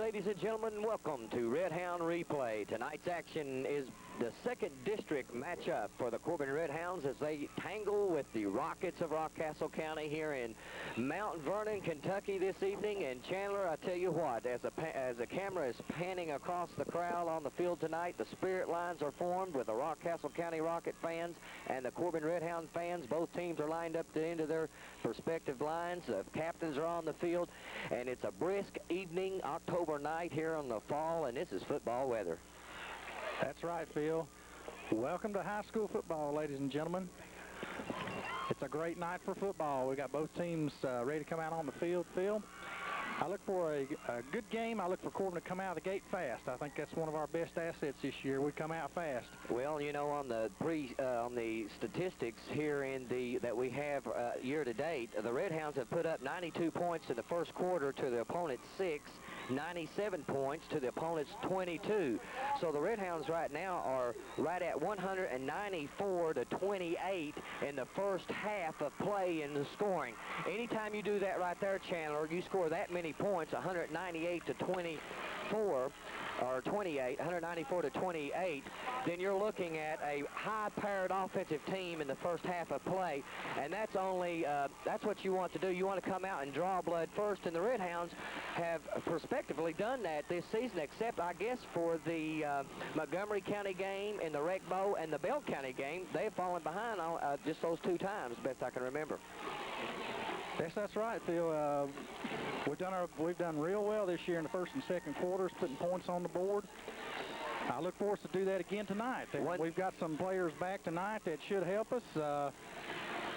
ladies and gentlemen. Welcome to Redhound Replay. Tonight's action is the second district matchup for the Corbin Redhounds as they tangle with the Rockets of Rockcastle County here in Mount Vernon, Kentucky this evening. And Chandler, I tell you what, as the camera is panning across the crowd on the field tonight, the spirit lines are formed with the Rockcastle County Rocket fans and the Corbin Redhound fans. Both teams are lined up into their respective lines. The captains are on the field, and it's a brisk evening October night here in the fall, and this is football weather. That's right, Phil. Welcome to high school football, ladies and gentlemen. It's a great night for football. We got both teams ready to come out on the field, Phil. I look for a good game. I look for Corbin to come out of the gate fast. I think that's one of our best assets this year. We come out fast. Well, you know, on the statistics here that we have year to date, the Redhounds have put up 92 points in the first quarter to the opponent's 6. 97 points to the opponent's 22. So the Redhounds right now are right at 194 to 28 in the first half of play in the scoring. Anytime you do that right there, Chandler, you score that many points, 198 to 24, or 28, 194 to 28, then you're looking at a high-powered offensive team in the first half of play, and that's what you want to do. You want to come out and draw blood first, and the Redhounds have prospectively done that this season, except, I guess, for the Montgomery County game and the Recbo and the Bell County game. They've fallen behind on just those 2 times, best I can remember. Yes, that's right, Phil. We've done real well this year in the first and second quarters, putting points on the board. I look for us to do that again tonight. We've got some players back tonight that should help us.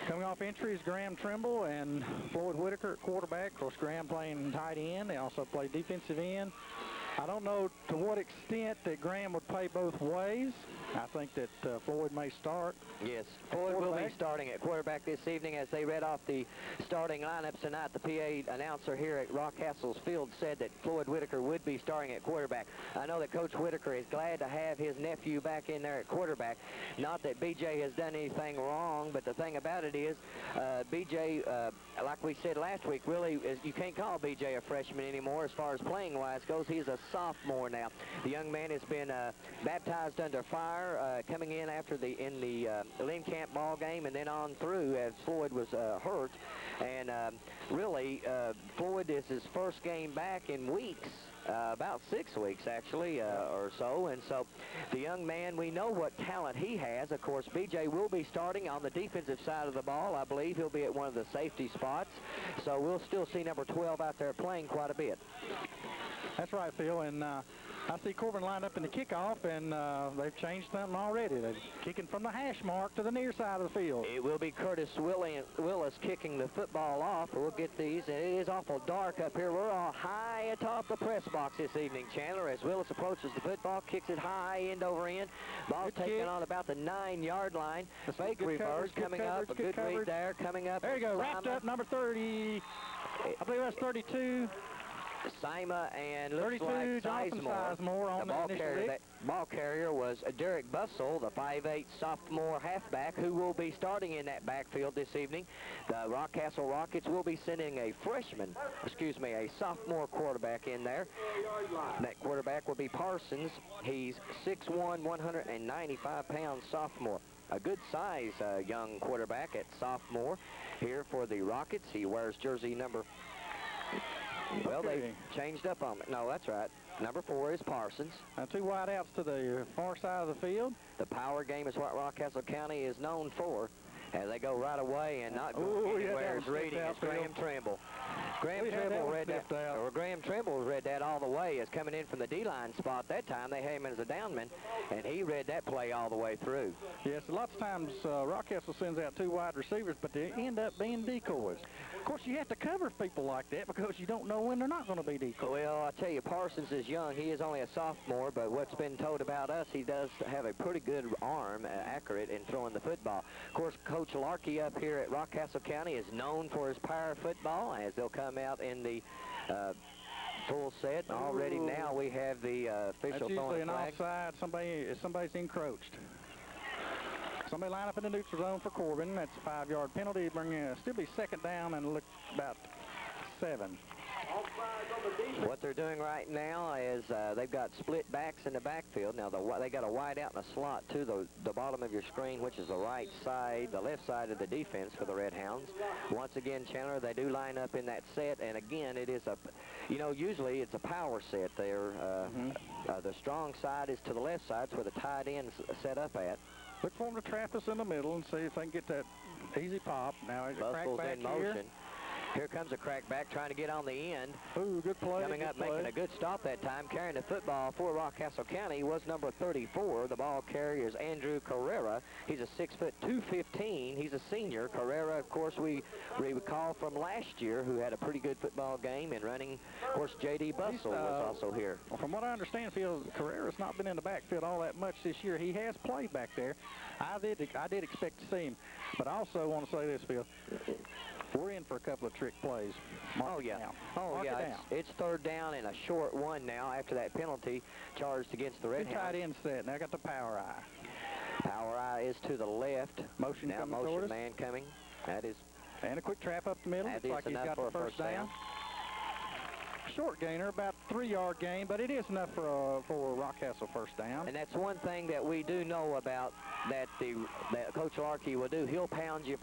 Coming off entries, Graham Trimble and Floyd Whitaker at quarterback. Of course, Graham playing tight end. They also play defensive end. I don't know to what extent that Graham would play both ways. I think that Floyd may start. Yes, Floyd will be starting at quarterback this evening. As they read off the starting lineups tonight, the PA announcer here at Rockcastle's field said that Floyd Whitaker would be starting at quarterback. I know that Coach Whitaker is glad to have his nephew back in there at quarterback. Not that BJ has done anything wrong, but the thing about it is BJ, like we said last week, really, you can't call BJ a freshman anymore as far as playing-wise goes. He's a sophomore now. The young man has been baptized under fire coming in after the Lynn Camp ball game and then on through as Floyd was hurt. And really, Floyd is his first game back in weeks. About 6 weeks, actually, or so. And so the young man, we know what talent he has. Of course, BJ will be starting on the defensive side of the ball. I believe he'll be at one of the safety spots. So we'll still see number 12 out there playing quite a bit. That's right, Phil. And I see Corbin lined up in the kickoff, and they've changed something already. They're kicking from the hash mark to the near side of the field. It will be Curtis Willis kicking the football off. We'll get these. It is awful dark up here. We're all high atop the press box this evening, Chandler, as Willis approaches the football, kicks it high end over end. Ball taken on about the 9-yard line. The fake reverse coming up. A good read there coming up. There you go. Wrapped up number 30. I believe that's 32. Sima and looks like Sizemore on the ball carrier was Derek Bussell, the 5'8" sophomore halfback, who will be starting in that backfield this evening. The Rockcastle Rockets will be sending a sophomore quarterback in there. That quarterback will be Parsons. He's 6'1", 195-pound sophomore. A good size young quarterback at sophomore here for the Rockets. He wears jersey number... Well, they changed up on me. No, that's right. Number 4 is Parsons. Now 2 wideouts to the far side of the field. The power game is what Rockcastle County is known for. As they go right away and not go anywhere is reading is Graham Trimble. Graham Trimble read that all the way as coming in from the D-line spot. That time they had him as a downman, and he read that play all the way through. Yes, lots of times Rockcastle sends out 2 wide receivers, but they end up being decoys. Of course, you have to cover people like that because you don't know when they're not going to be decoys. Well, I tell you, Parsons is young. He is only a sophomore, but what's been told about us, he does have a pretty good arm, accurate in throwing the football. Of course, Coach Larkey up here at Rockcastle County is known for his power football, as they'll come out in the full set. Already now we have the official throwing flag. That's usually an offside. Somebody's encroached. Somebody line up in the neutral zone for Corbin. That's a 5-yard penalty. Still be second down and look about 7. Offside on the What they're doing right now is they've got split backs in the backfield. Now they got a wide out in a slot to the bottom of your screen, which is the right side, the left side of the defense for the Redhounds. Once again, Chandler, they do line up in that set, and again, it is a, usually it's a power set there. The strong side is to the left side, it's where the tight end's set up at. Look for them to trap us in the middle and see if they can get that easy pop. Now it's a crack back in motion. Here comes a crack back trying to get on the end. Ooh, good play. Coming up, making a good stop that time, carrying the football for Rockcastle County was number 34. The ball carrier is Andrew Carrera. He's a 6'2", 215. He's a senior. Carrera, of course, we recall from last year, who had a pretty good football game and running. Of course, J.D. Bustle was also here. Well, from what I understand, Phil, Carrera's not been in the backfield all that much this year. He has played back there. I did expect to see him, but I also want to say this, Phil. We're in for a couple of trick plays. Mark it down. Mark it down. It's third down and a short one now after that penalty charged against the Redhounds. Good tight end set. Now I got the power eye. Power eye is to the left. Motion now coming motion toward us. Man coming. That is. And a quick trap up the middle. That Looks like he's got the first down. Short gainer, about 3-yard gain, but it is enough for Rockcastle first down. And that's one thing that we do know about that Coach Larkey will do. He'll pound you,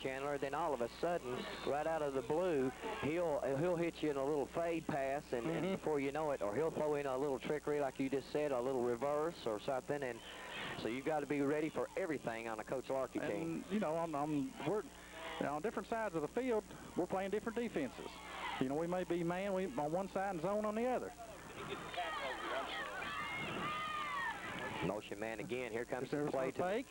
Chandler. Then all of a sudden, right out of the blue, he'll hit you in a little fade pass, and before you know it, or he'll throw in a little trickery, like you just said, a little reverse or something. And so you've got to be ready for everything on a Coach Larkey team. And we're on different sides of the field. We're playing different defenses. We may be man on one side and zone on the other. Motion man again. Here comes the play to fake.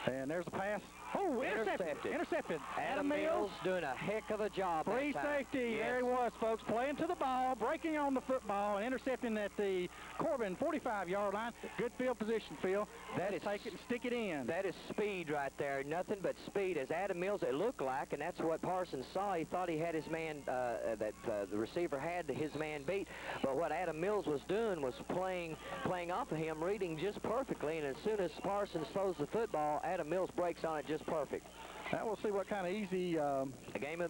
And there's a pass. Oh, intercepted. Adam Mills doing a heck of a job. Free safety. Yes. There he was, folks, playing to the ball, breaking on the football, and intercepting at the Corbin 45-yard line. Good field position, Phil. Take it and stick it in. That is speed right there. Nothing but speed. As Adam Mills, it looked like, and that's what Parsons saw. He thought he had his man, the receiver had his man beat. But what Adam Mills was doing was playing off of him, reading just perfectly. And as soon as Parsons throws the football, Adam Mills breaks on it just perfect. Now we'll see what kind of easy... A game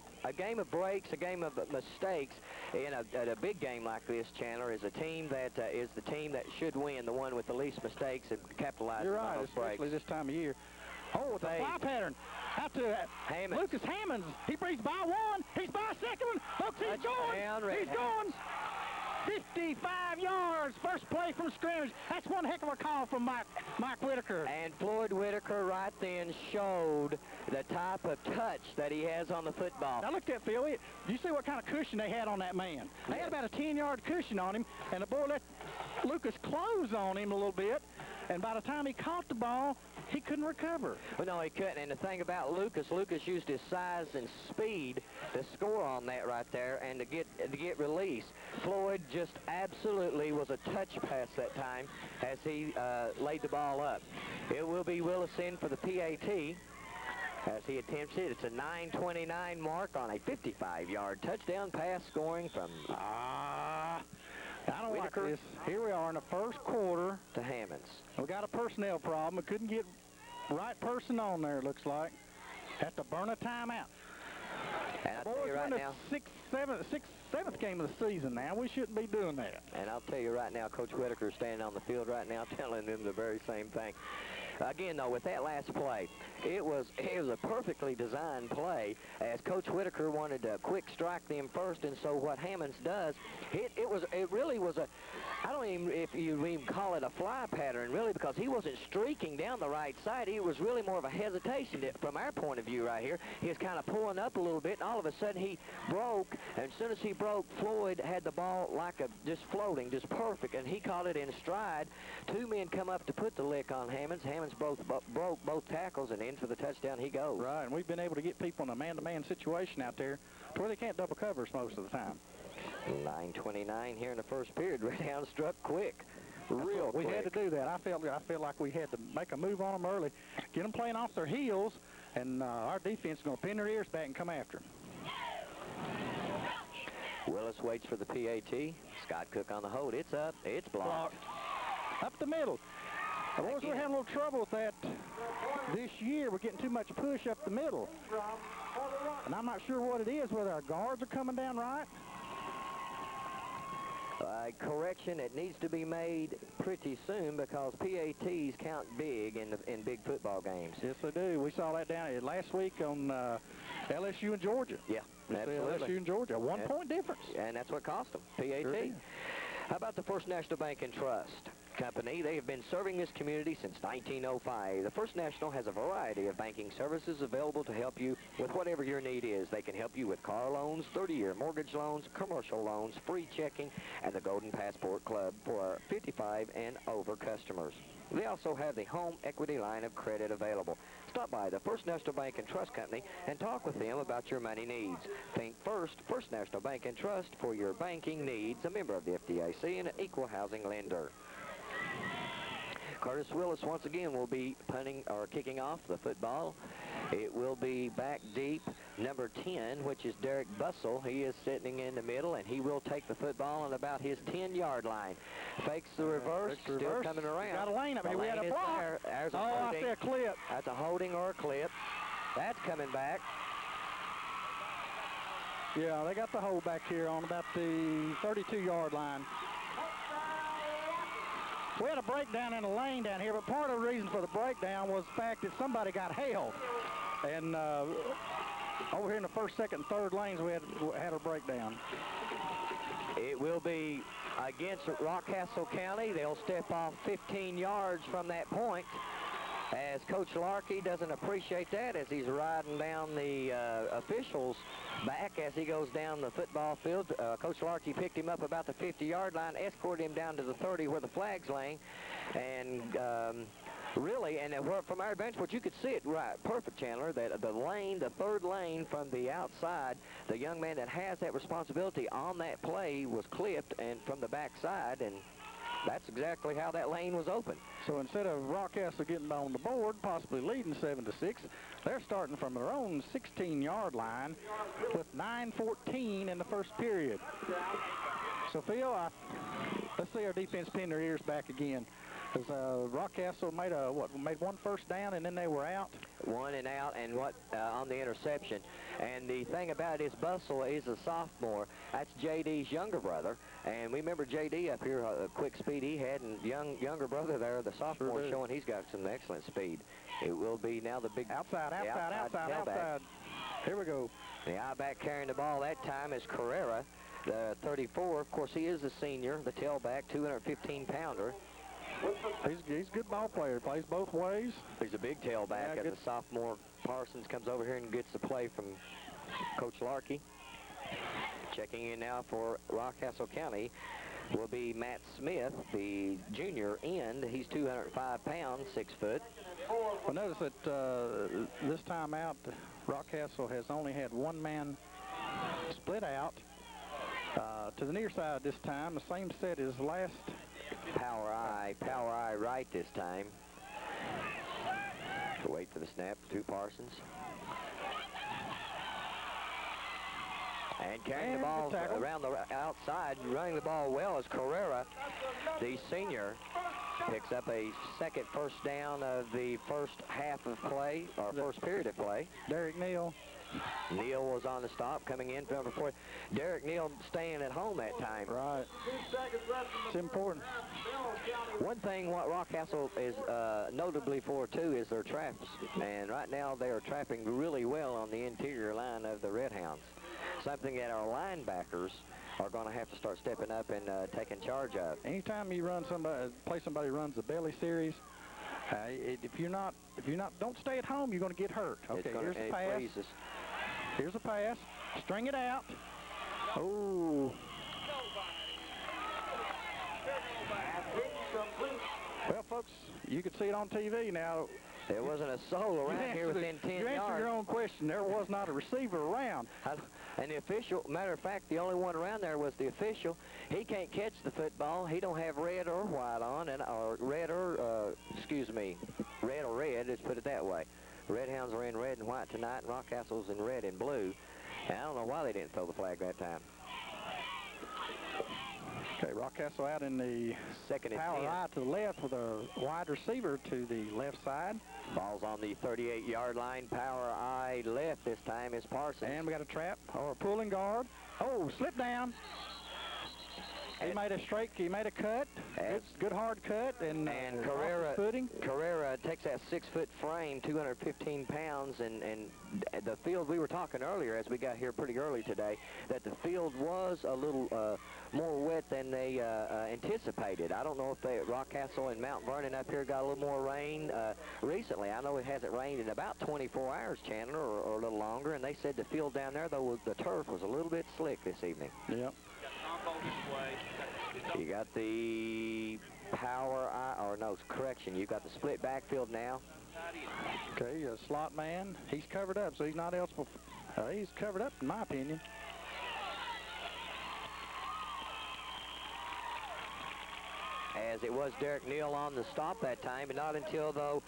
of breaks, a game of mistakes in a big game like this, Chandler, is a team that is the team that should win, the one with the least mistakes and capitalize on those breaks. Especially this time of year. Oh, it's a fly pattern. Out to Lucas Hammonds. He's by one. He's by a second one. Folks, he's going. He's going. 55 yards, first play from scrimmage. That's one heck of a call from Mike Whitaker. And Floyd Whitaker right then showed the type of touch that he has on the football. Now look at Phil. You see what kind of cushion they had on that man. They had about a 10-yard cushion on him, and the boy let Lucas close on him a little bit, and by the time he caught the ball, he couldn't recover. Well, no, he couldn't. And the thing about Lucas used his size and speed to score on that right there and to get release. Floyd just absolutely was a touch pass that time as he laid the ball up. It will be Willis in for the PAT as he attempts it. It's a 9:29 mark on a 55-yard touchdown pass scoring from I don't like this. Here we are in the first quarter. To Hammonds. We got a personnel problem. We couldn't get right person on there, it looks like. Have to burn a timeout. And I'll tell you right now, seventh game of the season now. We shouldn't be doing that. And I'll tell you right now, Coach Whitaker is standing on the field right now telling them the very same thing. Again, though, with that last play, it was a perfectly designed play as Coach Whitaker wanted to quick strike them first, and so what Hammonds does, it really was a, I don't even if you even call it a fly pattern really, because he wasn't streaking down the right side. He was really more of a hesitation from our point of view right here. He was kind of pulling up a little bit, and all of a sudden he broke, and as soon as he broke, Floyd had the ball like just floating, just perfect, and he caught it in stride. Two men come up to put the lick on Hammonds. Hammonds broke both tackles, and in for the touchdown he goes. Right, and we've been able to get people in a man-to-man situation out there to where they can't double cover us most of the time. 9:29 here in the first period. Redhound struck quick. Real quick. We had to do that. I felt like we had to make a move on them early, get them playing off their heels, and our defense is going to pin their ears back and come after them. Willis waits for the PAT. Scott Cook on the hold. It's up. It's blocked. Up the middle. Boys, we're having a little trouble with that this year. We're getting too much push up the middle. And I'm not sure what it is, whether our guards are coming down right. correction that needs to be made pretty soon because PATs count big in big football games. Yes, they do. We saw that down last week on LSU and Georgia. Yeah, absolutely. LSU and Georgia, 1 point difference. And that's what cost them, PAT. Sure. How about the First National Bank and Trust Company? They have been serving this community since 1905. The First National has a variety of banking services available to help you with whatever your need is. They can help you with car loans, 30-year mortgage loans, commercial loans, free checking, and the Golden Passport Club for our 55 and over customers. They also have the home equity line of credit available. Stop by the First National Bank and Trust Company and talk with them about your money needs. Think First National Bank and Trust for your banking needs, a member of the FDIC and an equal housing lender. Curtis Willis once again will be kicking off the football. It will be back deep, number 10, which is Derek Bussell. He is sitting in the middle, and he will take the football on about his 10-yard line. Fakes the reverse, still coming around. Got a lane up here. We had a block. There's a I see a clip. That's a holding or a clip. That's coming back. Yeah, they got the hold back here on about the 32-yard line. We had a breakdown in the lane down here, but part of the reason for the breakdown was the fact that somebody got held. And over here in the first, second, and third lanes, we had a breakdown. It will be against Rockcastle County. They'll step off 15 yards from that point, as Coach Larkey doesn't appreciate that as he's riding down the officials' back as he goes down the football field. Coach Larkey picked him up about the 50-yard line, escorted him down to the 30 where the flag's laying, and really, and from our bench, what you could see it right, perfect, Chandler, that the lane, the third lane from the outside, the young man that has that responsibility on that play was clipped and from the backside, and that's exactly how that lane was open. So instead of Rockcastle getting on the board, possibly leading 7-6, they're starting from their own 16-yard line with 9:14 in the first period. So, Phil, let's see our defense pin their ears back again. Because Rockcastle made one first down, and then they were out. One and out, and on the interception. And the thing about it is Bussell is a sophomore. That's J.D.'s younger brother. And we remember J.D. up here, a quick speed he had, and younger brother there, the sophomore, sure showing he's got some excellent speed. It will be now the big outside. Here we go. The I-back carrying the ball that time is Carrera, the 34. Of course, he is a senior, the tailback, 215-pounder. He's a good ball player. Plays both ways. He's a big tailback as a sophomore. Parsons comes over here and gets the play from Coach Larkey. Checking in now for Rockcastle County will be Matt Smith, the junior end. He's 205 pounds, 6 foot. Well, notice that this time out, Rockcastle has only had one man split out to the near side this time. The same set as last. Power eye right this time. Wait for the snap, to Parsons. And carrying the ball around the outside, running the ball well is Carrera, the senior. Picks up a second first down of the first half of play, or first period of play. Derek Neal. Neal was on the stop, coming in for number 4. Derek Neal staying at home that time. Right. It's important. One thing what Rockcastle is notably for, too, is their traps. And right now they are trapping really well on the interior line of the Redhounds. Something that our linebackers are going to have to start stepping up and taking charge of. Anytime you play somebody who runs the belly series, if you're not, don't stay at home. You're going to get hurt. Okay, here's the pass. Here's a pass. String it out. Oh. Well, folks, you can see it on TV now. There wasn't a soul around here within 10 yards. You answered your own question. There was not a receiver around. And the official, matter of fact, the only one around there was the official. He can't catch the football. He don't have red or white on, or red or red, let's put it that way. Redhounds are in red and white tonight, and Rockcastle's in red and blue. And I don't know why they didn't throw the flag that time. Okay, Rockcastle out in the second and power eye to the left with a wide receiver to the left side. Ball's on the 38-yard line. Power eye left this time is Parsons. And we got a trap or a pulling guard. Oh, slip down. He made a cut, good hard cut, and Carrera takes that 6-foot frame, 215 pounds, and the field, we were talking earlier as we got here pretty early today, that the field was a little more wet than they anticipated. I don't know if they at Rockcastle and Mount Vernon up here got a little more rain recently. I know it hasn't rained in about 24 hours, Chandler, or a little longer, and they said the field down there, though, the turf was a little bit slick this evening. Yep. You got the correction. You got the split backfield now. Okay, slot man. He's covered up, so he's not eligible. He's covered up, in my opinion. As it was Derek Neal on the stop that time, and not until, though,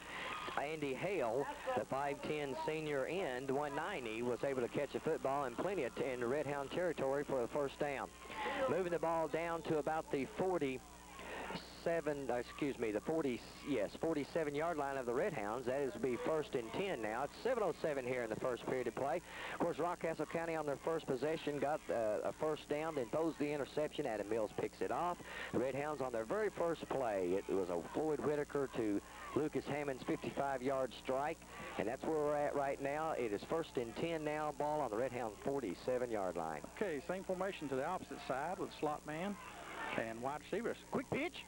Andy Hale, the 5'10 senior end, 190, was able to catch a football in plenty of in the Redhound territory for the first down. Moving the ball down to about the 47-yard line of the Redhounds. That is to be 1st and 10 now. It's 7:07 here in the first period of play. Of course, Rockcastle County on their first possession got a first down, then throws the interception. Adam Mills picks it off. The Redhounds on their very first play, it was a Floyd Whitaker to Lucas Hammond's 55-yard strike, and that's where we're at right now. It is 1st and 10 now, ball on the Redhound 47-yard line. Okay, same formation to the opposite side with slot man and wide receivers. Quick pitch.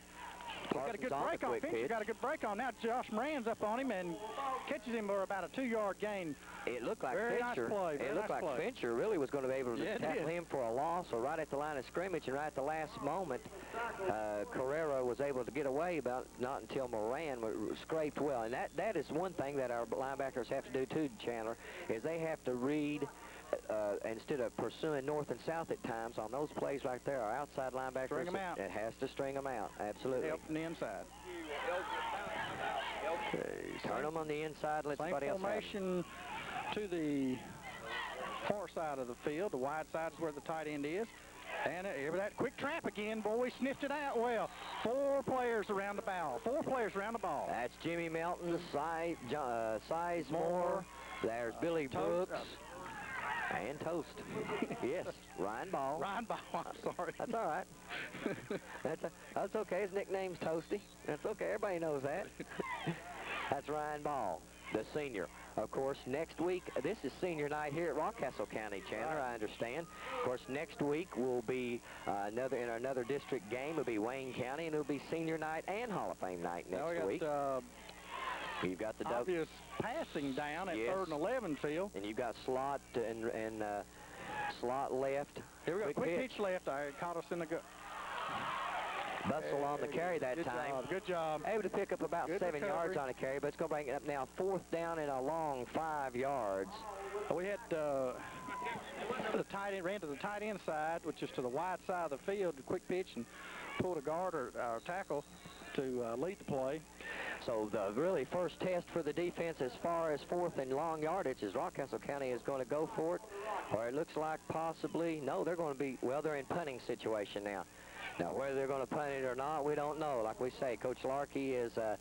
Got a good break on Fincher. Got a good break on now. Josh Moran's up on him and catches him for about a 2-yard gain. It looked like Fincher. Fincher really was going to be able to tackle him for a loss, or right at the line of scrimmage, and right at the last moment, Carrera was able to get away, not until Moran scraped well. And that is one thing that our linebackers have to do too, Chandler, is they have to read. Instead of pursuing north and south at times, on those plays right there, our outside linebackers, string them out. It has to string them out, absolutely. Help from the inside. Okay, turn them on the inside, let somebody else have them. Formation to the far side of the field. The wide side is where the tight end is. And that quick trap again, boy, we sniffed it out well. 4 players around the ball. 4 players around the ball. That's Jimmy Melton, Sizemore. There's Billy Brooks. And Toast. Yes, Ryan Ball. Ryan Ball, I'm sorry. That's all right. That's okay. His nickname's Toasty. That's okay. Everybody knows that. That's Ryan Ball, the senior. Of course, next week, this is senior night here at Rockcastle County, Chandler, I understand. Of course, next week will be another district game. It'll be Wayne County, and it'll be senior night and Hall of Fame night next week. You've got the obvious passing down at 3rd and 11 field. And you've got slot and slot left. Here we go. Quick pitch left. I caught us in the gut. Bustle on the carry that time. Good job. Able to pick up about 7 yards on a carry, but it's going to bring it up now 4th down and a long 5 yards. We had the tight end, ran to the tight end side, which is to the wide side of the field, the quick pitch, and pulled a guard or tackle to lead the play. So the really first test for the defense as far as 4th and long yardage is Rockcastle County is going to go for it, or it looks like possibly, no, they're going to be, well, they're in punting situation now. Now, whether they're going to punt it or not, we don't know. Like we say, Coach Larkey is a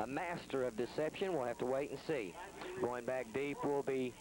master of deception. We'll have to wait and see. Going back deep will be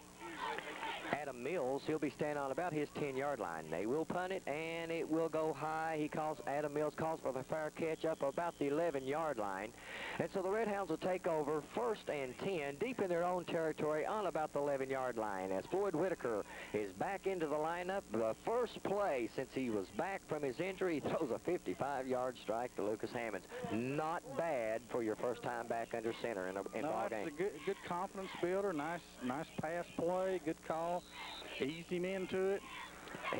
Adam Mills. He'll be standing on about his 10-yard line. They will punt it, and it will go high. Adam Mills calls for the fair catch up about the 11-yard line. And so the Redhounds will take over 1st and 10, deep in their own territory on about the 11-yard line. As Floyd Whitaker is back into the lineup, the first play since he was back from his injury, he throws a 55-yard strike to Lucas Hammonds. Not bad for your first time back under center in a ball game. It's a good confidence builder. Nice pass play. Good call. Ease him into it.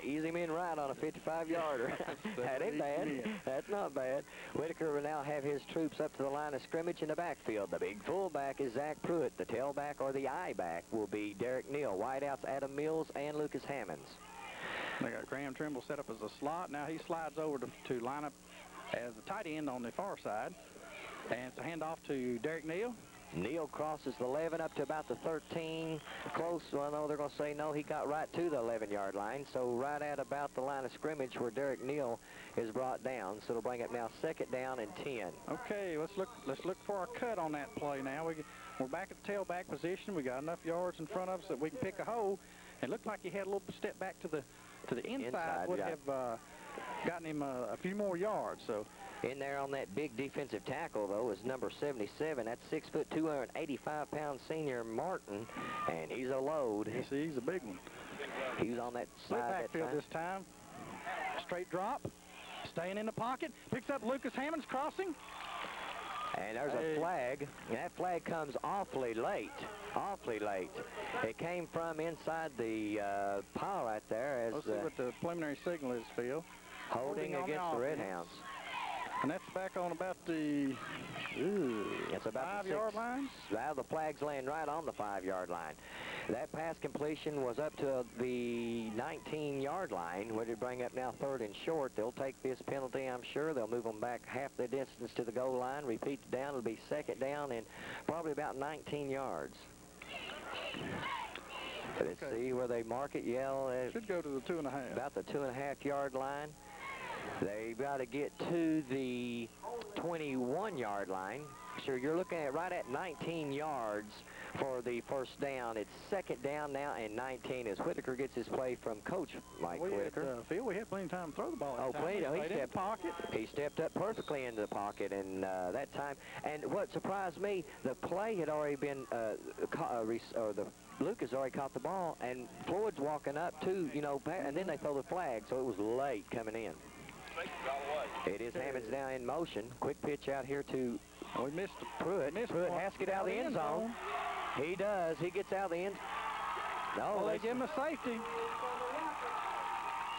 Ease him in right on a 55-yarder. That ain't bad. That's not bad. Whitaker will now have his troops up to the line of scrimmage in the backfield. The big fullback is Zach Pruitt. The tailback or the I-back will be Derek Neal. Wideouts Adam Mills and Lucas Hammonds. They got Graham Trimble set up as a slot. Now he slides over to line up as the tight end on the far side. And it's a handoff to Derek Neal. Neal crosses the 11 up to about the 13. Close. Well, no, they're going to say no. He got right to the 11-yard line. So right at about the line of scrimmage where Derek Neal is brought down. So it'll bring up now 2nd down and 10. Okay, let's look for our cut on that play now. We're back at the tailback position. We got enough yards in front of us that we can pick a hole. It looked like he had a little step back to the inside. Would have gotten him a few more yards. So in there on that big defensive tackle, though, is number 77. That's 6 foot, 285-pound senior Martin, and he's a load. Yes, he's a big one. He was on that Split side backfield this time. Straight drop. Staying in the pocket. Picks up Lucas Hammond's crossing. And there's a flag. And that flag comes awfully late. Awfully late. It came from inside the pile right there. As let's see what the preliminary signal is, Phil. Holding against the Redhounds. And that's back on about the it's about the 5-yard line. Well, the flag's laying right on the 5-yard line. That pass completion was up to the 19-yard line. What did bring up now 3rd and short? They'll take this penalty, I'm sure. They'll move them back half the distance to the goal line. Repeat the down. It'll be 2nd down and probably about 19 yards. Let's see where they mark it. Should go to the 2.5. About the 2.5-yard line. They've got to get to the 21-yard line. Sure, you're looking at right at 19 yards for the first down. It's 2nd down now and 19 as Whitaker gets his play from Coach Mike Whitaker. Phil, we had plenty of time to throw the ball. Oh, plenty. He stepped up perfectly into the pocket and that time. And what surprised me, the play had already been, Lucas already caught the ball, and Floyd's walking up too, you know, and then they throw the flag, so it was late coming in. It is Hammonds now in motion. Quick pitch out here to we missed Pruitt. Pruitt has to get out of the end zone. He does. He gets out of the end. No, well, they give him a safety.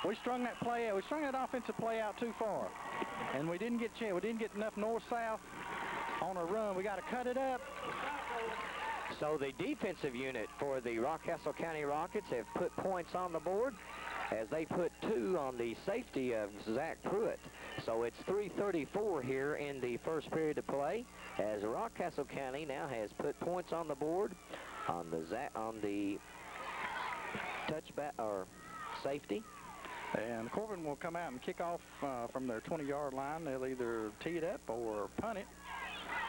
We strung that play out. We strung that offensive play out too far, and we didn't get enough north-south on a run. We got to cut it up. So the defensive unit for the Rockcastle County Rockets have put points on the board as they put 2 on the safety of Zach Pruitt. So it's 3:34 here in the first period of play as Rockcastle County now has put points on the board on the touchback or safety. And Corbin will come out and kick off from their 20-yard line. They'll either tee it up or punt it.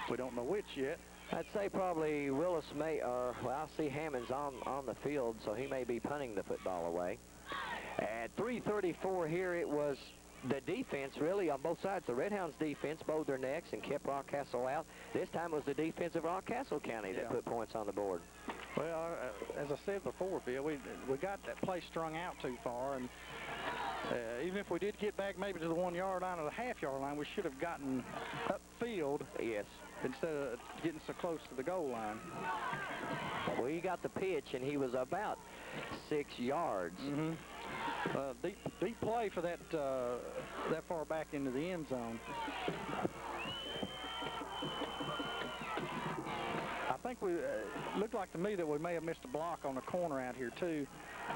We don't know which yet. I'd say probably Willis may, or well, I see Hammonds on the field, so he may be punting the football away. At 3:34 here, it was the defense really on both sides. The Redhounds defense bowed their necks and kept Rockcastle out. This time it was the defense of Rockcastle County that put points on the board. Well, as I said before, Bill, we got that play strung out too far, and even if we did get back maybe to the 1-yard line or the half-yard line, we should have gotten upfield. Yes. Instead of getting so close to the goal line. Well, he got the pitch, and he was about 6 yards. Deep play for that far back into the end zone. I think we looked like to me that we may have missed a block on the corner out here too,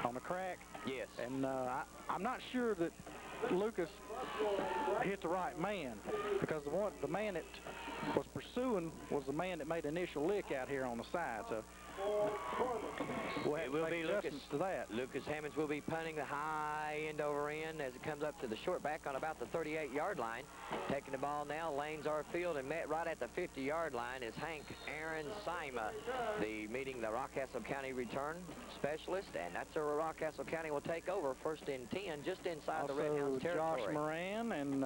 on the crack. Yes. And I'm not sure that Lucas hit the right man, because the man that was pursuing was the man that made the initial lick out here on the side. So we'll have to make adjustments to that. Lucas Hammonds will be punting the high end over end as it comes up to the short back on about the 38-yard line. Taking the ball now, lanes our field, and met right at the 50-yard line is Hank Aaron Sima, meeting the Rockcastle County return specialist, and that's where Rockcastle County will take over 1st and 10, just inside the Redhounds territory. Josh Moran and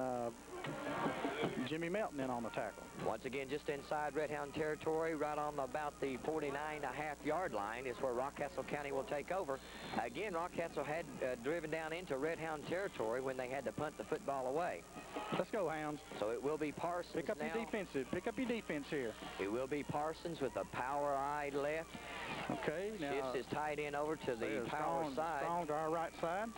Jimmy Melton in on the tackle. Once again, just inside Redhound territory, right on about the 49.5-yard line is where Rockcastle County will take over. Again, Rockcastle had driven down into Redhound territory when they had to punt the football away. Let's go, Hounds. So it will be Parsons Pick up your defense here. It will be Parsons with a power eye left. Okay, now shifts his tight end over to the power side. Strong to our right side.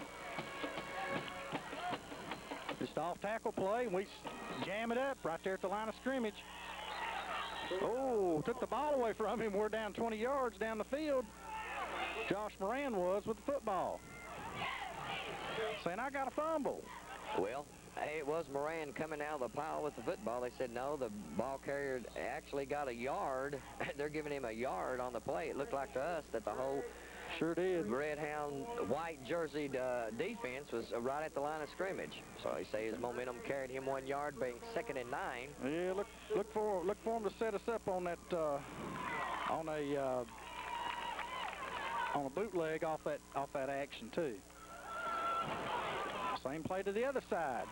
Just off tackle play, and we jam it up right there at the line of scrimmage. Oh, took the ball away from him. We're down 20 yards down the field. Josh Moran was with the football. Saying, I got a fumble. Well, it was Moran coming out of the pile with the football. They said, no, the ball carrier actually got a yard. They're giving him a yard on the play. It looked like to us that the whole Redhound white jerseyed defense was right at the line of scrimmage. So they say his momentum carried him 1 yard, being 2nd and 9. Yeah, look for him to set us up on that on a bootleg off that action too. Same play to the other side.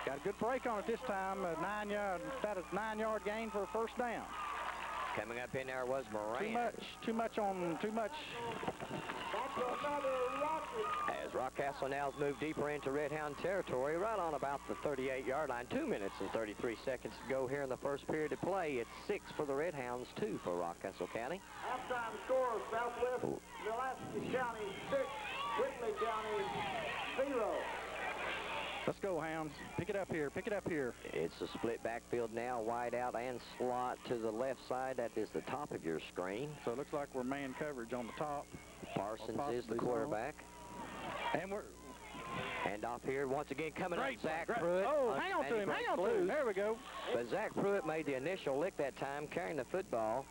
Got a good break on it this time. About a 9-yard gain for a first down. Coming up in there was Moran. Too much. As Rockcastle now has moved deeper into Redhound territory, right on about the 38-yard line. 2 minutes and 33 seconds to go here in the first period of play. It's 6 for the Redhounds, 2 for Rockcastle County. Halftime score, Southwest Pulaski County 6, Whitley County 0. Let's go, Hounds. Pick it up here. Pick it up here. It's a split backfield now, wide out and slot to the left side. That is the top of your screen. So it looks like we're man coverage on the top. Parsons is the quarterback. And we're... And off here, once again, coming up, Zach great. Pruitt. Oh, hang on to him, hang on to him. There we go. But Zach Pruitt made the initial lick that time, carrying the football.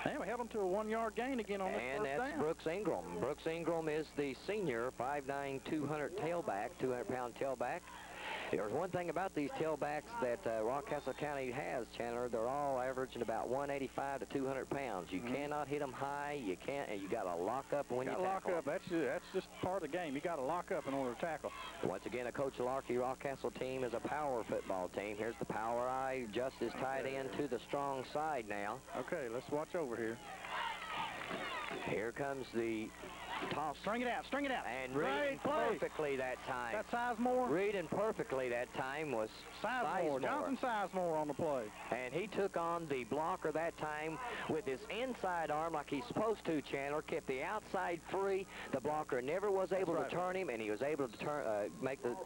And we held him to a 1-yard gain again on this and first that's down. Brooks Ingram. Brooks Ingram is the senior, 5'9", 200 tailback, 200-pound tailback. There's one thing about these tailbacks that Rockcastle County has, Chandler. They're all averaging about 185 to 200 pounds. You cannot hit them high. You can't, and you got to lock up when you tackle. Lock up. That's just part of the game. You got to lock up in order to tackle. Once again, a Coach Larkey Rockcastle team is a power football team. Here's the power eye, just as tight end to the strong side now. Okay, let's watch over here. Here comes the toss. String it out, string it out. And reading perfectly that time. That Sizemore? Reading perfectly that time was Sizemore. Jonathan Sizemore on the play. And he took on the blocker that time with his inside arm like he's supposed to, Chandler. Kept the outside free. The blocker never was able to turn him, and he was able to make the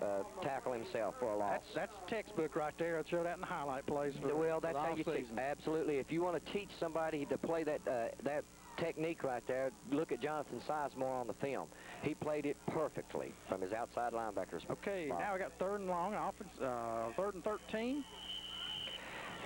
tackle himself for a loss. That's textbook right there. I'll show that in the highlight plays. Well, that's how you teach. Absolutely. If you want to teach somebody to play that technique right there, look at Jonathan Sizemore on the film. He played it perfectly from his outside linebackers. Okay, now we got 3rd and long, 3rd and 13.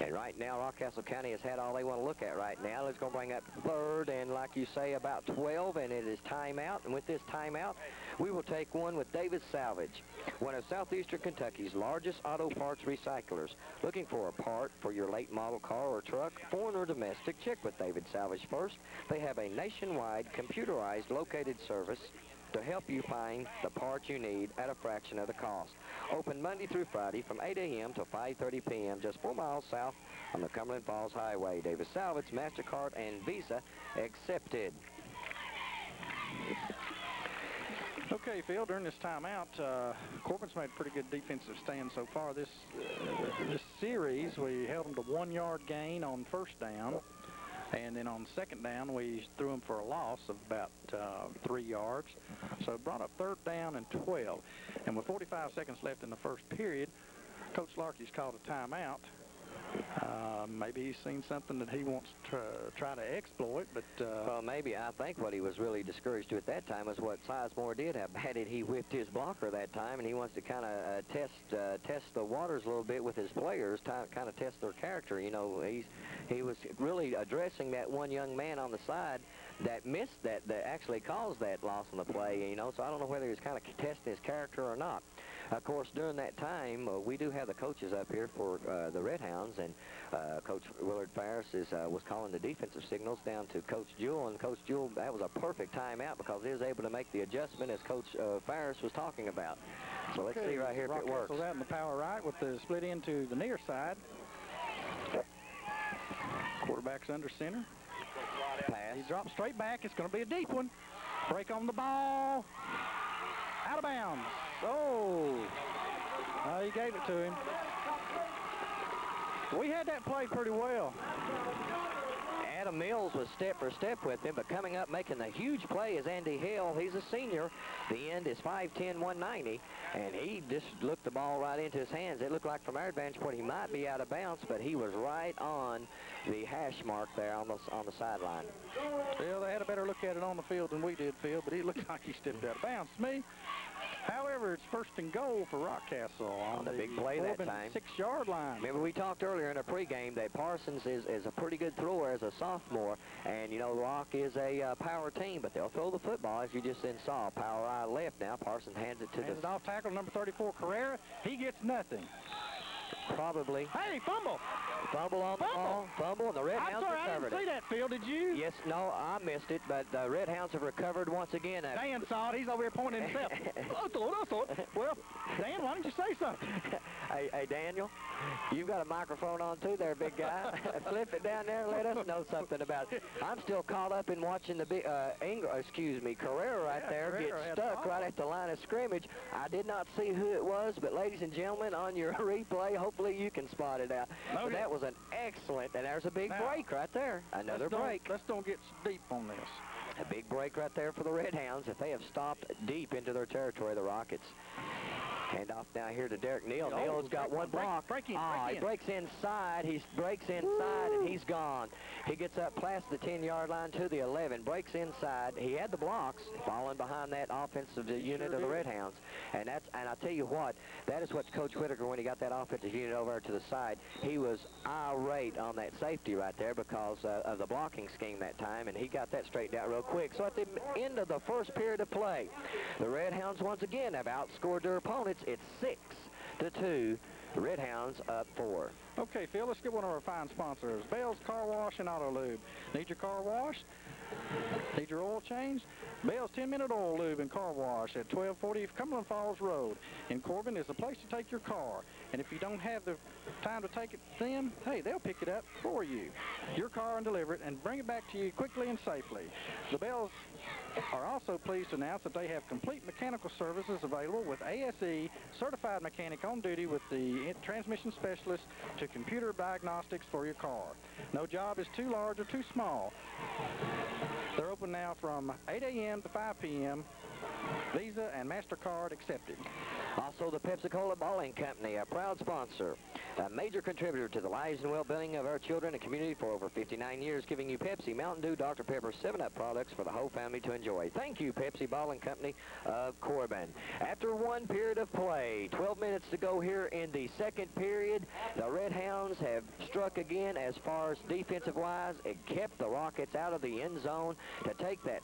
And right now, Rockcastle County has had all they want to look at right now. It's going to bring up 3rd and, like you say, about 12, and it is timeout. And with this timeout, we will take one with Davis Salvage, one of southeastern Kentucky's largest auto parts recyclers. Looking for a part for your late model car or truck, foreign or domestic, check with David Salvage first. They have a nationwide computerized located service to help you find the part you need at a fraction of the cost. Open Monday through Friday from 8 a.m. to 5:30 p.m. just 4 miles south on the Cumberland Falls Highway. Davis Salvage, MasterCard, and Visa accepted. Okay, Phil, during this timeout, Corbin's made a pretty good defensive stand so far. This series, we held them to 1-yard gain on 1st down. And then on 2nd down, we threw him for a loss of about 3 yards. So it brought up 3rd down and 12. And with 45 seconds left in the first period, Coach Larkey's called a timeout. Maybe he's seen something that he wants to try to exploit, but... well, maybe. I think what he was really discouraged to at that time was what Sizemore did. How bad did he whipped his blocker that time, and he wants to kind of test the waters a little bit with his players, kind of test their character. You know, he was really addressing that one young man on the side that missed that actually caused that loss on the play, you know, so I don't know whether he was kind of testing his character or not. Of course, during that time, we do have the coaches up here for the Redhounds, and Coach Willard Farris was calling the defensive signals down to Coach Jewell, and Coach Jewell, that was a perfect timeout because he was able to make the adjustment as Coach Farris was talking about. So let's see right here if it works. So that in the power right with the split into the near side. Quarterback's under center. Pass. He drops straight back. It's going to be a deep one. Break on the ball. Out of bounds. Oh, he gave it to him. We had that play pretty well. Adam Mills was step for step with him, but coming up making the huge play is Andy Hill. He's a senior. The end is 5'10", 190, and he just looked the ball right into his hands. It looked like from our vantage point he might be out of bounds, but he was right on the hash mark there on the sideline. Well, they had a better look at it on the field than we did, Phil, but he looked like he stepped out of bounds to me. However, it's 1st and goal for Rockcastle on the big play that time. 6-yard line. Remember, we talked earlier in our pregame that Parsons is a pretty good thrower as a sophomore, and you know Rock is a power team, but they'll throw the football as you just then saw. Power eye left now. Parsons hands it to Hands it off tackle number 34, Carrera. He gets nothing. probably. Hey, fumble. Fumble on the ball. Fumble, and the Redhounds I'm sorry, I recovered didn't see that, Phil. Did you? Yes, no, I missed it, but the Redhounds have recovered once again. Dan saw it. He's over here pointing himself. I thought. Well, Dan, why didn't you say something? Hey, Daniel, you've got a microphone on too there, big guy. Flip it down there and let us know something about it. I'm still caught up in watching the big, Carrera right there Carrera get stuck right at the line of scrimmage. I did not see who it was, but ladies and gentlemen, on your replay, hopefully you can spot it out. Okay. But that was an excellent, and there's a big break right there. Another break. Let's don't get deep on this. A big break right there for the Redhounds. If they have stopped deep into their territory, the Rockets. Hand off now here to Derek Neal. Neal's got one block. He breaks inside. He breaks inside, and he's gone. He gets up past the 10-yard line to the 11, breaks inside. He had the blocks, falling behind that offensive unit of the Redhounds. And I tell you what, that is what Coach Whitaker, when he got that offensive unit over to the side, he was irate on that safety right there because of the blocking scheme that time, and he got that straightened out real quick. So at the end of the first period of play, the Redhounds once again have outscored their opponents. It's 6-2. The Redhounds up 4. Okay, Phil, let's get one of our fine sponsors. Bell's Car Wash and Auto Lube. Need your car washed? Need your oil changed? Bell's 10-minute oil lube and car wash at 1240 Cumberland Falls Road in Corbin is the place to take your car. And if you don't have the time to take it to them, hey, they'll pick it up for you. Your car and deliver it and bring it back to you quickly and safely. The Bells are also pleased to announce that they have complete mechanical services available with ASE certified mechanic on duty with the transmission specialist to computer diagnostics for your car. No job is too large or too small. They're open now from 8 a.m. to 5 p.m. Visa and MasterCard accepted. Also, the Pepsi-Cola Bowling Company, a proud sponsor, a major contributor to the lives and well-being of our children and community for over 59 years, giving you Pepsi, Mountain Dew, Dr. Pepper, 7-Up products for the whole family to enjoy. Thank you, Pepsi Bowling Company of Corbin. After one period of play, 12 minutes to go here in the second period, the Redhounds have struck again as far as defensive-wise. It kept the Rockets out of the end zone to take that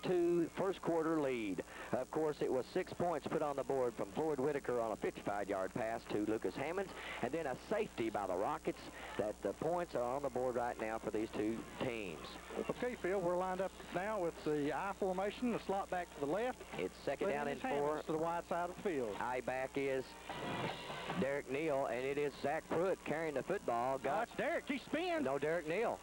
6-2 first quarter lead. Of course, it was 6 points put on the board from Floyd Whitaker on a 55-yard pass to Lucas Hammonds, and then a safety by the Rockets. That the points are on the board right now for these two teams. Okay, Phil, we're lined up now with the I formation, the slot back to the left. It's second down and 4. To the wide side of the field. I back is Derek Neal, and it is Zach Pruitt carrying the football. That's Derek. He spins. No, Derek Neal.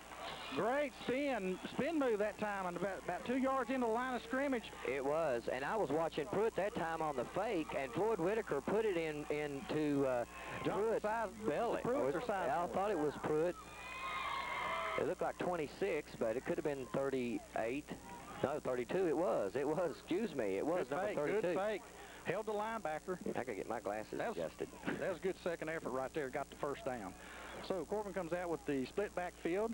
Great spin move that time, and about 2 yards into the line of scrimmage. It was, and I was watching Pruitt that time on the fake, and Floyd Whitaker put it into Pruitt's belly. I thought it was Pruitt. It looked like 26, but it could have been 38. No, 32 it was. It was, excuse me, it was good number fake, 32. Good fake. Held the linebacker. I could get my glasses adjusted. That was a good second effort right there. Got the first down. So Corbin comes out with the split backfield.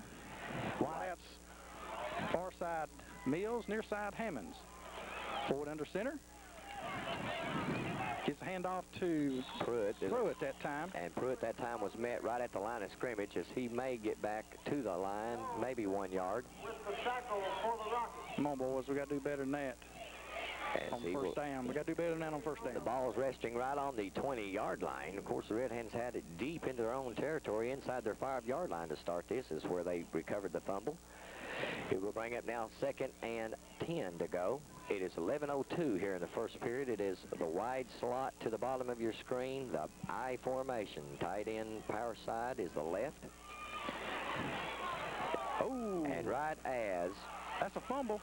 Wideouts, far side Mills, near side Hammonds. Forward under center. Gets a handoff to Pruitt that time. And Pruitt that time was met right at the line of scrimmage as he may get back to the line, maybe 1 yard. With the tackle for the Rockets. Come on, boys. We got to do better than that. On first down. We got to do better than that on first down. The ball's resting right on the 20-yard line. Of course, the Redhounds had it deep into their own territory inside their 5-yard line to start this. This is where they recovered the fumble. It will bring up now 2nd and 10 to go. It is 11:02 here in the first period. It is the wide slot to the bottom of your screen, the I formation. Tight end power side is the left. Oh! And right as... That's a fumble.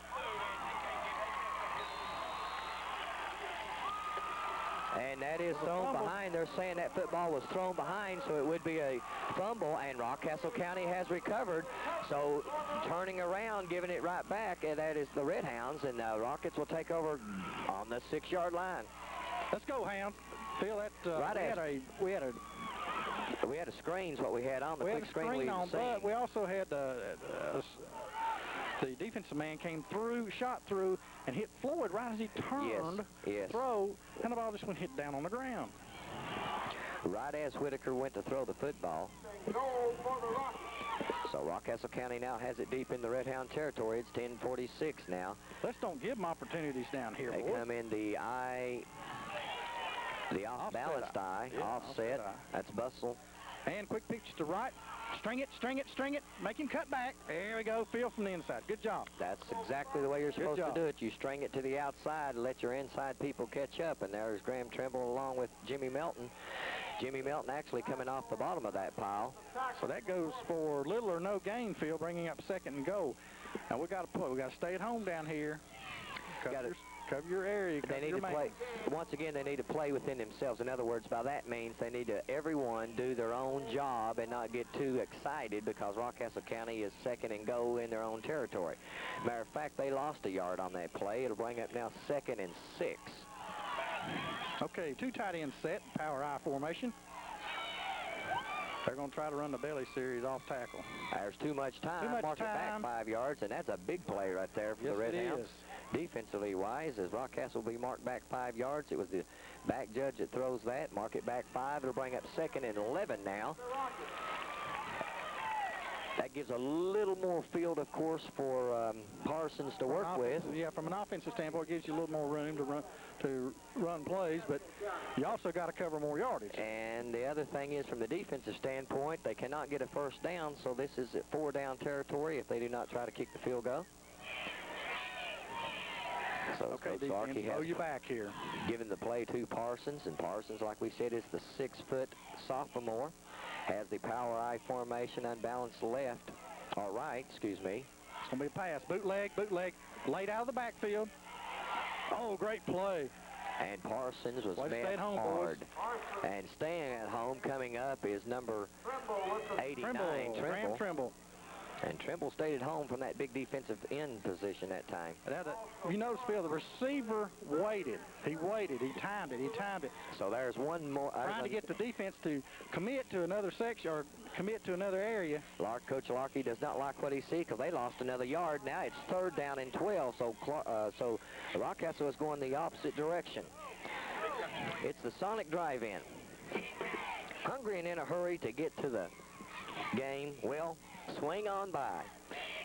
And that is thrown behind. They're saying that football was thrown behind, so it would be a fumble, and Rockcastle County has recovered. So turning around, giving it right back, and that is the Redhounds, and the Rockets will take over on the 6-yard line. Let's go, Hounds. Feel that right we had a screen's what we had on the we quick had a screen screen on, seen. but we also had the defensive man came through, shot through, and hit Floyd right as he turned, throw, and the ball just went hit down on the ground. Right as Whitaker went to throw the football. Goal for the Rockets. So Rockcastle County now has it deep in the Redhound territory. It's 10:46 now. Let's don't give them opportunities down here, They boys. come in the off-balanced eye, Yeah, offset. That's Bustle. And quick pitch to right. String it, string it, string it. Make him cut back. There we go. Field from the inside. Good job. That's exactly the way you're supposed to do it. You string it to the outside and let your inside people catch up. And there's Graham Trimble along with Jimmy Melton. Jimmy Melton actually coming off the bottom of that pile. So that goes for little or no gain, Phil, bringing up second and goal. Now we got to stay at home down here. Cover your area. They need to play. Once again, they need to play within themselves. In other words, by that means they need to everyone do their own job and not get too excited because Rockcastle County is second and goal in their own territory. Matter of fact, they lost a yard on that play. It'll bring up now 2nd and 6. Okay, 2 tight ends set, power I formation. They're going to try to run the belly series off tackle. There's too much time. Mark it back 5 yards, and that's a big play right there for the Redhounds. Defensively wise, as Rockcastle will be marked back 5 yards. It was the back judge that throws that. Mark it back 5. It'll bring up 2nd and 11 now. That gives a little more field, of course, for Parsons to work with. Yeah, from an offensive standpoint, it gives you a little more room to run plays, but you also got to cover more yardage. And the other thing is, from the defensive standpoint, they cannot get a first down, so this is at 4-down territory if they do not try to kick the field goal. So okay, defense, throw you back here. Given the play to Parsons, and Parsons, like we said, is the 6-foot sophomore. Has the power I formation, unbalanced left, or right, excuse me. It's going to be a pass. Bootleg, laid out of the backfield. Oh, great play. And Parsons was stay met at home, hard. boys. And staying at home, coming up is number 89, Graham Trimble. And Trimble stayed at home from that big defensive end position that time. You notice, Phil, the receiver waited. He waited. He timed it. So there's one more. Trying to get the defense to commit to another section or commit to another area. Coach Larkey does not like what he sees because they lost another yard. Now it's 3rd down and 12, so Rockcastle is going the opposite direction. It's the Sonic drive-in. Hungry and in a hurry to get to the game. Well, swing on by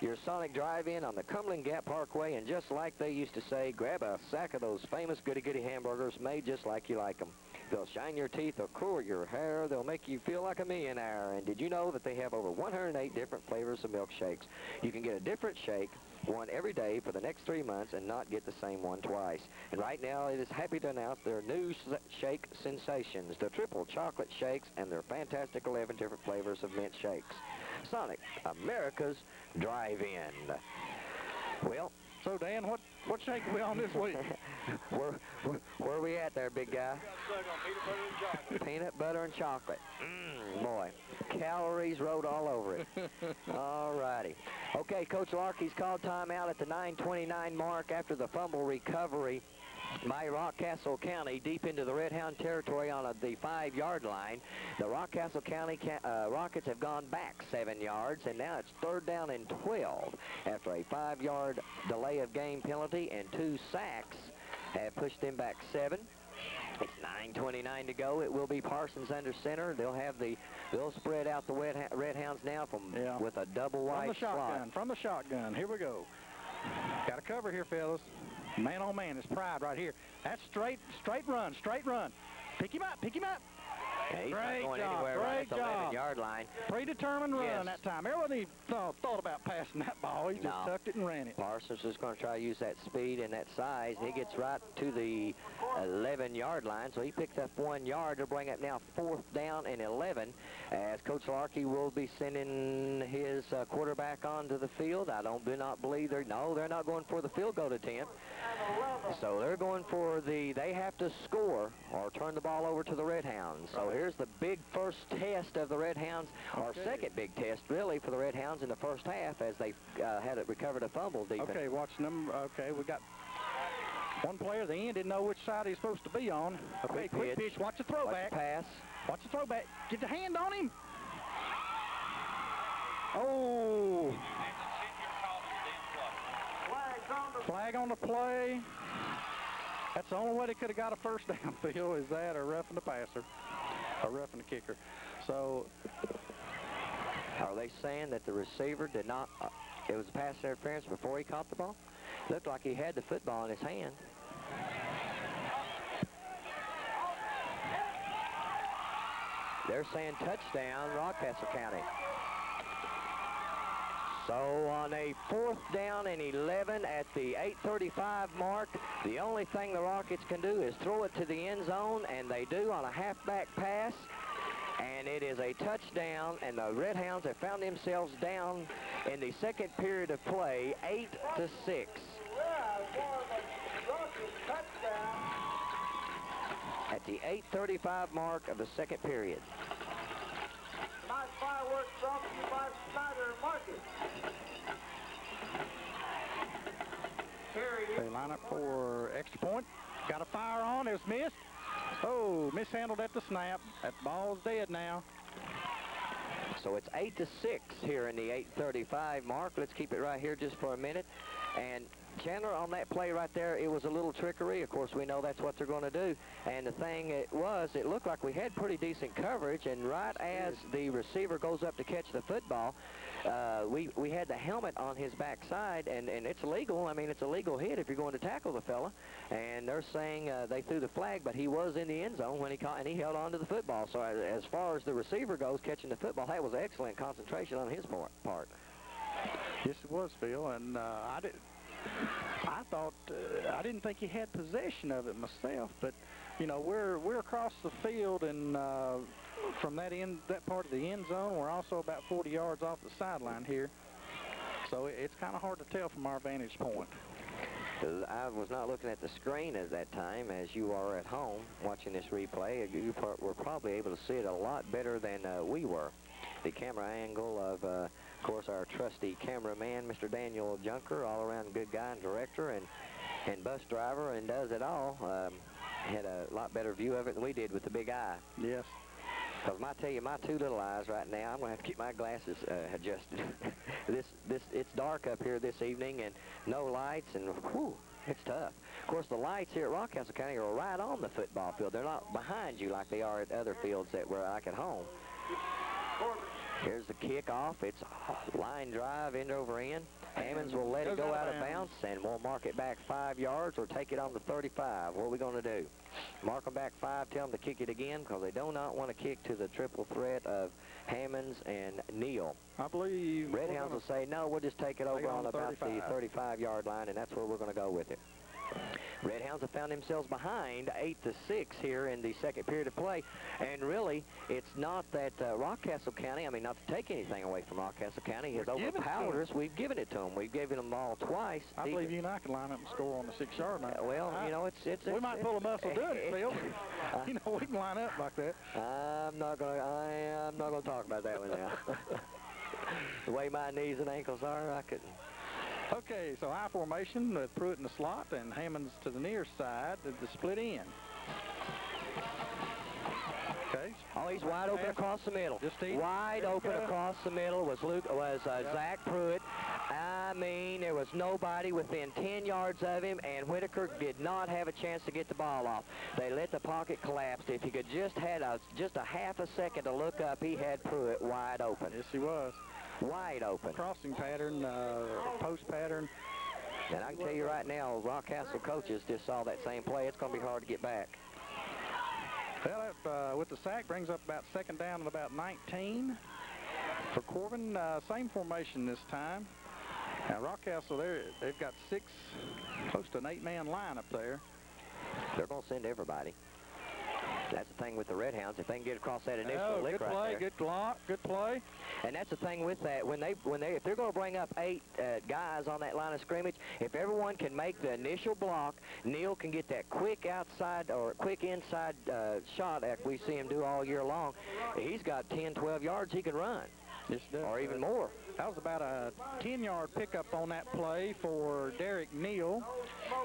your Sonic drive-in on the Cumberland Gap Parkway, and just like they used to say, grab a sack of those famous goody-goody hamburgers made just like you like them. They'll shine your teeth, they'll curl your hair, they'll make you feel like a millionaire. And did you know that they have over 108 different flavors of milkshakes? You can get a different shake, one every day for the next 3 months, and not get the same one twice. And right now, it is happy to announce their new shake sensations, the triple chocolate shakes, and their fantastic 11 different flavors of mint shakes. Sonic, America's drive-in. Well, so Dan, what shake are we on this week? where are we at there, big guy? Peanut butter and chocolate. Boy, calories wrote all over it. All righty. Okay, Coach Larkey's called timeout at the 9:29 mark after the fumble recovery by Rockcastle County deep into the Redhound territory on the 5-yard line. The Rockcastle County Rockets have gone back 7 yards, and now it's 3rd down and 12 after a 5-yard delay of game penalty, and 2 sacks have pushed them back 7. It's 9:29 to go. It will be Parsons under center. They'll spread out the Redhounds now with a double wide slot. From the shotgun. Here we go. Got to cover here, fellas. Man on man, it's pride right here. That's straight run. Pick him up. Yeah, he's not going anywhere right at the 11-yard line. Predetermined run that time. Everybody thought about passing that ball. He just tucked it and ran it. Parsons is going to try to use that speed and that size. He gets right to the 11-yard line, so he picks up 1 yard to bring up now 4th down and 11, as Coach Larkey will be sending his quarterback onto the field. I do not believe they're not going for the field goal attempt. So they're going for they have to score or turn the ball over to the Redhounds. So here's the big first test of the Redhounds, or second big test, really, for the Redhounds in the first half as they recovered a fumble defense. Okay, watch number. Okay, we got one player at the end didn't know which side he's supposed to be on. Okay, quick pitch. Watch the throwback. Watch the pass. Watch the throwback. Get the hand on him. Oh. Flag on the play. That's the only way they could have got a first down, Phil, is that or roughing the passer, or roughing the kicker. So, are they saying that the receiver did not, it was pass interference before he caught the ball? Looked like he had the football in his hand. They're saying touchdown, Rockcastle County. So on a 4th down and 11 at the 8:35 mark, the only thing the Rockets can do is throw it to the end zone, and they do on a halfback pass. And it is a touchdown, and the Redhounds have found themselves down in the second period of play, 8-6. At the 8:35 mark of the second period. Nice fireworks brought to you by Snyder Market. They line up for extra point. Got a fire on. It was missed. Oh, mishandled at the snap. That ball's dead now. So it's 8-6 here in the 8:35 mark. Let's keep it right here just for a minute. And Chandler, on that play right there, it was a little trickery. Of course, we know that's what they're going to do. And the thing it looked like we had pretty decent coverage. And right as the receiver goes up to catch the football, we had the helmet on his backside, and it's legal. I mean, it's a legal hit if you're going to tackle the fella. And they're saying they threw the flag, but he was in the end zone when he caught, and he held on to the football. So as far as the receiver goes, catching the football, that was excellent concentration on his part. Yes, it was, Phil. And I thought I didn't think he had possession of it myself, but you know, we're across the field, and from that part of the end zone, we're also about 40 yards off the sideline here, so it's kind of hard to tell from our vantage point. I was not looking at the screen at that time, as you are at home watching this replay. You were probably able to see it a lot better than we were. The camera angle of course, our trusty cameraman, Mr. Daniel Junker, all-around good guy and director and bus driver, and does it all. Had a lot better view of it than we did with the big eye. Yes. Because I tell you, my two little eyes right now, I'm going to have to keep my glasses adjusted. It's dark up here this evening, and no lights, and whew, it's tough. Of course, the lights here at Rockcastle County are right on the football field. They're not behind you like they are at other fields that were like at home. Here's the kickoff. It's a line drive, end over end. Hammonds will let it go out of bounds, and we'll mark it back 5 yards or take it on the 35. What are we going to do? Mark them back 5, tell them to kick it again, because they do not want to kick to the triple threat of Hammonds and Neal. I believe Redhounds will say, no, we'll just take it over on about the 35-yard line, and that's where we're going to go with it. Redhounds have found themselves behind 8-6 here in the second period of play. And really, it's not that Rockcastle County, I mean, not to take anything away from Rockcastle County, has overpowered us. We've given it to them. We've given them the ball twice. I believe you and I can line up and score on the 6-yard line. Well, you know, we might pull a muscle doing it, Phil. You know, we can line up like that. I'm not gonna talk about that one now. The way my knees and ankles are, I couldn't. Okay, so I formation with Pruitt in the slot and Hammonds to the near side to the split end. Okay. Oh, he's wide open across the middle. Wide open across the middle was Zach Pruitt. I mean, there was nobody within 10 yards of him, and Whitaker did not have a chance to get the ball off. They let the pocket collapse. If he could just had just a half a second to look up, he had Pruitt wide open. Yes, he was. Wide open. Crossing pattern, post pattern. And I can tell you right now, Rockcastle coaches just saw that same play. It's going to be hard to get back. Well, with the sack, brings up about second down and about 19 for Corbin. Same formation this time. Now, Rockcastle, they've got close to an 8-man line up there. They're going to send everybody. That's the thing with the Redhounds. If they can get across that initial lick right there. Good block, good play. And that's the thing with that. If they're going to bring up 8 guys on that line of scrimmage, if everyone can make the initial block, Neal can get that quick outside or quick inside shot that we see him do all year long. He's got 10, 12 yards he can run. Yes, or even more. That was about a 10-yard pickup on that play for Derek Neal,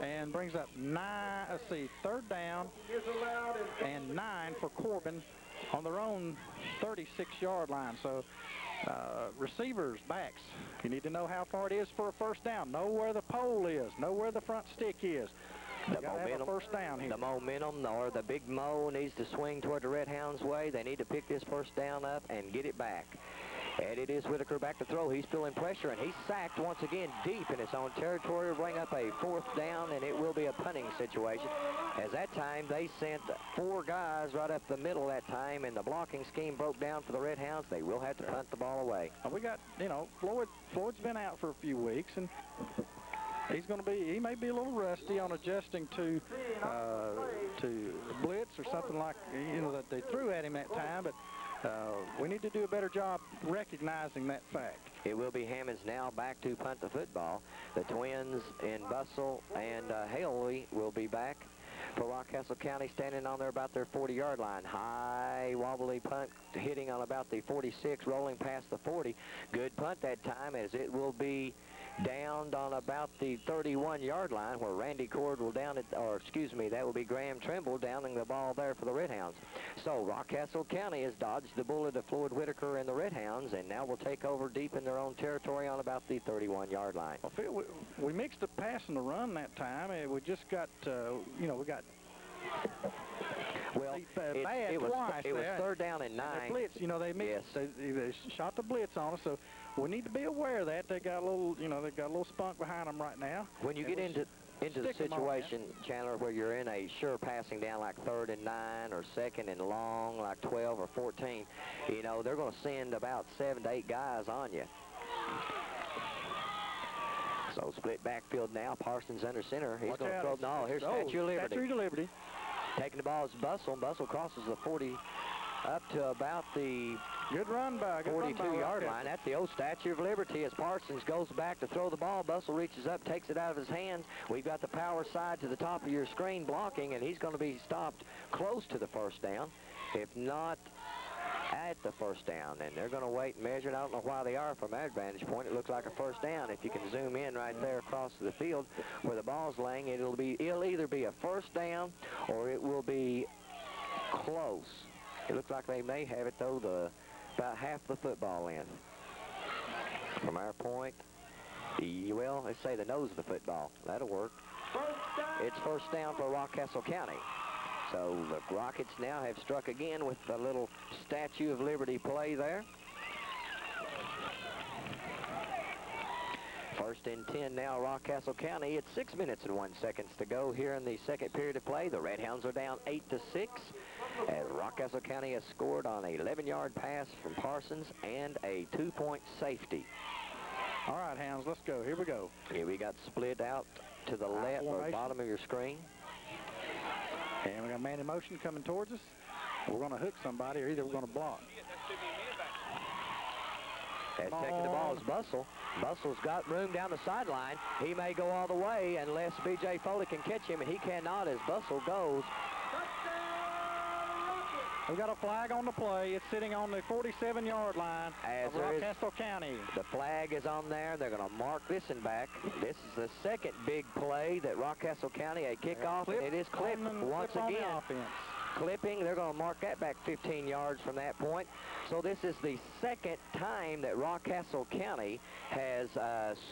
and brings up 3rd down and 9 for Corbin on their own 36-yard line. So receivers, backs, you need to know how far it is for a first down. Know where the pole is. Know where the front stick is. The momentum, first down here. The momentum or the big mo needs to swing toward the Redhounds' way. They need to pick this first down up and get it back. And it is Whitaker back to throw. He's feeling pressure, and he's sacked once again deep in his own territory. Will bring up a 4th down, and it will be a punting situation. As that time, they sent 4 guys right up the middle that time, and the blocking scheme broke down for the Redhounds. They will have to punt the ball away. We got, you know, Floyd's been out for a few weeks, and he may be a little rusty on adjusting to blitz or something like, you know, that they threw at him that time, but we need to do a better job recognizing that fact. It will be Hammonds now back to punt the football. The twins in Bustle and Haley will be back for Rockcastle County, standing on there about their 40-yard line. High wobbly punt hitting on about the 46, rolling past the 40. Good punt that time, as it will be downed on about the 31-yard line, where Randy Cord will down it, or excuse me, that will be Graham Trimble downing the ball there for the Redhounds. So Rockcastle County has dodged the bullet of Floyd Whitaker and the Redhounds, and now will take over deep in their own territory on about the 31-yard line. Well, Phil, we mixed the pass and the run that time, and we just got, you know, we got. Well, it was 3rd down and 9. They blitz, you know, they missed. Yes. They shot the blitz on us, so we need to be aware of that. They got a little, you know, they got a little spunk behind them right now. When you get into the situation, Chandler, where you're in a sure passing down like 3rd and 9 or 2nd and long like 12 or 14, you know, they're going to send about 7 to 8 guys on you. So split backfield now. Parsons under center. He's going to throw. No, here's Statue of Liberty. Statue of Liberty. Taking the ball is Bustle. Bustle crosses the 40 up to about the good run by 42-yard line. That's the old Statue of Liberty as Parsons goes back to throw the ball. Bustle reaches up, takes it out of his hands. We've got the power side to the top of your screen blocking, and he's going to be stopped close to the 1st down, if not at the 1st down. And they're going to wait and measure it. I don't know why they are from our vantage point. It looks like a 1st down. If you can zoom in right there across the field where the ball's laying, it'll either be a 1st down or it will be close. It looks like they may have it, though, about half the football length. From our point, well, let's say the nose of the football. That'll work. It's 1st down for Rockcastle County. So the Rockets now have struck again with the little Statue of Liberty play there. 1st and 10 now, Rockcastle County. It's 6 minutes and 1 second to go here in the 2nd period of play. The Redhounds are down 8-6, as Rockcastle County has scored on an 11-yard pass from Parsons and a 2-point safety. All right, Hounds, let's go. Here we go. Here we got split out to the left or bottom of your screen. And we got man in motion coming towards us. We're going to hook somebody, or either we're going to block. As taking the ball is Bustle. Bustle's got room down the sideline. He may go all the way unless B.J. Foley can catch him, and he cannot as Bustle goes. We got a flag on the play. It's sitting on the 47-yard line of Rockcastle County. The flag is on there. They're going to mark this one back. This is the 2nd big play that Rockcastle County, a kickoff, and it is clipped once again. Clipping. They're going to mark that back 15 yards from that point. So this is the 2nd time that Rockcastle County has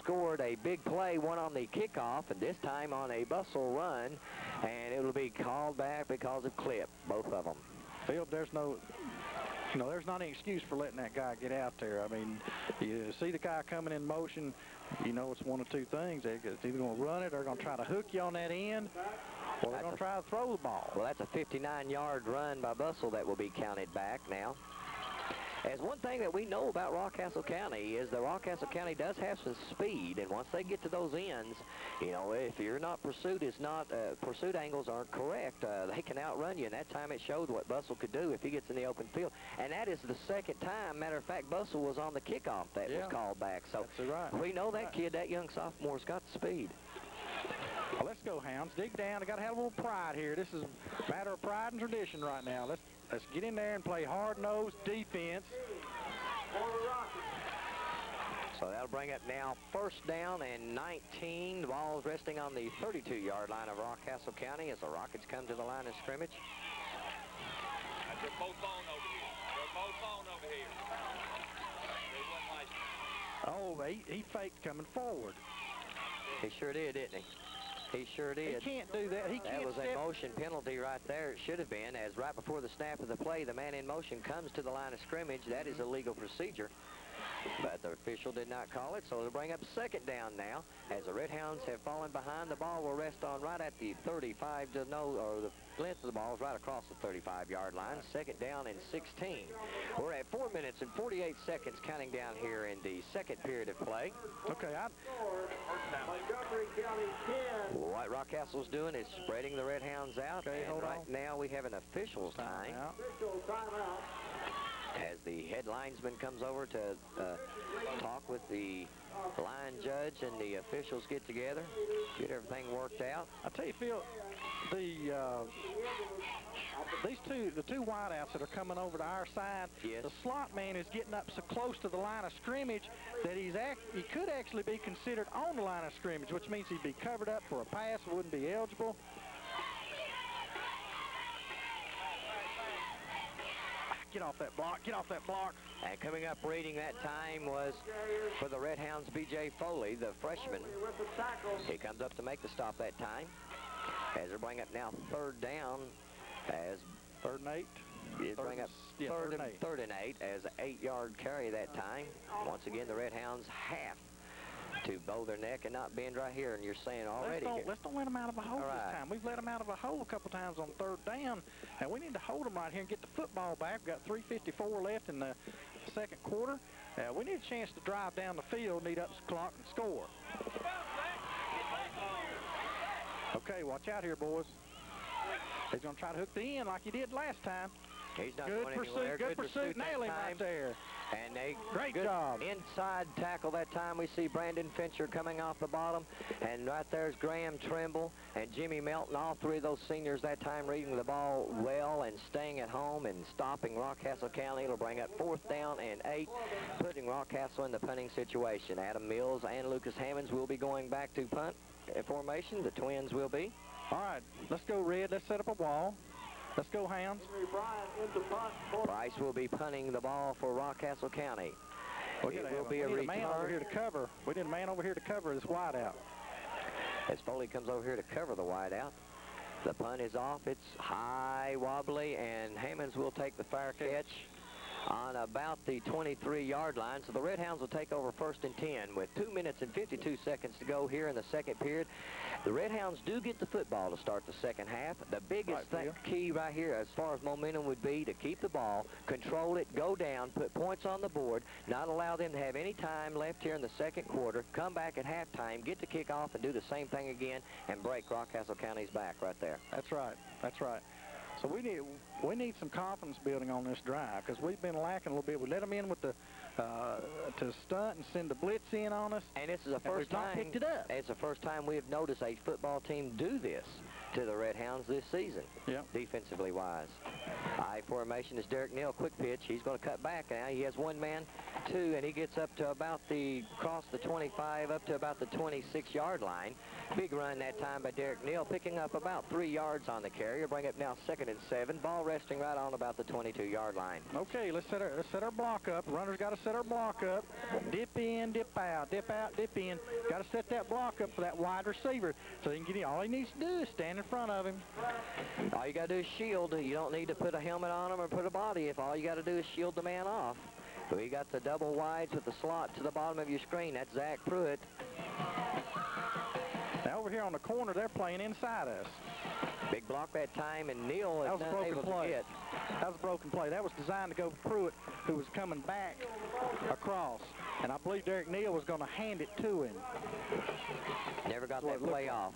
scored a big play, one on the kickoff, and this time on a Bustle run, and it will be called back because of clip, both of them. Field, there's no, you know, there's not any excuse for letting that guy get out there. I mean, you see the guy coming in motion, you know it's one of 2 things. They're either going to run it or they're going to try to hook you on that end, or they're going to try to throw the ball. Well, that's a 59-yard run by Bustle that will be counted back now. As one thing that we know about Rockcastle County is that Rockcastle County does have some speed, and once they get to those ends, you know, if you're not pursuit angles aren't correct, they can outrun you, and that time it showed what Bustle could do if he gets in the open field. And that is the 2nd time. Matter of fact, Bustle was on the kickoff that was called back. So we know that kid, that young sophomore's got the speed. Well, let's go, Hounds. Dig down. I got to have a little pride here. This is a matter of pride and tradition right now. Let's get in there and play hard-nosed defense. So that'll bring it now 1st down and 19. The ball is resting on the 32-yard line of Rockcastle County as the Rockets come to the line of scrimmage. They're both on over here. They're both on over here. They wouldn't like it. Oh, he faked coming forward. He sure did, didn't he? He sure did. He can't do that. He can't. That was a motion penalty right there. It should have been, as right before the snap of the play, the man in motion comes to the line of scrimmage. That is a legal procedure. But the official did not call it, so they'll bring up second down now. As the Redhounds have fallen behind, the ball will rest on right at the 35 to no, or the length of the ball is right across the 35-yard line. Second down and 16. We're at 4 minutes and 48 seconds counting down here in the second period of play. Okay, Montgomery County 10. What Rockcastle's doing is spreading the Redhounds out. Okay, and hold right on. now we have an official's time. Official timeout. As the head linesman comes over to talk with the line judge and the officials get together, get everything worked out. I tell you, Phil, the two wideouts that are coming over to our side, Yes. the slot man is getting up so close to the line of scrimmage that he could actually be considered on the line of scrimmage, which means he'd be covered up for a pass, wouldn't be eligible. Get off that block, get off that block. And coming up reading that time was for the Redhounds, B.J. Foley, the freshman. With the tackle. He comes up to make the stop that time. As they bring up now third down, as Third and 8. it bring up Yeah, third and 8 as an 8-yard carry that time. Once again, the Redhounds have to bow their neck and not bend right here, and you're saying already Let's don't let them out of a hole All right. this time. We've let them out of a hole a couple times on third down, and we need to hold them right here and get the football back. We've got 3:54 left in the second quarter. We need a chance to drive down the field, need up the clock and score. Okay, watch out here, boys. He's going to try to hook the end like he did last time. He's not Good going pursuit, anywhere. good pursuit. that Nail him time. right there. And they Great good job. Inside tackle that time. We see Brandon Fincher coming off the bottom, and right there's Graham Trimble and Jimmy Melton. All three of those seniors that time reading the ball well and staying at home and stopping Rockcastle County. It'll bring up 4th down and 8, putting Rockcastle in the punting situation. Adam Mills and Lucas Hammonds will be going back to punt formation. The twins will be. All right, let's go, Red. Let's set up a wall. Let's go, Hounds. Henry Bryant into punt. Bryce will be punting the ball for Rockcastle County. We It gotta will have be a we need a man over return. here to cover. We need a man over here to cover this wideout. As Foley comes over here to cover the wideout, the punt is off. It's high, wobbly, and Hammonds will take the fair catch on about the 23-yard line. So the Redhounds will take over 1st and 10 with 2 minutes and 52 seconds to go here in the second period. The Redhounds do get the football to start the second half. The biggest key right here as far as momentum would be to keep the ball, control it, go down, put points on the board, not allow them to have any time left here in the second quarter, come back at halftime, get the kickoff, and do the same thing again and break Rockcastle County's back right there. That's right. That's right. So we need some confidence building on this drive because we've been lacking a little bit. We let them in with the to stunt and send the blitz in on us. And this is the first time picked it up. It's the first time we have noticed a football team do this to the Redhounds this season. Yep. Defensively wise. I formation is Derek Neal. Quick pitch. He's going to cut back now. He has one man, 2, and he gets up to about across the 25 up to about the 26-yard line. Big run that time by Derek Neal, picking up about 3 yards on the carry. Bring up now 2nd and 7. Ball resting right on about the 22-yard line. Okay, let's set our block up. Runner's got to set our block up. Dip in, dip out, dip out, dip in. Got to set that block up for that wide receiver so he can get in. All he needs to do is stand in front of him. All you got to do is shield. You don't need to put a helmet on him or put a body. If all you got to do is shield the man off. We got the double wides with the slot to the bottom of your screen. That's Zach Pruitt. Now over here on the corner, they're playing inside us. Big block that time, and Neal is That was a not broken able play. to get. That was a broken play. That was designed to go to Pruitt, who was coming back across. And I believe Derek Neal was going to hand it to him. Never got That's that what it play looked off.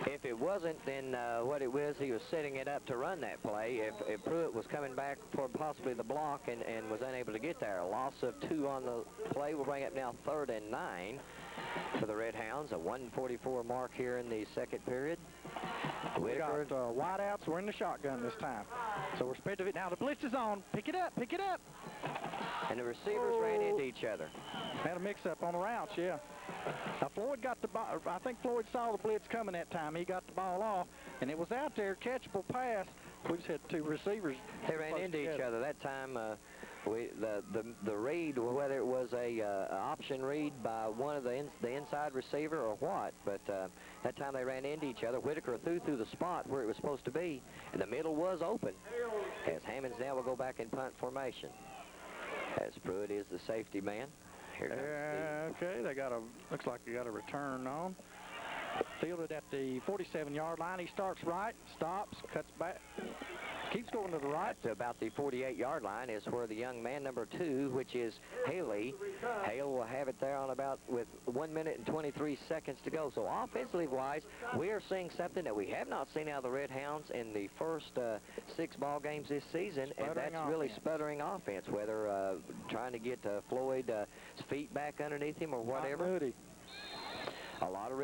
If it wasn't, then what it was, he was setting it up to run that play. If Pruitt was coming back for possibly the block and was unable to get there. A loss of 2 on the play will bring up now 3rd and 9 for the Redhounds. A 1:44 mark here in the second period. We got wideouts. We're in the shotgun this time. So we're spread to it. Now the blitz is on. Pick it up. Pick it up. And the receivers ran into each other. Had a mix-up on the routes, yeah. Now Floyd got the ball. I think Floyd saw the blitz coming that time. He got the ball off, and it was out there, catchable pass. We just had 2 receivers. They ran into each other that time. The read, whether it was a option read by one of the inside receiver or what, but that time they ran into each other. Whitaker threw through the spot where it was supposed to be, and the middle was open. As Hammonds now will go back in punt formation. As Pruitt is the safety man. Here comes Okay, they got looks like they got a return on. Fielded at the 47-yard line. He starts right, stops, cuts back, keeps going to the right. To about the 48-yard line is where the young man number 2, which is Haley. Hale will have it there on about with 1 minute and 23 seconds to go. So offensively-wise, we are seeing something that we have not seen out of the Redhounds in the first 6 ball games this season, and that's really sputtering offense, whether trying to get Floyd's feet back underneath him or whatever. A lot of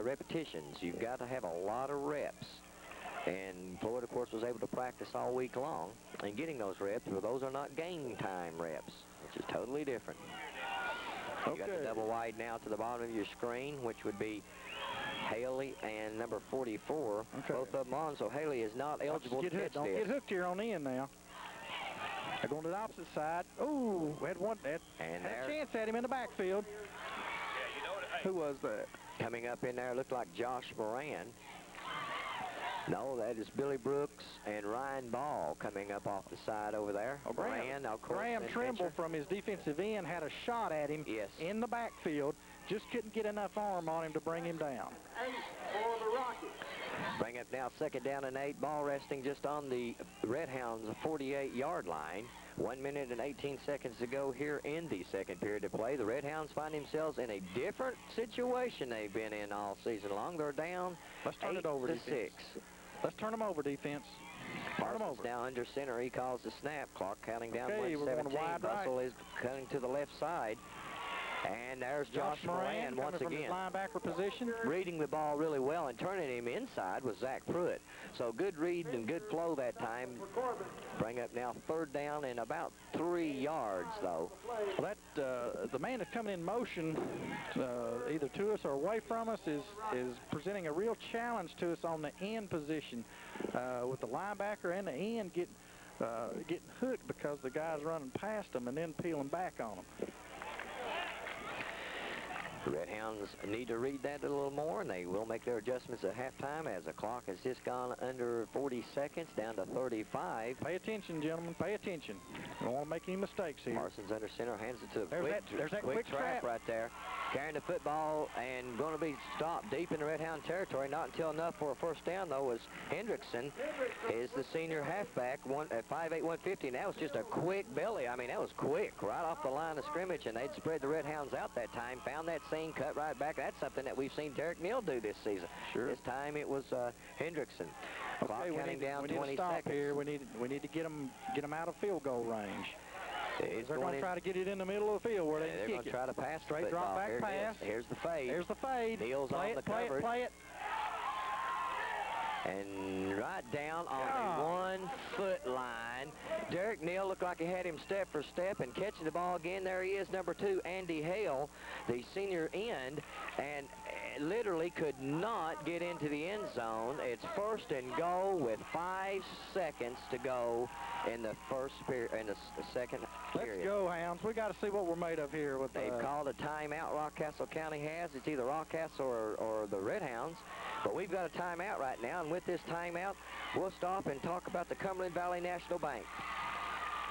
repetitions. You've got to have a lot of reps. And Floyd, of course, was able to practice all week long and getting those reps, but those are not game time reps, which is totally different. You got the double wide now to the bottom of your screen, which would be Haley and number 44. Both of them on, so Haley is not eligible to catch this. Don't get hooked here on the end now. They're going to the opposite side. Ooh, we had a chance at him in the backfield. Yeah, you know what? Who was that? Coming up in there looked like Josh Moran. No, that is Billy Brooks and Ryan Ball coming up off the side over there. Graham Trimble from his defensive end had a shot at him in the backfield. Just couldn't get enough arm on him to bring him down. 8 for the Rockets. Bring up now 2nd down and 8. Ball resting just on the Redhounds' 48-yard line. 1 minute and 18 seconds to go here in the second period of play. The Redhounds find themselves in a different situation they've been in all season long. They're down 8-6. Let's turn them over, defense. Turn them over. Now under center. He calls the snap. Clock counting down Okay, 1:17. Russell right. is cutting to the left side. And there's Josh Moran once again. Linebacker position. Reading the ball really well and turning him inside was Zach Pruitt. So good read and good flow that time. Bring up now 3rd down and about 3 yards, though. Well, the man that's coming in motion, either to us or away from us, is presenting a real challenge to us on the end position, with the linebacker and the end getting hooked because the guy's running past them and then peeling back on them. The Redhounds need to read that a little more, and they will make their adjustments at halftime as the clock has just gone under 40 seconds, down to 35. Pay attention, gentlemen. Pay attention. Don't want to make any mistakes here. Parsons under center, hands it to there's that quick trap right there. Carrying the football and going to be stopped deep in the Redhound territory. Not until enough for a 1st down, though, was Hendrickson is the senior halfback at 5'8", 150. And that was just a quick belly. I mean, that was quick right off the line of scrimmage, and they'd spread the Redhounds out that time. Found that seam, cut right back. That's something that we've seen Derek Neal do this season. Sure. This time it was Hendrickson. Clock counting down 20 seconds. Here. We need to get them out of field goal range. They're going to try to get it in the middle of the field where they can kick it. They're going to try to pass straight drop back pass. Here's the fade. There's the fade. Neal's on the coverage. Play it. And right down on the 1-foot line. Derek Neal looked like he had him step for step, and catching the ball again. There he is, number 2, Andy Hale, the senior end, and literally could not get into the end zone. It's 1st and goal with 5 seconds to go in the second period. Let's go, Hounds. We got to see what we're made of here. They've called a timeout. Rockcastle County has. It's either Rockcastle or the Redhounds. But we've got a timeout right now, and with this timeout, we'll stop and talk about the Cumberland Valley National Bank.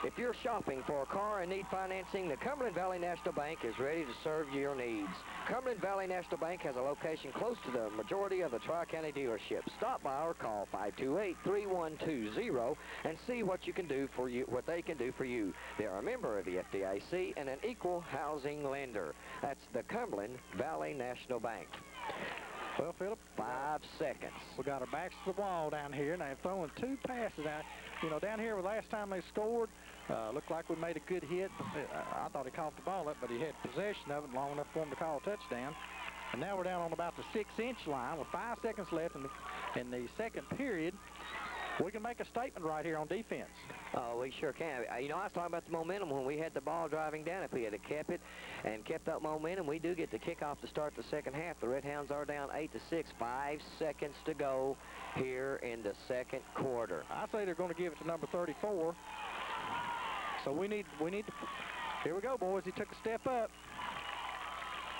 If you're shopping for a car and need financing, the Cumberland Valley National Bank is ready to serve your needs. Cumberland Valley National Bank has a location close to the majority of the Tri-County dealerships. Stop by or call 528-3120 and see what you can do for you, what they can do for you. They are a member of the FDIC and an equal housing lender. That's the Cumberland Valley National Bank. Well, Philip, 5 seconds. We got our backs to the wall down here, and they've thrown 2 passes out. You know, down here, the last time they scored, looked like we made a good hit. I thought he caught the ball up, but he had possession of it long enough for him to call a touchdown. And now we're down on about the 6-inch line with 5 seconds left in the second period. We can make a statement right here on defense. Oh, we sure can. You know, I was talking about the momentum when we had the ball driving down. If we had kept it and kept that momentum, we do get the kickoff to start the second half. The Redhounds are down 8-6. 5 seconds to go here in the second quarter. I say they're going to give it to number 34. So we need to. Here we go, boys. He took a step up.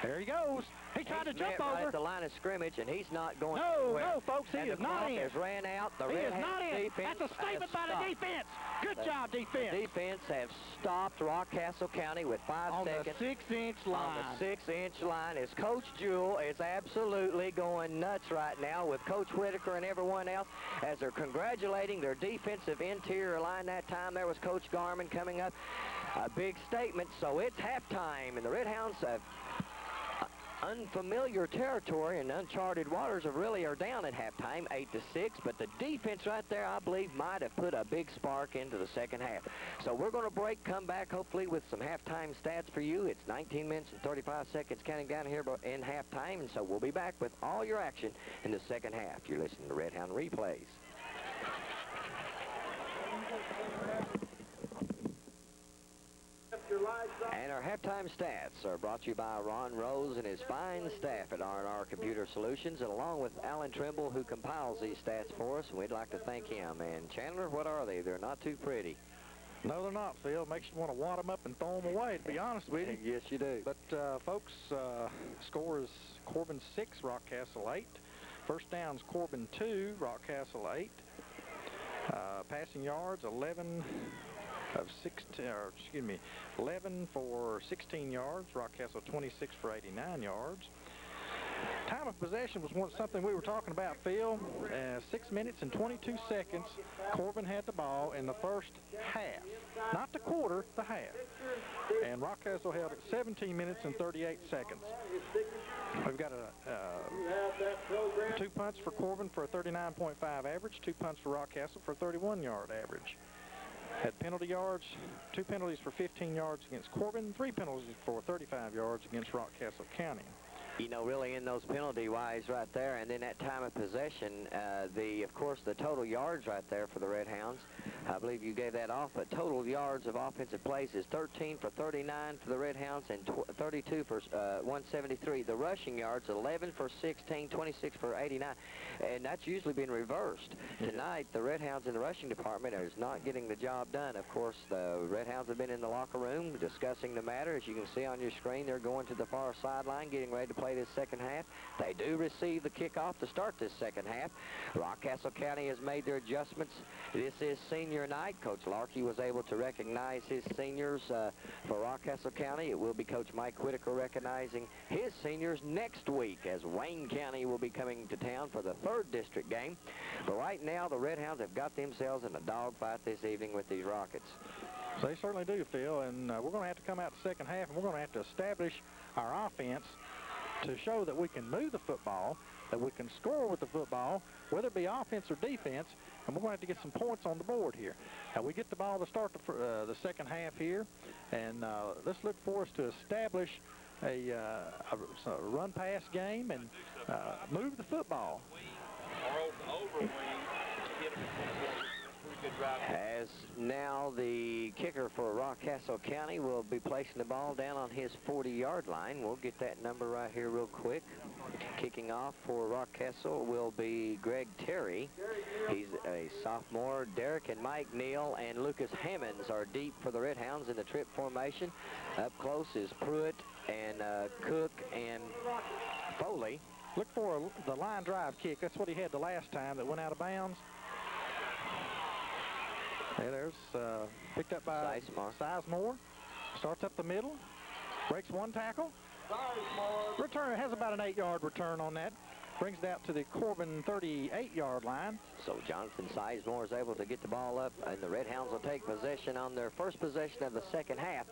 There he goes. He tried to He's jump met right over. at the line of scrimmage, and he's not going No, anywhere. no, folks, he And is the not clock in. has ran out. The He is Redhound not in. defense That's a statement has by the stopped. defense. Good job, defense. The defense have stopped Rockcastle County with 5 On seconds. the 6-inch line. On the 6-inch line, as Coach Jewell is absolutely going nuts right now with Coach Whitaker and everyone else as they're congratulating their defensive interior line. That time there was Coach Garman coming up. A big statement, so it's halftime, and the Redhounds have unfamiliar territory and uncharted waters really are down at halftime, 8-6, but the defense right there, I believe, might have put a big spark into the second half. So we're going to break, come back hopefully with some halftime stats for you. It's 19 minutes and 35 seconds counting down here in halftime, and so we'll be back with all your action in the second half. You're listening to Redhound Replays. And our halftime stats are brought to you by Ron Rose and his fine staff at R&R Computer Solutions, and along with Alan Trimble, who compiles these stats for us, and we'd like to thank him. And Chandler, what are they? They're not too pretty. No, they're not, Phil. Makes you want to wad them up and throw them away, to be honest with you. Yes, you do. But, folks, score is Corbin 6, Rockcastle 8. First downs, Corbin 2, Rockcastle 8. Passing yards, 11 for 16 yards. Rockcastle 26 for 89 yards. Time of possession was something we were talking about, Phil. 6 minutes and 22 seconds. Corbin had the ball in the first half. Not the quarter, the half. And Rockcastle held it 17 minutes and 38 seconds. We've got 2 punts for Corbin for a 39.5 average, 2 punts for Rockcastle for a 31-yard average. Had penalty yards, 2 penalties for 15 yards against Corbin, 3 penalties for 35 yards against Rockcastle County. You know, really in those penalty-wise right there, and then that time of possession, of course, the total yards right there for the Redhounds, I believe you gave that off, but total yards of offensive plays is 13 for 39 for the Redhounds and 32 for 173. The rushing yards, 11 for 16, 26 for 89, and that's usually been reversed. Tonight, the Redhounds in the rushing department is not getting the job done. Of course, the Redhounds have been in the locker room discussing the matter. As you can see on your screen, they're going to the far sideline, getting ready to play this second half. They do receive the kickoff to start this second half. Rockcastle County has made their adjustments. This is senior night. Coach Larkey was able to recognize his seniors for Rockcastle County. It will be Coach Mike Whitaker recognizing his seniors next week as Wayne County will be coming to town for the 3rd district game. But right now, the Redhounds have got themselves in a dogfight this evening with these Rockets. They certainly do, Phil, and we're going to have to come out the second half, and we're going to have to establish our offense to show that we can move the football, that we can score with the football, whether it be offense or defense, and we're going to have to get some points on the board here. Now, we get the ball to start the second half here, and let's look for us to establish a run-pass game and move the football. As now the kicker for Rockcastle County will be placing the ball down on his 40-yard line. We'll get that number right here real quick. Kicking off for Rockcastle will be Greg Terry. He's a sophomore. Derek and Mike Neal and Lucas Hammonds are deep for the Redhounds in the trip formation. Up close is Pruitt and Cook and Foley. Look for the line drive kick. That's what he had the last time that went out of bounds. Hey, there's picked up by Sizemore. Starts up the middle. Breaks one tackle. Return has about an 8-yard return on that. Brings it out to the Corbin 38-yard line. So Jonathan Sizemore is able to get the ball up, and the Redhounds will take possession on their first possession of the second half.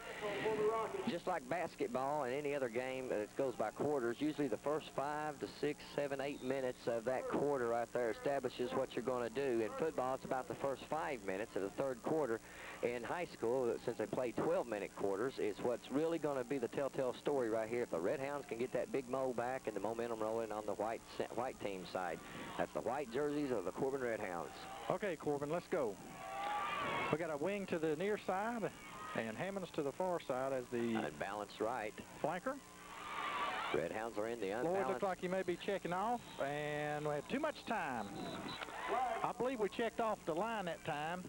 Just like basketball and any other game, it goes by quarters. Usually the first 5 to 6, 7, 8 minutes of that quarter right there establishes what you're going to do. In football, it's about the first 5 minutes of the third quarter. In high school, since they play 12-minute quarters, is what's really going to be the telltale story right here. If the Redhounds can get that big mo back and the momentum rolling on the white team side. That's the white jerseys of the Corbin Redhounds. Okay, Corbin, let's go. We got a wing to the near side and Hammonds to the far side as the unbalanced right flanker. Redhounds are in the unbalanced. Floyd looks like he may be checking off, and we have too much time. I believe we checked off the line that time.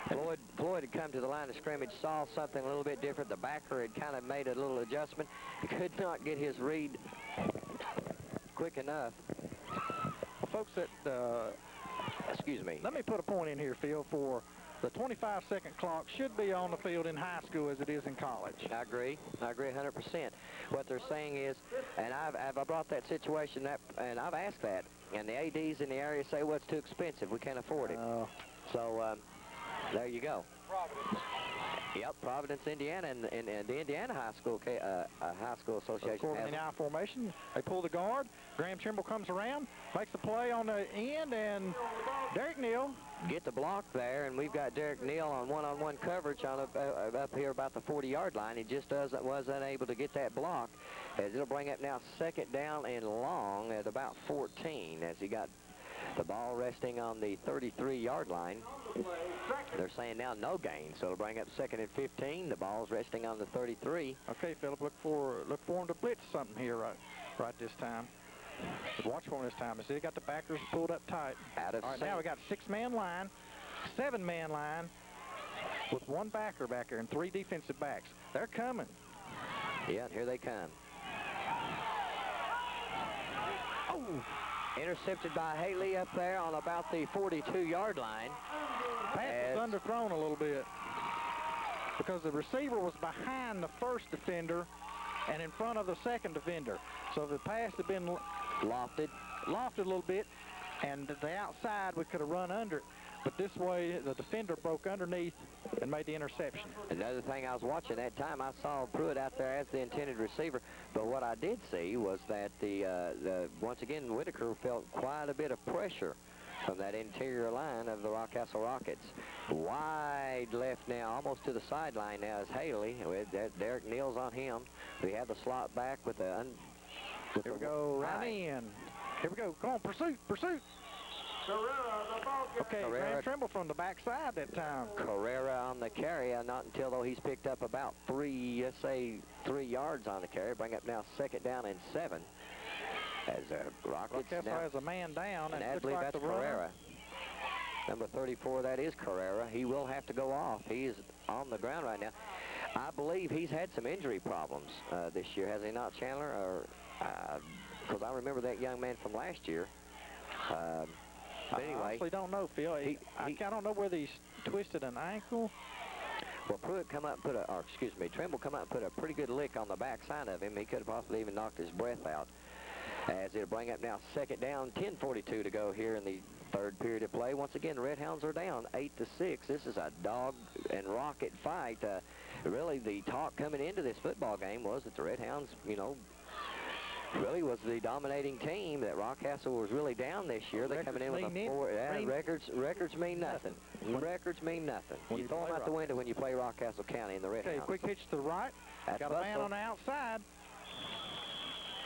Floyd had come to the line of scrimmage, saw something a little bit different. The backer had kind of made a little adjustment. He could not get his read quick enough. Folks, Excuse me. let me put a point in here, Phil, for the 25-second clock should be on the field in high school as it is in college. I agree 100%. What they're saying is, and I've brought that situation up, and I've asked that, and the ADs in the area say, well, it's too expensive. We can't afford it. So there you go. Providence. Yep, Providence, Indiana, and the Indiana High School Association. Corbin in I formation. They pull the guard. Graham Trimble comes around, makes the play on the end, and Derek Neal get the block there, and we've got Derek Neal on one-on-one coverage on up here about the 40-yard line. He just was unable to get that block, as it'll bring up now second down and long at about 14, as he got the ball resting on the 33-yard line. They're saying now no gain, so it'll bring up second and 15. The ball's resting on the 33. Okay, Philip, look for him to blitz something here right this time. Watch for him this time. See, they got the backers pulled up tight. Out of All right, now we got a 6-man line, 7-man line with 1 backer back there and 3 defensive backs. They're coming. Yeah, and here they come. Oh! Intercepted by Haley up there on about the 42-yard line. Pass was underthrown a little bit because the receiver was behind the first defender and in front of the second defender. So the pass had been lofted a little bit, and the outside we could have run under it. But this way, the defender broke underneath and made the interception. Another thing I was watching that time, I saw Pruitt out there as the intended receiver. But what I did see was that once again, Whitaker felt quite a bit of pressure from that interior line of the Rockcastle Rockets. Wide left now, almost to the sideline now is Haley. With Derek Neal's on him. We have the slot back with the... Here we go, right in. Here we go. Come on, pursuit. Okay, Graham Trimble from the backside that time. Carrera on the carry, not until though he's picked up about 3 yards on the carry. Bring up now second down and 7. As Rockets now has a man down, and it I looks believe like that's the runner. Carrera. Number 34, that is Carrera. He will have to go off. He is on the ground right now. I believe he's had some injury problems this year, has he not, Chandler? Or because I remember that young man from last year. But anyway, I honestly don't know, Phil. I don't know whether he's twisted an ankle. Well, Pruitt Trimble come out and put a pretty good lick on the backside of him. He could have possibly even knocked his breath out. As it'll bring up now second down, 10:42 to go here in the third period of play. Once again, the Redhounds are down 8-6. This is a dog and rocket fight. Really, the talk coming into this football game was that the Redhounds, really was the dominating team, that Rockcastle was really down this year. They're coming in with a 4. Records mean nothing. Records mean nothing. You throw them out the window when you play Rockcastle County in the Redhounds. Okay, quick pitch to the right. Got a man on the outside.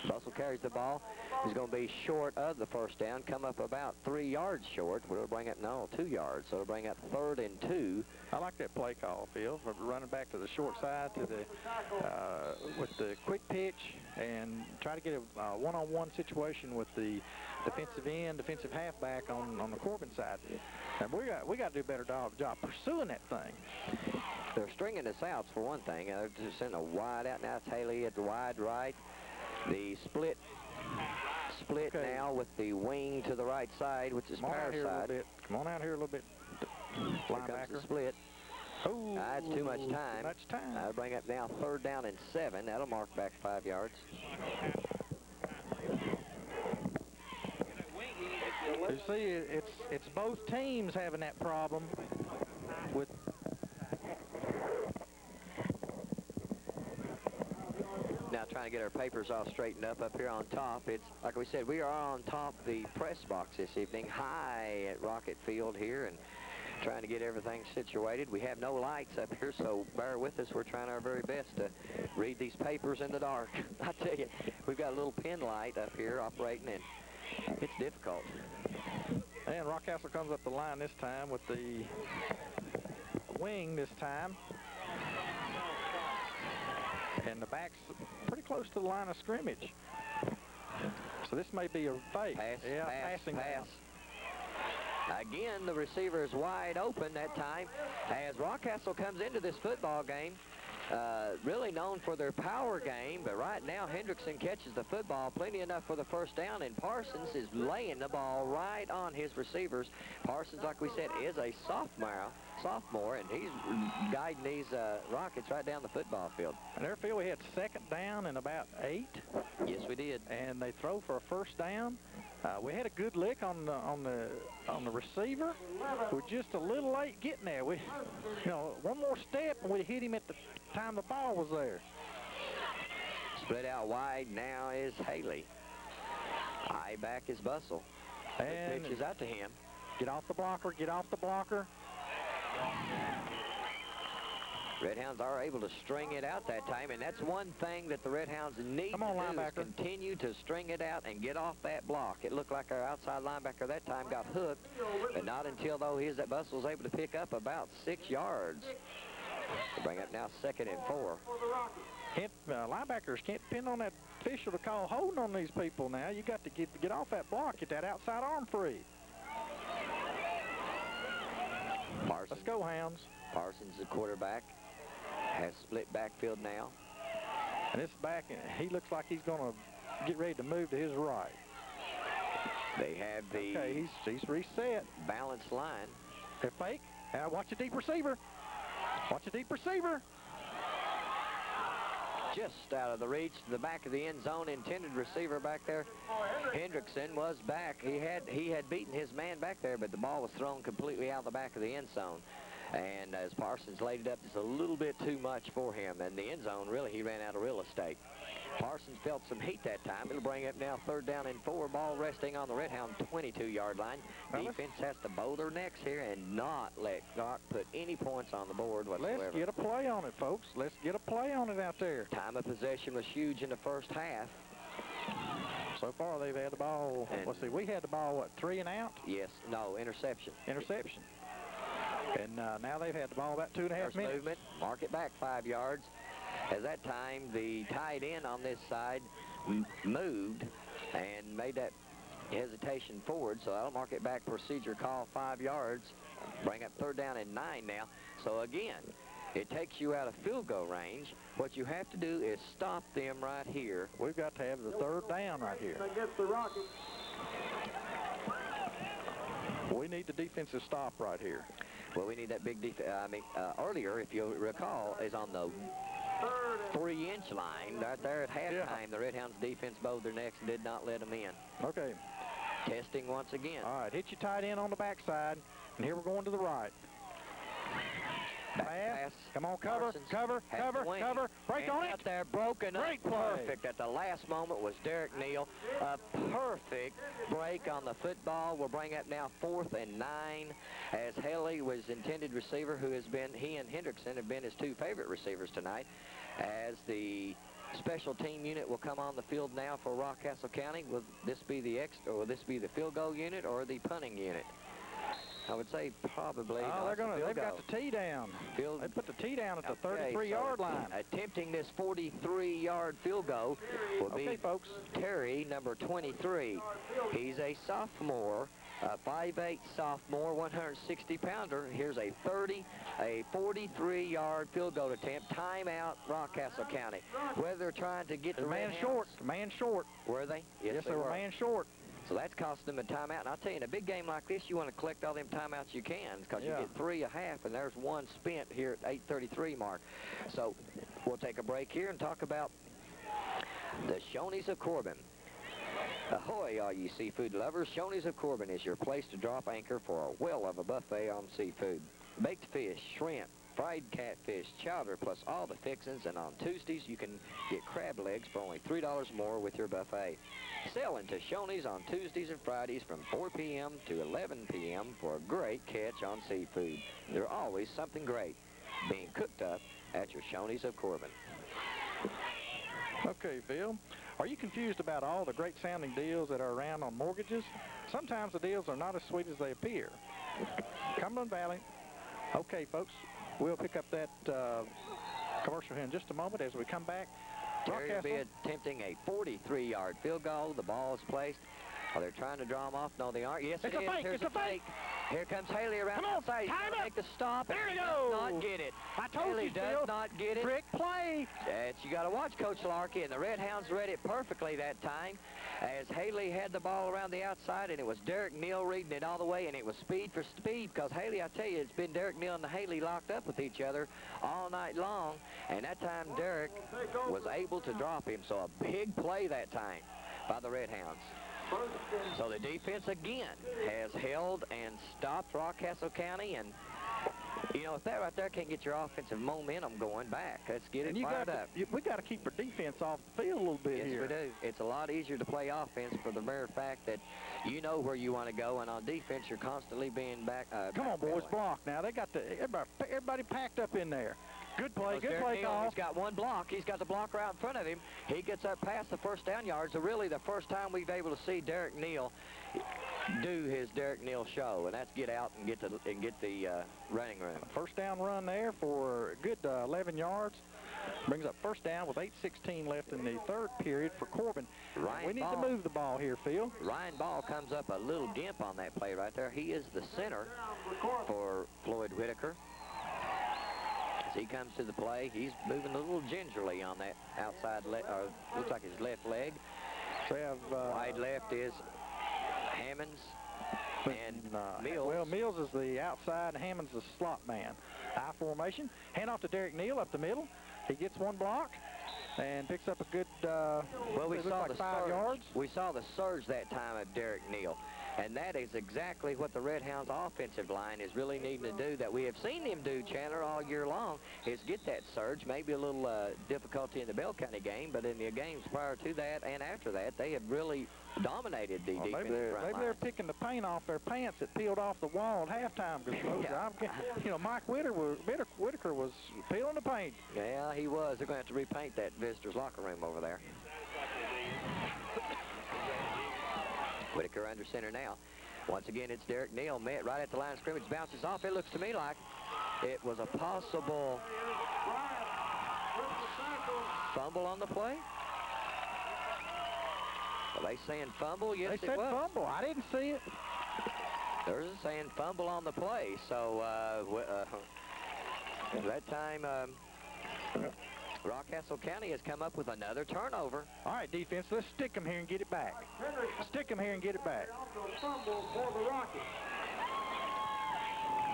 Russell carries the ball. He's going to be short of the first down, come up about 3 yards short. We'll bring up, 2 yards, so it'll bring up 3rd and 2. I like that play call, Phil, for running back to the short side to the with the quick pitch and try to get a one-on-one situation with the defensive halfback on the Corbin side. And we got to do a better job pursuing that thing. They're stringing us out for one thing. They're just sending a wide out. Now it's Haley at the wide right. The split now with the wing to the right side, which is power side. Come on out here a little bit. Here comes the split. Oh, that's too much time. That'll bring up now 3rd down and 7. That'll mark back 5 yards. You see, it's both teams having that problem with. Now trying to get our papers all straightened up here on top. It's like we said, we are on top of the press box this evening, high at Rocket Field here, and trying to get everything situated. We have no lights up here, so bear with us. We're trying our very best to read these papers in the dark. I tell you, we've got a little pin light up here operating, and it's difficult. And Rockcastle comes up the line this time with the wing this time. And the back's pretty close to the line of scrimmage. So this may be a fake. Pass. Again, the receiver is wide open that time as Rockcastle comes into this football game really known for their power game, but right now Hendrickson catches the football plenty enough for the first down, and Parsons is laying the ball right on his receivers. Parsons, like we said, is a sophomore, and he's guiding these Rockets right down the football field. And there, Phil, we had second down and about 8. Yes, we did. And they throw for a first down. We had a good lick on the receiver. We're just a little late getting there. We, one more step and we hit him at the time the ball was there. Split out wide now is Haley. High back is Bustle. And pitch is out to him. Get off the blocker. Get off the blocker. Redhounds are able to string it out that time, and that's one thing that the Redhounds need to do is continue to string it out and get off that block. It looked like our outside linebacker that time got hooked, but not until, though, that Bustle was able to pick up about 6 yards. They bring up now 2nd and 4. Linebackers can't depend on that official to call holding on these people now. You got to get off that block, get that outside arm free. Parsons. Let's go, Hounds. Parsons, the quarterback, has split backfield now. And this back, he looks like he's going to get ready to move to his right. They have the okay, he's reset. Balanced line. They're fake. Watch a deep receiver. Watch a deep receiver. Just out of the reach to the back of the end zone. Intended receiver back there. Hendrickson was back. He had beaten his man back there, but the ball was thrown completely out the back of the end zone. And as Parsons laid it up, it's a little bit too much for him. And the end zone, really, he ran out of real estate. Parsons felt some heat that time. It'll bring up now 3rd down and 4. Ball resting on the Redhound 22-yard line. Defense has to bow their necks here and not let Doc put any points on the board whatsoever. Let's get a play on it, folks. Let's get a play on it out there. Time of possession was huge in the first half. So far, they've had the ball. Let's see, we had the ball, what, 3 and out? Yes, no, interception. Interception. And now they've had the ball about 2.5 First minutes. movement, mark it back 5 yards. At that time, the tight end on this side moved and made that hesitation forward, so that'll mark it back. Procedure call 5 yards. Bring up 3rd down and 9 now. So again, it takes you out of field goal range. What you have to do is stop them right here. We've got to have the 3rd down right here. Against the Rockets. We need the defensive stop right here. Well, we need that big defense. Earlier, if you recall, is on the 3-inch line right there at halftime. Yeah. The Redhounds defense bowed their necks and did not let them in. Okay. Testing once again. All right, hit your tight end on the backside, and here we're going to the right. Pass. Come on, cover, cover. Break on it. Out there, broken up. Perfect at the last moment was Derek Neal. A perfect break on the football. We'll bring up now 4th and 9 as Haley was intended receiver, who has been, he and Hendrickson have been his 2 favorite receivers tonight. As the special team unit will come on the field now for Rockcastle County. Will this be the will this be the field goal unit or the punting unit? I would say probably. Oh, they've got the tee down. They put the tee down at the 33-yard line. Attempting this 43-yard field goal will be folks. Terry, number 23. He's a sophomore, a 5'8" sophomore, 160-pounder. Here's a 43-yard field goal attempt. Timeout, Rockcastle County. Whether they're trying to get the man short. Were they? Yes, they were man short. So that's costing them a timeout. And I'll tell you, in a big game like this, you want to collect all them timeouts you can, because you get 3 a half, and there's 1 spent here at 8:33 mark. So we'll take a break here and talk about the Shoney's of Corbin. Ahoy, all you seafood lovers. Shoney's of Corbin is your place to drop anchor for a well of a buffet on seafood. Baked fish, shrimp, fried catfish, chowder, plus all the fixings. And on Tuesdays, you can get crab legs for only $3 more with your buffet. Selling to Shoney's on Tuesdays and Fridays from 4 p.m. to 11 p.m. for a great catch on seafood. There's always something great being cooked up at your Shoney's of Corbin. Okay, Phil. Are you confused about all the great sounding deals that are around on mortgages? Sometimes the deals are not as sweet as they appear. Cumberland Valley. Okay, folks, we'll pick up that commercial here in just a moment as we come back. Terry will be attempting a 43-yard field goal. The ball is placed. Are they trying to draw them off? No, they aren't. Yes, it's a fake. It's a fake. Here comes Haley around Come on, the outside. time He's up. make the stop. There and we he go. does not get it. I told Haley you, does Phil. not get it. Trick play. You got to watch Coach Larkey, and the Redhounds read it perfectly that time as Haley had the ball around the outside, and it was Derek Neal reading it all the way, and it was speed for speed because Haley, I tell you, it's been Derek Neal and Haley locked up with each other all night long, and that time Derek was able to drop him, so a big play that time by the Redhounds. So the defense again has held and stopped Rockcastle County, and you know, if that right there can't get your offensive momentum going back, let's get it fired up. We got to keep our defense off the field a little bit here. Yes, we do. It's a lot easier to play offense for the mere fact that you know where you want to go, and on defense, you're constantly being back. Come on, boys, block now. They got everybody packed up in there. Good play, good play call. He's got one block. He's got the blocker out in front of him. He gets up past the first down yard. So really the first time we've able to see Derek Neal do his Derek Neal show, and that's get out and get the running room. First down run there for a good 11 yards. Brings up first down with 8:16 left in the third period for Corbin. We need to move the ball here, Phil. Ryan Ball comes up a little gimp on that play right there. He is the center for Floyd Whitaker. As he comes to the play, he's moving a little gingerly on that outside leg, or looks like his left leg. So we have wide left is Hammonds and Mills. Well, Mills is the outside, and Hammonds the slot man. I formation. Hand off to Derek Neal up the middle. He gets one block and picks up a good, well, we saw like the 5 surge. yards. We saw the surge that time of Derek Neal. And that is exactly what the Redhounds offensive line is really needing to do, that we have seen them do, Chandler, all year long, is get that surge. Maybe a little difficulty in the Bell County game, but in the games prior to that and after that, they have really dominated the defensive front line. Maybe they're picking the paint off their pants that peeled off the wall at halftime. Yeah. You know, Mike Whitaker was peeling the paint. Yeah, he was. They're going to have to repaint that visitors' locker room over there. Whitaker under center now. Once again, it's Derek Neal met right at the line of scrimmage. Bounces off. It looks to me like it was a possible fumble on the play. Are they saying fumble? Yes, they said fumble. I didn't see it. They're saying fumble on the play. So that time, Rockcastle County has come up with another turnover. All right, defense, let's stick them here and get it back. Stick them here and get it back.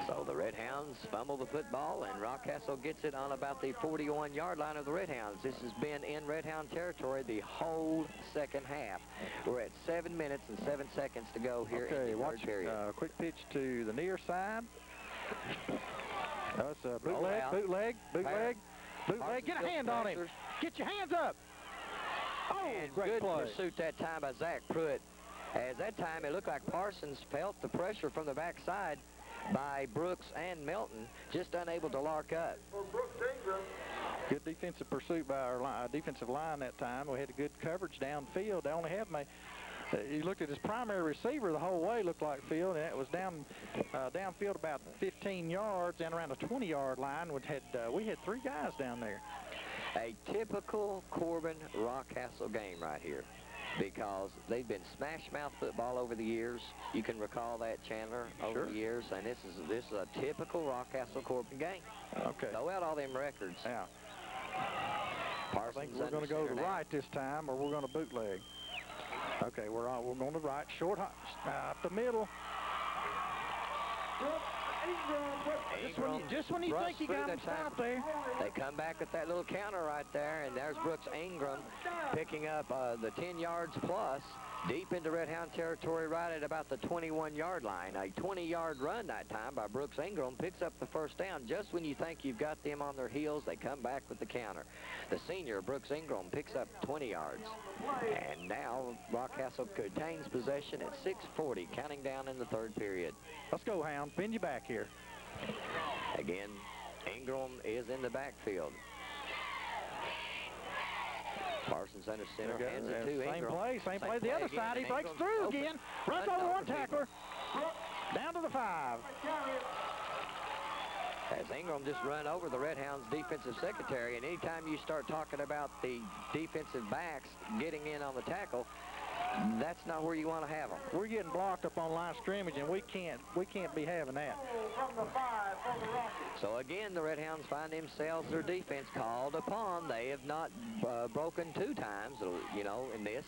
So the Redhounds fumble the football, and Rockcastle gets it on about the 41-yard line of the Redhounds. This has been in Redhound territory the whole second half. We're at 7 minutes and 7 seconds to go here in the third period. Quick pitch to the near side. That's a bootleg. Get a hand on him. Get your hands up. Oh, and great good play. pursuit that time by Zach Pruitt. As that time, it looked like Parsons felt the pressure from the backside by Brooks and Milton, just unable to lark up. Good defensive pursuit by our defensive line that time. We had a good coverage downfield. They only had you looked at his primary receiver the whole way, looked like Phil, and it was downfield about 15 yards and around the 20-yard line. We had 3 guys down there. A typical Corbin Rockcastle game right here, because they've been smash-mouth football over the years. You can recall that, Chandler, over the years, and this is a typical Rockcastle Corbin game. Okay. Throw out all them records. Yeah. Parsons, I think we're going to go to the right this time, or we're going to bootleg. Okay, we're going to the right, short up the middle. Just when you think you got him stopped there. They come back with that little counter right there, and there's Brooks Ingram picking up the 10 yards plus deep into Redhound territory right at about the 21-yard line. A 20-yard run that time by Brooks Ingram picks up the first down. Just when you think you've got them on their heels, they come back with the counter. The senior, Brooks Ingram, picks up 20 yards. And now Rockcastle contains possession at 6:40, counting down in the third period. Let's go, Hound. Bend you back here. Again, Ingram is in the backfield. Parsons under center, hands it to Ingram. Same play. The other side, he breaks through again. Runs over one tackler. Down to the 5. As Ingram just run over the Redhounds defensive secretary, and anytime you start talking about the defensive backs getting in on the tackle, that's not where you want to have them. We're getting blocked up on line scrimmage, and we can't be having that. From the 5 for the Rockets. So again, the Redhounds find themselves their defense called upon. They have not broken 2 times, you know, in this.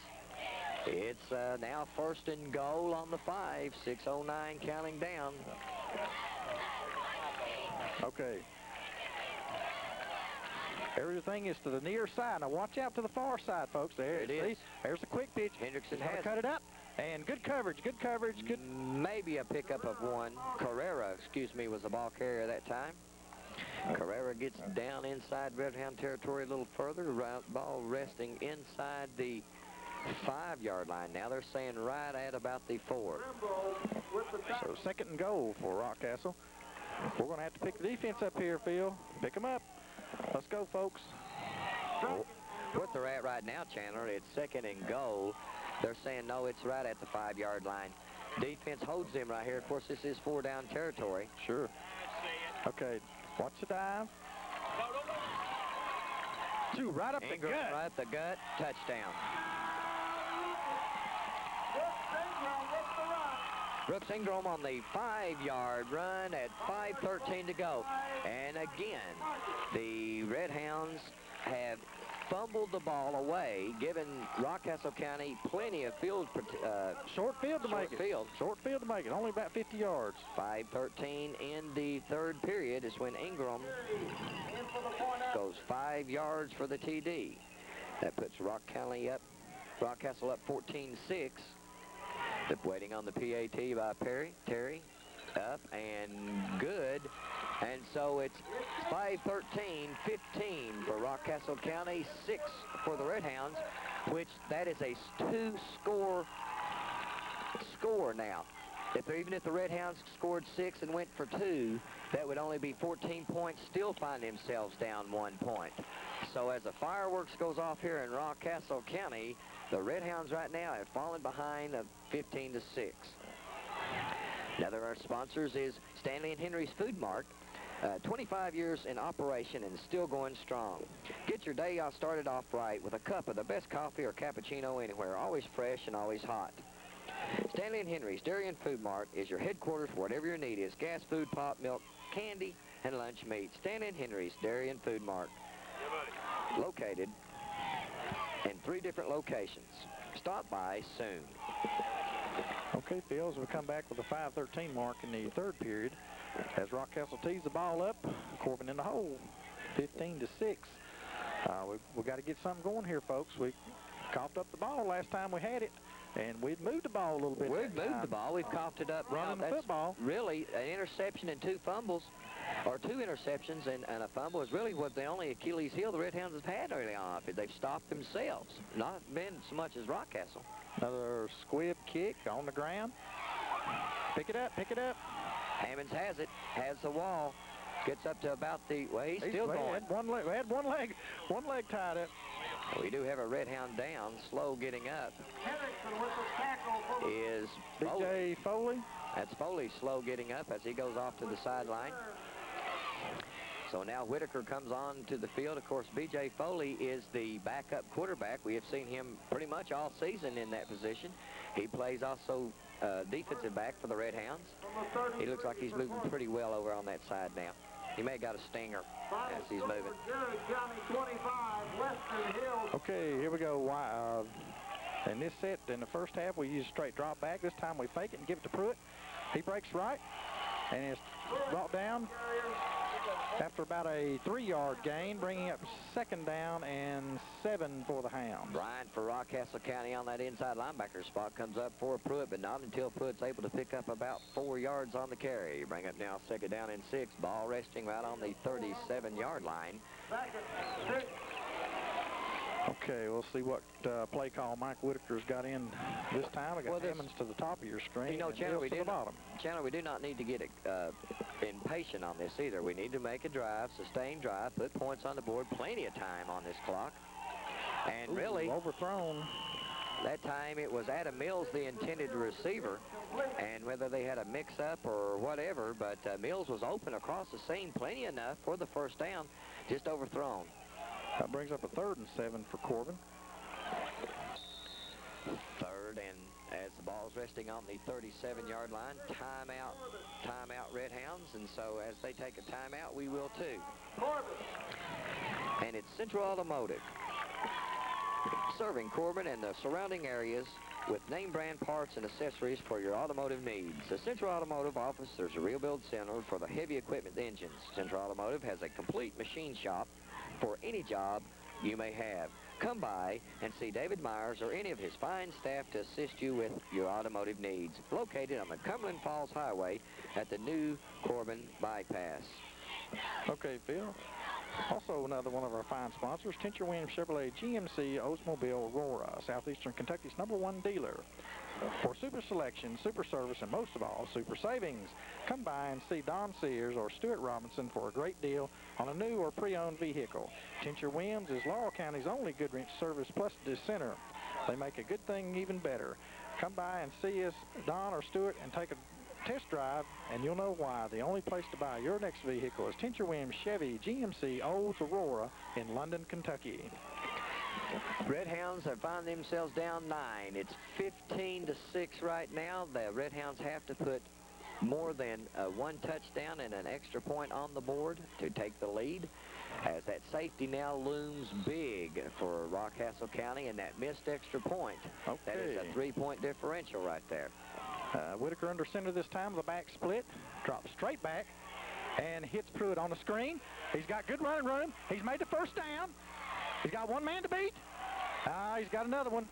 It's now 1st and goal on the 5, 6:09 counting down. Okay. Everything is to the near side. Now watch out to the far side, folks. There it is. There's a quick pitch. Hendrickson He's gonna has cut it up. And good coverage, good coverage, good. Maybe a pickup of 1. Carrera, excuse me, was the ball carrier that time. Carrera gets down inside Redhound territory a little further. Ball resting inside the 5-yard line. Now they're saying right at about the 4. So 2nd and goal for Rockcastle. We're going to have to pick the defense up here, Phil. Pick them up. Let's go, folks. What they're at right now, Chandler, it's 2nd and goal. They're saying, no, it's right at the 5-yard line. Defense holds them right here. Of course, this is 4-down territory. Sure. Okay, watch the dive. 2 right up Ingram, the gut. right up the gut, touchdown. Brooks Ingram on the 5-yard run at 5:13 to go. And again, the Redhounds have fumbled the ball away, giving Rockcastle County plenty of field. Short field to make it. Short field to make it. Only about 50 yards. 5:13 in the 3rd period is when Ingram goes 5 yards for the TD. That puts Rockcastle up 14-6. Waiting on the PAT by Terry. Up and good. And so it's 5-13, 15 for Rockcastle County, 6 for the Redhounds, which that is a 2-score score now. Even if the Redhounds scored 6 and went for 2, that would only be 14 points, still find themselves down 1 point. So as the fireworks goes off here in Rockcastle County, the Redhounds right now have fallen behind 15-6. Now, our sponsors is Stanley and Henry's Food Mart. 25 years in operation and still going strong. Get your day started off right with a cup of the best coffee or cappuccino anywhere, always fresh and always hot. Stanley and Henry's Dairy and Food Mart is your headquarters for whatever your need is: gas, food, pop, milk, candy, and lunch meat. Stanley and Henry's Dairy and Food Mart. Located in 3 different locations. Stop by soon. Okay, Phil, as we come back with a 5:13 mark in the 3rd period, as Rockcastle tees the ball up, Corbin in the hole, 15-6. We got to get something going here, folks. We coughed up the ball last time we had it, and we'd moved the ball a little bit. We've moved the ball. We've coughed it up. Running the football. Really, an interception and 2 fumbles, or 2 interceptions and a fumble is really what the only Achilles heel the Redhounds have had early on. They've stopped themselves, not been so much as Rockcastle. Another squib kick on the ground. Pick it up, pick it up. Hammonds has it, has the wall, gets up to about the, well, he's still going. Had one leg tied up. We do have a Redhound down, slow getting up. Is B.J. Foley. That's Foley slow getting up as he goes off to the sideline. So now Whitaker comes on to the field. Of course, B.J. Foley is the backup quarterback. We have seen him pretty much all season in that position. He plays also defensive back for the Redhounds. He looks like he's moving pretty well over on that side now. He may have got a stinger as he's moving. Okay, here we go. In this set, in the first half, we use a straight drop back. This time we fake it and give it to Pruitt. He breaks right and is brought down after about a 3-yard gain, bringing up 2nd down and 7 for the Hounds. Bryant for Rockcastle County on that inside linebacker spot comes up for Pruitt, but not until Pruitt's able to pick up about 4 yards on the carry. You bring up now 2nd down and 6. Ball resting right on the 37-yard line. Okay, we'll see what play call Mike Whitaker's got in this time. I got Hammonds to the top of your screen. You know, Chandler, we do not need to get impatient on this either. We need to make a drive, sustained drive, put points on the board, plenty of time on this clock. And really, overthrown. That time it was Adam Mills, the intended receiver, and whether they had a mix-up or whatever, but Mills was open across the seam plenty enough for the 1st down, just overthrown. That brings up a 3rd and 7 for Corbin. 3rd board, and as the ball's resting on the 37-yard line, timeout Redhounds, and so as they take a timeout, we will too. And it's Central Automotive, serving Corbin and the surrounding areas with name brand parts and accessories for your automotive needs. The Central Automotive offers a real build center for the heavy equipment engines. Central Automotive has a complete machine shop for any job you may have. Come by and see David Myers or any of his fine staff to assist you with your automotive needs. Located on the Cumberland Falls Highway at the new Corbin bypass. Okay, Phil. Also, another one of our fine sponsors, Tincher Williams Chevrolet GMC Oldsmobile Aurora, Southeastern Kentucky's #1 dealer. For super selection, super service, and most of all, super savings, come by and see Don Sears or Stuart Robinson for a great deal on a new or pre-owned vehicle. Tincher Williams is Laurel County's only Goodwrench service plus center. They make a good thing even better. Come by and see us, Don or Stuart, and take a test drive, and you'll know why. The only place to buy your next vehicle is Tincher Williams Chevy GMC Olds Aurora in London, Kentucky. Redhounds have found themselves down 9. It's 15-6 right now. The Redhounds have to put more than one touchdown and an extra point on the board to take the lead, as that safety now looms big for Rockcastle County, and that missed extra point. Okay. That is a 3-point differential right there. Whitaker under center this time, the back split, drops straight back, and hits Pruitt on the screen. He's got good running room. He's made the first down. He's got one man to beat. He's got another one.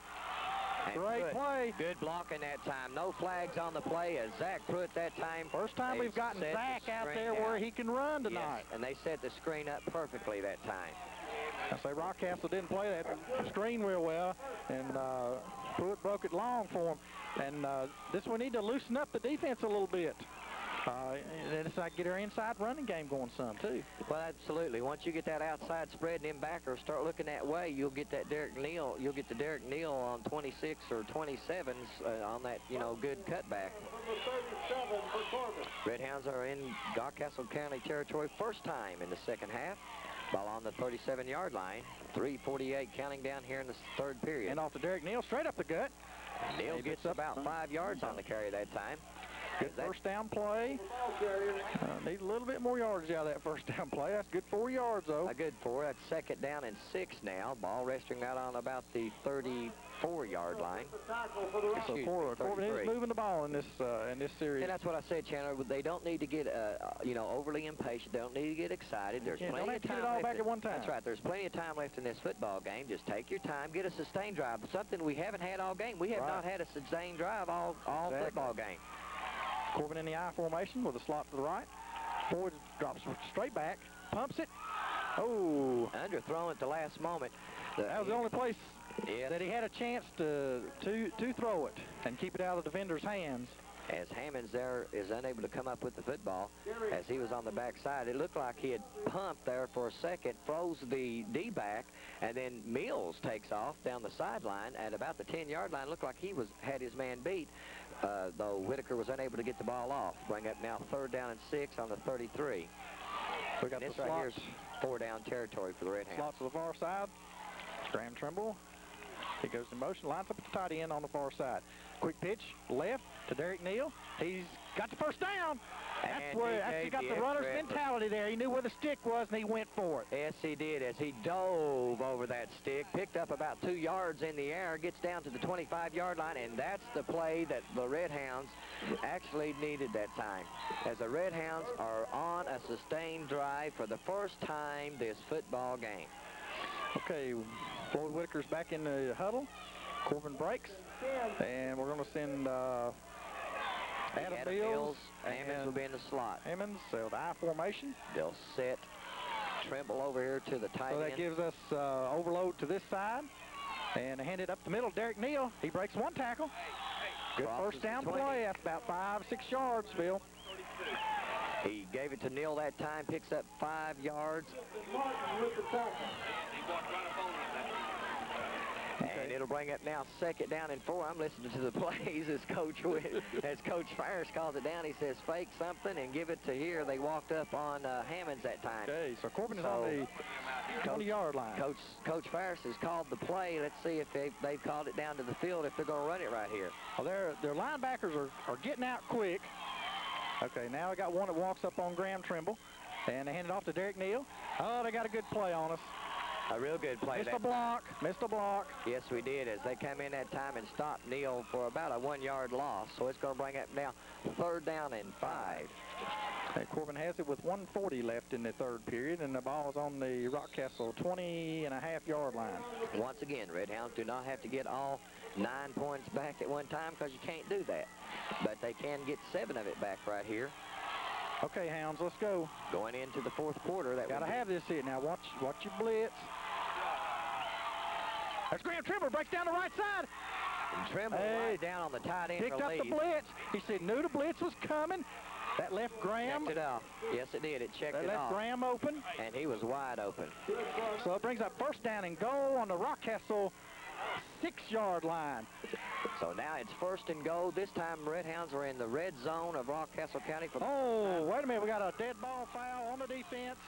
And Great play. Good blocking that time. No flags on the play as Zach Pruitt that time. First time we've gotten Zach out there where he can run tonight. Yes, and they set the screen up perfectly that time. I say Rockcastle didn't play that screen real well, and Pruitt broke it long for him. And this we need to loosen up the defense a little bit. And it's like get our inside running game going some too. Well, absolutely. Once you get that outside spread and them backers start looking that way, you'll get that Derek Neal. You'll get the Derek Neal on 26 or 27s on that, good cutback. Redhounds are in Rockcastle County territory first time in the second half. Ball on the 37-yard line. 3:48 counting down here in the third period. And off to Derek Neal, straight up the gut. Neal gets about 5 yards on the carry that time. Good first down play. Need a little bit more yardage out of that first down play. That's good 4 yards, though. A good 4. That's second down and 6 now. Ball resting out on about the 34-yard line. So Corbin is moving the ball in this series. And that's what I said, Chandler. They don't need to get overly impatient. They don't need to get excited. There's plenty of time. Get it all back at one time. That's right. There's plenty of time left in this football game. Just take your time. Get a sustained drive. Something we haven't had all game. We have not had a sustained drive all football game. Corbin in the I formation with a slot to the right. Ford drops straight back, pumps it. Oh. Underthrown at the last moment. That was the only place that he had a chance to throw it and keep it out of the defender's hands. As Hammonds there is unable to come up with the football as he was on the backside. It looked like he had pumped there for a second, froze the D-back, and then Mills takes off down the sideline at about the 10-yard line. Looked like he had his man beat, though Whitaker was unable to get the ball off. Bring up now 3rd down and 6 on the 33. We got this the right slots. Here's 4-down territory for the Redhounds. Slots to the far side. Graham Trimble. He goes in motion, lines up at the tight end on the far side. Quick pitch, left to Derek Neal. He's got the first down. That's where he got the runner's mentality there. He knew where the stick was, and he went for it. Yes, he did, as he dove over that stick, picked up about 2 yards in the air, gets down to the 25-yard line, and that's the play that the Redhounds actually needed that time, as the Redhounds are on a sustained drive for the first time this football game. Okay, Floyd Whitaker's back in the huddle. Corbin breaks, and we're going to send Adam Mills. Hammonds will be in the slot. Hammonds, so the I formation. They'll set Trimble over here to the tight end. So that gives us overload to this side, and hand it up the middle. Derek Neal, he breaks one tackle. Good first down play. That's about 5-6 yards, Phil. He gave it to Neal that time, picks up 5 yards. And it'll bring up now 2nd down and 4. I'm listening to the plays as Coach Ferris calls it down. He says fake something and give it to here. They walked up on Hammonds that time. Okay, so Corbin is on the 20-yard line. Coach Ferris has called the play. Let's see if they've called it down to the field, if they're going to run it right here. Well, their linebackers are getting out quick. Okay, now we got one that walks up on Graham Trimble, and they hand it off to Derek Neal. Oh, they got a good play on us. A real good play. Missed a block. Yes, we did, as they come in that time and stopped Neal for about a 1-yard loss. So it's going to bring up now 3rd down and 5. And Corbin has it with 1:40 left in the 3rd period, and the ball is on the Rockcastle 20.5-yard line. Once again, Redhounds do not have to get all 9 points back at one time, because you can't do that. But they can get 7 of it back right here. Okay, Hounds, let's go. Going into the 4th quarter. That Gotta have this here. Now watch your blitz. There's Graham Trimble, breaks down the right side. And Trimble right down on the tight end picked up the blitz. He said knew the blitz was coming. That left Graham. Checked it off. Yes, it did. It checked it off. That left Graham open. And he was wide open. So it brings up 1st down and goal on the Rockcastle 6-yard line. So now it's 1st and goal. This time Redhounds are in the red zone of Rockcastle County. Oh, wait a minute. We got a dead ball foul on the defense.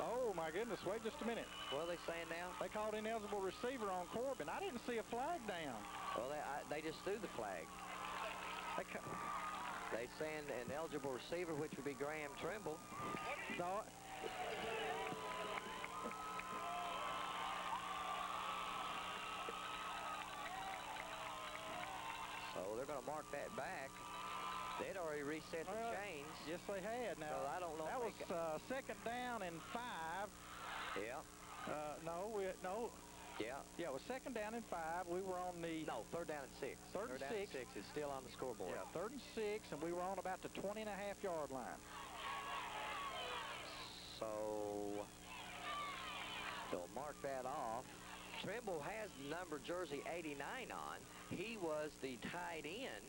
Oh, my goodness. Wait just a minute. What are they saying now? They called ineligible receiver on Corbin. I didn't see a flag down. Well, they just threw the flag. They send an eligible receiver, which would be Graham Trimble. No. So they're going to mark that back. They'd already reset the chains. Yes, they had. Now, so I don't know. That was 2nd down and 5. Yeah. No. Yeah. Yeah, it was 2nd down and 5. We were on the... No, 3rd down and 6. 3rd and 6 is still on the scoreboard. Yeah, 3rd and 6, and we were on about the 20.5-yard line. So they'll mark that off. Trimble has number jersey 89 on. He was the tight end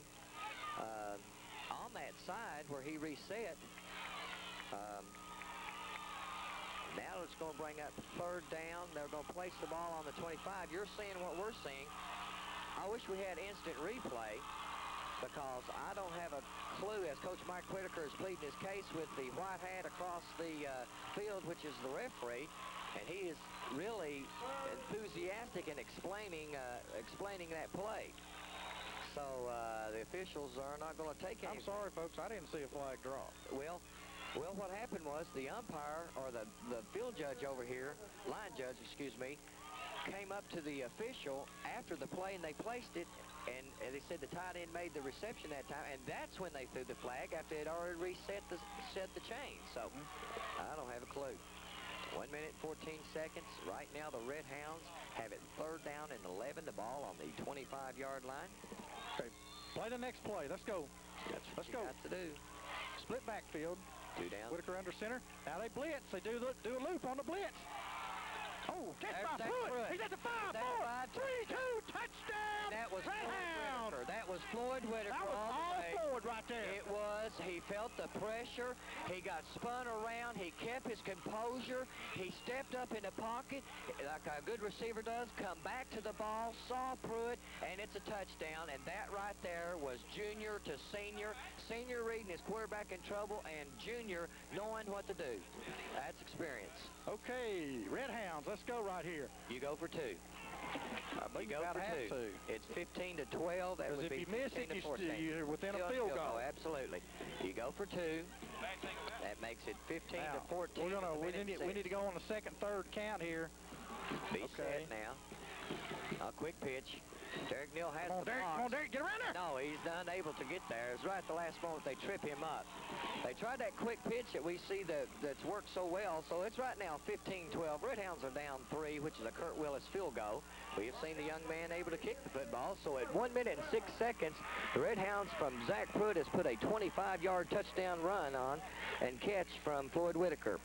on that side where he reset. Now it's going to bring up 3rd down. They're going to place the ball on the 25. You're seeing what we're seeing. I wish we had instant replay, because I don't have a clue, as Coach Mike Whitaker is pleading his case with the white hat across the field, which is the referee, and he is really enthusiastic in explaining that play. So the officials are not going to take any. I'm sorry, folks. I didn't see a flag drop. Well, what happened was the umpire, or the field judge over here, line judge, excuse me, came up to the official after the play, and they placed it, and they said the tight end made the reception that time, and that's when they threw the flag, after they'd already reset the chain. So I don't have a clue. 1 minute, 14 seconds. Right now, the Redhounds have it 3rd down and 11. The ball on the 25-yard line. Okay, play the next play. Let's go. Let's go. Got to do. Split backfield. 2 down. Whitaker under center. Now they blitz. They do a loop on the blitz. Oh, catch by Pruitt. He's at the 5, 4, 3, 2, touchdown. That was Redhound. That was Floyd Whitaker. That was all forward right there. It was. He felt the pressure. He got spun around. He kept his composure. He stepped up in the pocket like a good receiver does, come back to the ball, saw Pruitt, and it's a touchdown. And that right there was junior to senior. Senior reading his quarterback in trouble, and junior knowing what to do. That's experience. Okay, Redhounds, let's go right here. You go for 2. You go for 2. It's 15 to 12. That would be 15 if you miss it, to 14. you're within a field goal. Absolutely. You go for 2. That makes it 15 to 14. We need to go on the 2nd, 3rd count here. Be set now. A quick pitch. Derek Neal has the box. Come on, Derek, get around there. No, he's unable to get there. It's right at the last moment they trip him up. They tried that quick pitch that we see that's worked so well, so it's right now 15-12. Redhounds are down 3, which is a Kurt Willis field goal. We have seen the young man able to kick the football, so at 1 minute and 6 seconds, the Redhounds from Zach Pruitt has put a 25-yard touchdown run on and catch from Floyd Whitaker.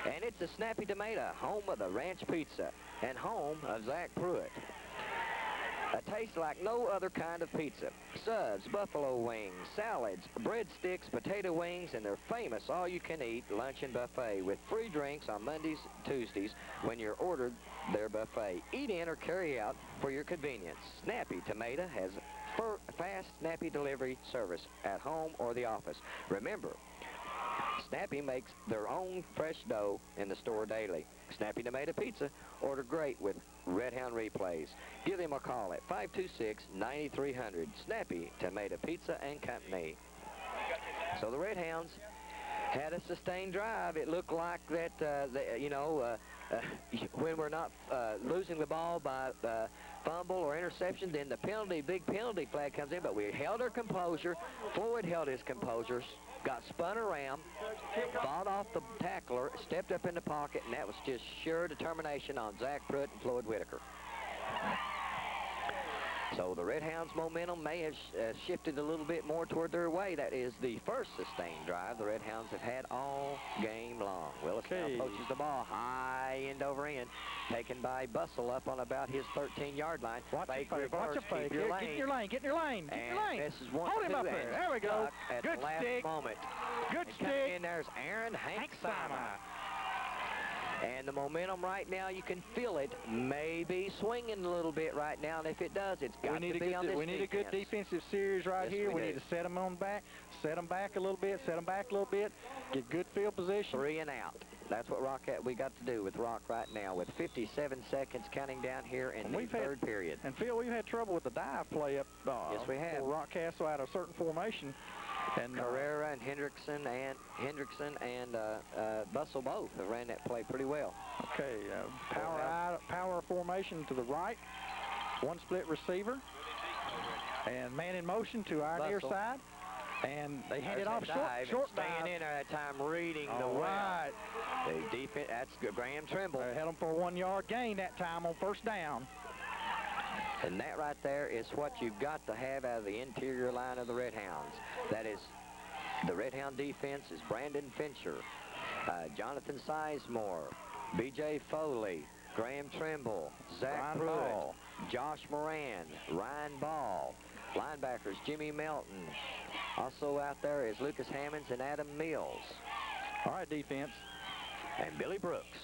And it's the Snappy Tomato, home of the Ranch Pizza, and home of Zach Pruitt. A taste like no other kind of pizza. Subs, buffalo wings, salads, breadsticks, potato wings, and their famous all-you-can-eat luncheon buffet with free drinks on Mondays, Tuesdays when you're ordered their buffet. Eat in or carry out for your convenience. Snappy Tomato has fast, snappy delivery service at home or the office. Remember, Snappy makes their own fresh dough in the store daily. Snappy Tomato Pizza, order great with Redhound replays. Give them a call at 526-9300. Snappy Tomato Pizza and Company. So the Redhounds had a sustained drive. It looked like that, when we're not losing the ball by fumble or interception, then the big penalty flag comes in, but we held our composure. Floyd held his composure, got spun around, fought off the tackler, stepped up in the pocket, and that was just sure determination on Zach Pruitt and Floyd Whitaker. So the Redhounds' momentum may have shifted a little bit more toward their way. That is the first sustained drive the Redhounds have had all game long. Willis now poaches the ball high end over end, taken by Bustle up on about his 13-yard line. Watch your fake. Watch your fake. Get in your lane. Get in your lane. Get in your lane. This is one. Hold him up there. There we go. At Good the last stick. moment. Good and stick. In there's Aaron Hank Sama. And the momentum right now, you can feel it, maybe swinging a little bit right now. And if it does, it's got to be on this We need a good defensive series right here. We need to set them on back, set them back a little bit, get good field position. 3 and out. That's what we got to do with Rock right now with 57 seconds counting down here in the third period. And Phil, we've had trouble with the dive play up. Yes, we have. For Rockcastle out of a certain formation. And Carrera and Hendrickson and Bustle both have ran that play pretty well. Okay, power formation to the right, one split receiver, and man in motion to our near side, and they hand it off short dive. Staying in there that time, reading the right. The defense. That's good. Graham Trimble. They held them for a 1-yard gain that time on first down. And that right there is what you've got to have out of the interior line of the Redhounds. That is, the Redhound defense is Brandon Fincher, Jonathan Sizemore, B.J. Foley, Graham Trimble, Zach Pruitt, Josh Moran, Ryan Ball, linebackers Jimmy Melton. Also out there is Lucas Hammonds and Adam Mills. All right, defense. And Billy Brooks.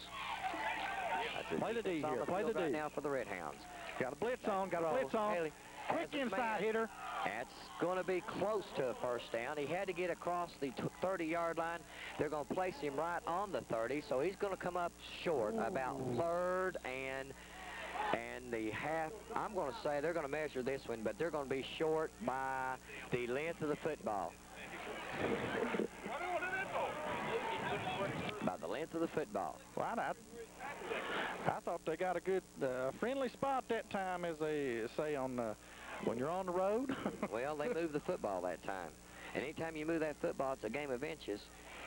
Play the D here. Play the D. Right now for the Redhounds. Got a blitz on. Got a blitz on. Haley Quick inside hitter. That's going to be close to a first down. He had to get across the 30-yard line. They're going to place him right on the 30, so he's going to come up short about third and the half. I'm going to say they're going to measure this one, but they're going to be short by the length of the football. By the length of the football. Well, I thought they got a good friendly spot that time, as they say on when you're on the road. Well, they moved the football that time. And anytime you move that football, it's a game of inches.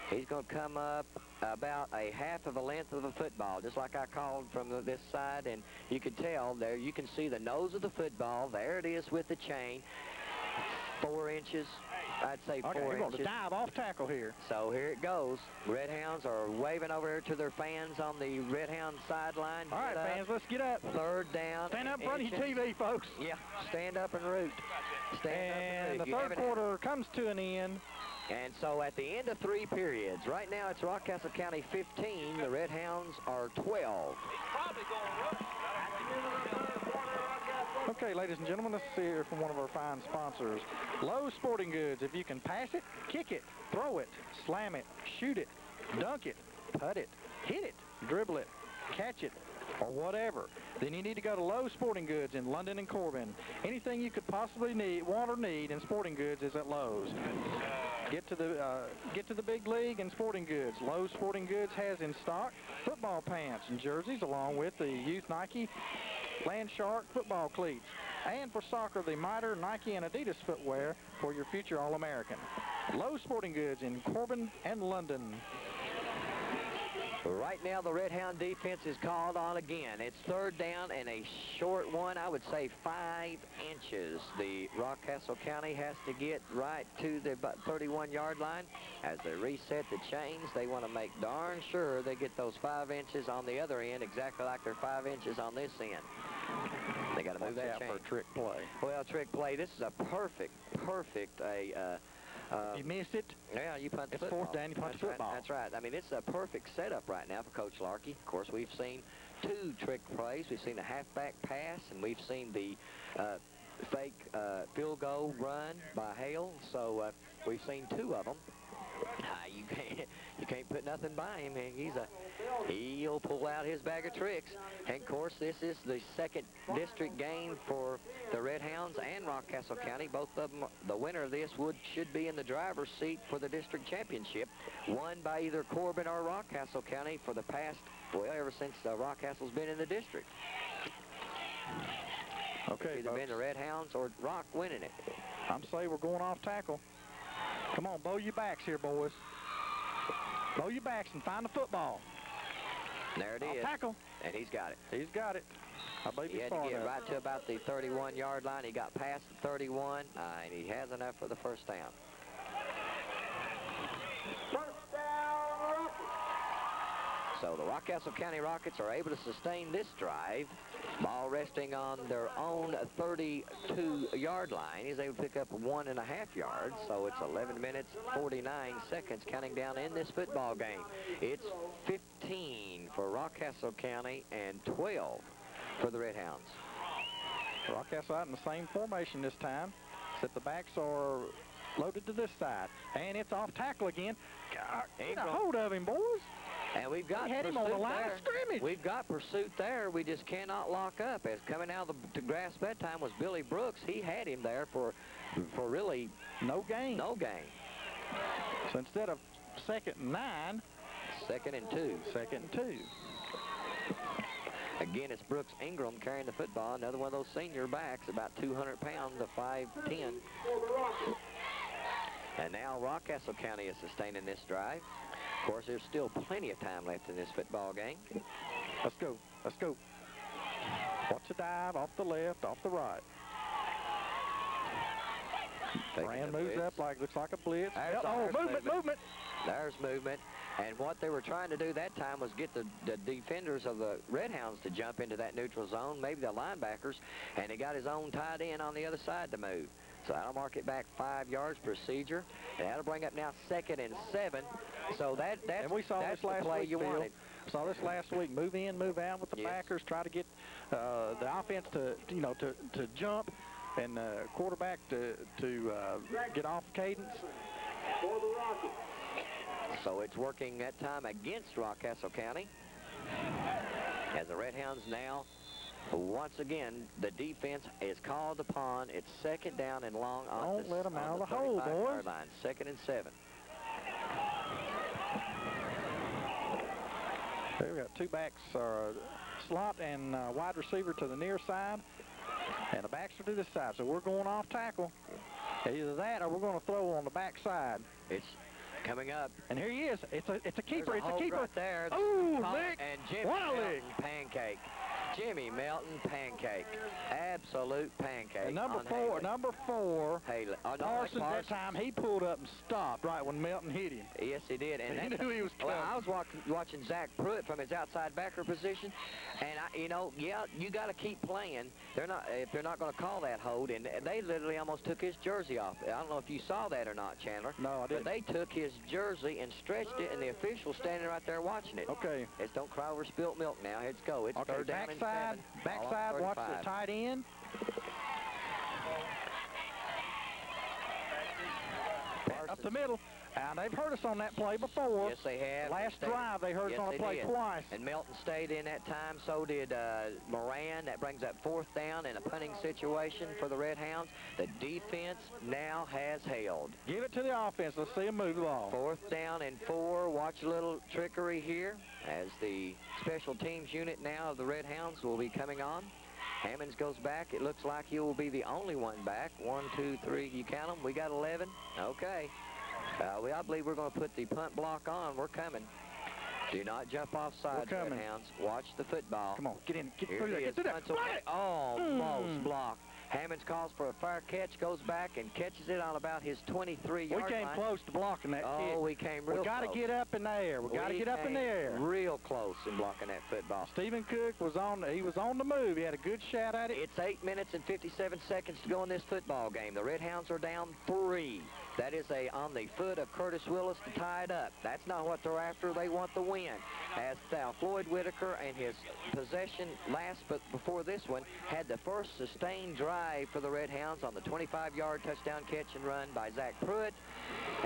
He's going to come up about a half of a length of a football, just like I called from this side. And you can tell there, you can see the nose of the football. There it is with the chain. 4 inches. I'd say 4 inches. We're going to dive off tackle here. So here it goes. Redhounds are waving over here to their fans on the Redhound sideline. All right, fans, let's get up. Third down. Stand up in front of your TV, folks. Yeah, stand up and root. And the third quarter comes to an end. And so at the end of 3 periods, right now it's Rockcastle County 15. The Redhounds are 12. Okay, ladies and gentlemen, let's hear from one of our fine sponsors. Lowe's Sporting Goods. If you can pass it, kick it, throw it, slam it, shoot it, dunk it, putt it, hit it, dribble it, catch it, or whatever, then you need to go to Lowe's Sporting Goods in London and Corbin. Anything you could possibly want or need in sporting goods is at Lowe's. Get to the big league in sporting goods. Lowe's Sporting Goods has in stock football pants and jerseys, along with the youth Nike Landshark football cleats. And for soccer, the Mitre, Nike, and Adidas footwear for your future All-American. Lowe's Sporting Goods in Corbin and London. Right now, the Redhound defense is called on again. It's third down and a short one, I would say 5 inches. The Rockcastle County has to get right to the 31-yard line. As they reset the chains, they want to make darn sure they get those 5 inches on the other end, exactly like they're 5 inches on this end. They got to move that chain. For a trick play. Well, trick play. This is a perfect. You miss it. Yeah, you punt the It's football. fourth down, you punt the football. That's right. I mean, it's a perfect setup right now for Coach Larkey. Of course, we've seen 2 trick plays. We've seen a halfback pass, and we've seen the fake field goal run by Hale. So we've seen 2 of them. You can't put nothing by him. He'll pull out his bag of tricks. And of course, this is the 2nd district game for the Redhounds and Rockcastle County. Both of them, the winner of this should be in the driver's seat for the district championship, won by either Corbin or Rockcastle County for the past, well, ever since Rockcastle's been in the district. Okay, either been the Redhounds or Rock winning it. I'm saying we're going off tackle. Come on, bow your backs here, boys. Bow your backs and find the football. There it is. Tackle. And he's got it. He's got it. I believe he had to get right to about the 31-yard line. He got past the 31, and he has enough for the first down. First down, Rockets. So the Rockcastle County Rockets are able to sustain this drive. Ball resting on their own 32-yard line. He's able to pick up 1.5 yards. So it's 11 minutes, 49 seconds counting down in this football game. It's 15 for Rockcastle County and 12 for the Redhounds. Rockcastle out in the same formation this time, except the backs are loaded to this side. And it's off tackle again. Get a hold of him, boys. And we've got him on the line of scrimmage. We've got pursuit there. We just cannot lock up. As coming out of the grass that time was Billy Brooks. He had him there for really no gain. No gain. So instead of 2nd and 9, 2nd and 2. 2nd and 2. Again, it's Brooks Ingram carrying the football. Another one of those senior backs, about 200 pounds to 5'10". And now Rockcastle County is sustaining this drive. Of course, there's still plenty of time left in this football game. Let's go. Let's go. Watch the dive off the left, off the right. Brand moves up looks like a blitz. Movement. There's movement. And what they were trying to do that time was get the defenders of the Redhounds to jump into that neutral zone, maybe the linebackers, and he got his own tight end on the other side to move. So that'll mark it back 5 yards procedure. And that'll bring up now 2nd and 7. So that's the play you wanted. Saw this last week. Move in, move out with the backers. Try to get the offense to jump, and quarterback to get off cadence. So it's working that time against Rockcastle County. As the Redhounds now, once again, the defense is called upon. It's 2nd down and long on Don't let them out of the hole, boys. Line. 2nd and 7. Okay, we got 2 backs, slot and wide receiver to the near side, and the backs are to this side. So we're going off tackle. Either that or we're going to throw on the back side. It's coming up. And here he is. It's a keeper. It's a keeper. Right there. Ooh, lick. And Jimmy Melton pancake. Jimmy Melton pancake. Absolute pancake. And number 4, Haley. Parsons that time, he pulled up and stopped right when Melton hit him. Yes, he did. And he knew he was coming. Well, I was watching Zach Pruitt from his outside backer position, and you got to keep playing. If they're not going to call that hold, and they literally almost took his jersey off. I don't know if you saw that or not, Chandler. No, I didn't. But they took his jersey and stretched it, and the official standing right there watching it. Okay. It's don't cry over spilt milk now. Let's go. It's 3rd down and 7. Backside, watch the tight end. Up the middle. And they've heard us on that play before. Yes, they have. Last drive, they heard us on the play twice. And Melton stayed in that time. So did Moran. That brings up 4th down in a punting situation for the Redhounds. The defense now has held. Give it to the offense. Let's see them move the ball. 4th down and 4. Watch a little trickery here as the special teams unit now of the Redhounds will be coming on. Hammonds goes back. It looks like he will be the only one back. 1, 2, 3. You count them. We got 11. Okay. I believe we're going to put the punt block on. We're coming. Do not jump off sides, Redhounds. Watch the football. Come on, get in. Get Here through there. Get through there. Almost blocked. Hammonds calls for a fair catch, goes back and catches it on about his 23-yard line. We came close to blocking that kick. Oh, we came real close. We got to get up in the air. We got to get up in the air. Real close in blocking that football. Stephen Cook was on the move. He had a good shot at it. It's 8 minutes and 57 seconds to go in this football game. The Redhounds are down 3. That is on the foot of Curtis Willis to tie it up. That's not what they're after. They want the win. As Floyd Whitaker and his possession last, but before this one, had the first sustained drive for the Redhounds on the 25-yard touchdown catch and run by Zach Pruitt.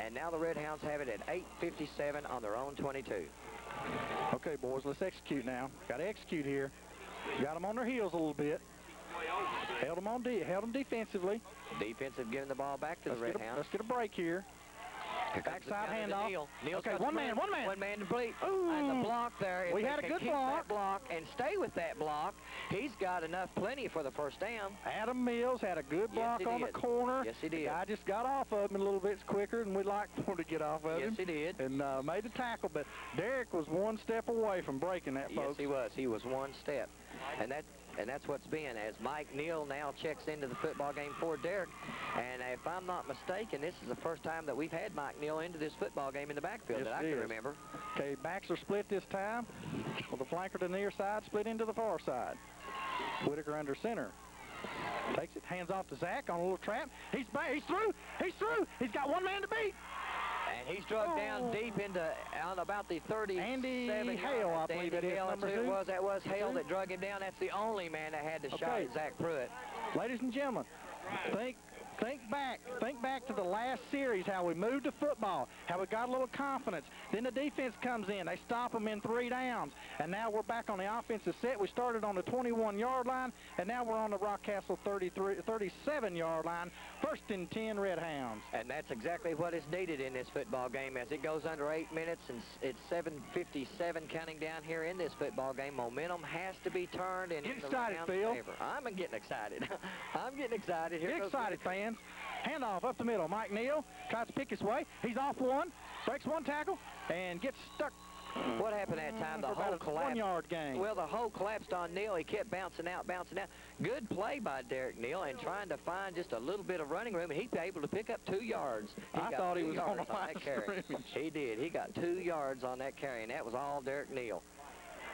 And now the Redhounds have it at 8:57 on their own 22. Okay, boys, let's execute now. Got to execute here. Got them on their heels a little bit. Held them defensively. Defensive giving the ball back to the Redhounds. Let's get a break here. Backside handoff. Neal's okay, one man. One man to bleed. Ooh. And the block there. If we they had a can good keep block. That block and stay with that block, he's got plenty for the first down. Adam Mills had a good block on the corner. Yes, he did. The guy just got off of him a little bit quicker than we'd like for him to get off of him. Yes, he did. And made the tackle, but Derek was one step away from breaking that, folks. Yes, he was. He was one step. And that's what's been, as Mike Neal now checks into the football game for Derek. And if I'm not mistaken, this is the first time that we've had Mike Neal into this football game in the backfield that I can remember. Okay, backs are split this time. Well, the flanker to the near side, split into the far side. Whitaker under center. Takes it, hands off to Zach on a little trap. He's back, he's through, He's got one man to beat. And he's drug down deep into on about the 37. Andy Hale, I believe it is, number 2. That was Hale that drug him down. That's the only man that had the shot at Zach Pruitt. Ladies and gentlemen, think back to the last series, how we moved to football, how we got a little confidence. Then the defense comes in. They stop them in 3 downs. And now we're back on the offensive set. We started on the 21-yard line, and now we're on the Rockcastle 37-yard line. 1st and 10 Redhounds. And that's exactly what is needed in this football game as it goes under 8 minutes, and it's 7:57 counting down here in this football game. Momentum has to be turned in. Get excited, Phil. Favor. I'm getting excited. I'm getting excited. Get excited, fans. Handoff up the middle. Mike Neal tries to pick his way. He's off one, breaks one tackle, and gets stuck. What happened that time? The whole collapsed. 1-yard gain. Well, the whole collapsed on Neal. He kept bouncing out. Good play by Derek Neal and trying to find just a little bit of running room. He was able to pick up 2 yards. I thought he was on the line that carry. He did. He got 2 yards on that carry, and that was all Derek Neal.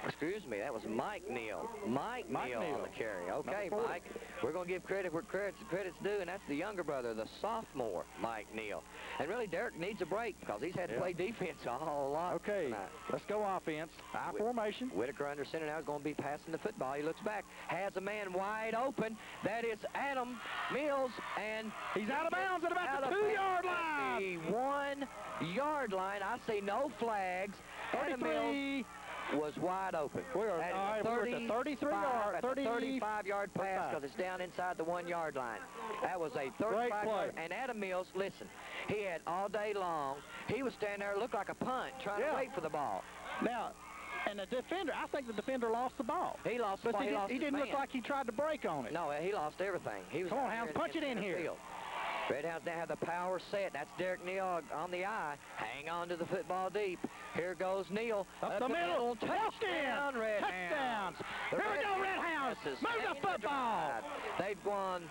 Excuse me, that was Mike Neal. Mike Neal on the carry. Okay, Mike, we're going to give credit where credit's due, and that's the younger brother, the sophomore, Mike Neal. And really, Derek needs a break because he's had to play defense a whole lot. Okay, let's go offense. I formation. Whitaker under center now is going to be passing the football. He looks back, has a man wide open. That is Adam Mills, and he's out of bounds at about the 2-yard line. The 1-yard line. I see no flags. 33. Adam Mills was wide open. We're at the 35-yard pass because it's down inside the 1-yard line. That was a 35-yard. And Adam Mills, listen, he had all day long. He was standing there, looked like a punt, trying to wait for the ball. Now, and the defender, I think the defender lost the ball. He lost the ball. He didn't look like he tried to break on it. No, he lost everything. He was Come on, Hounds, punch it in here. Field. Redhounds now have the power set. That's Derek Neal on the eye. Hang on to the football deep. Here goes Neal. Up the middle. Touchdown, Redhounds. Here we go, Redhounds. Move the football. They've gone,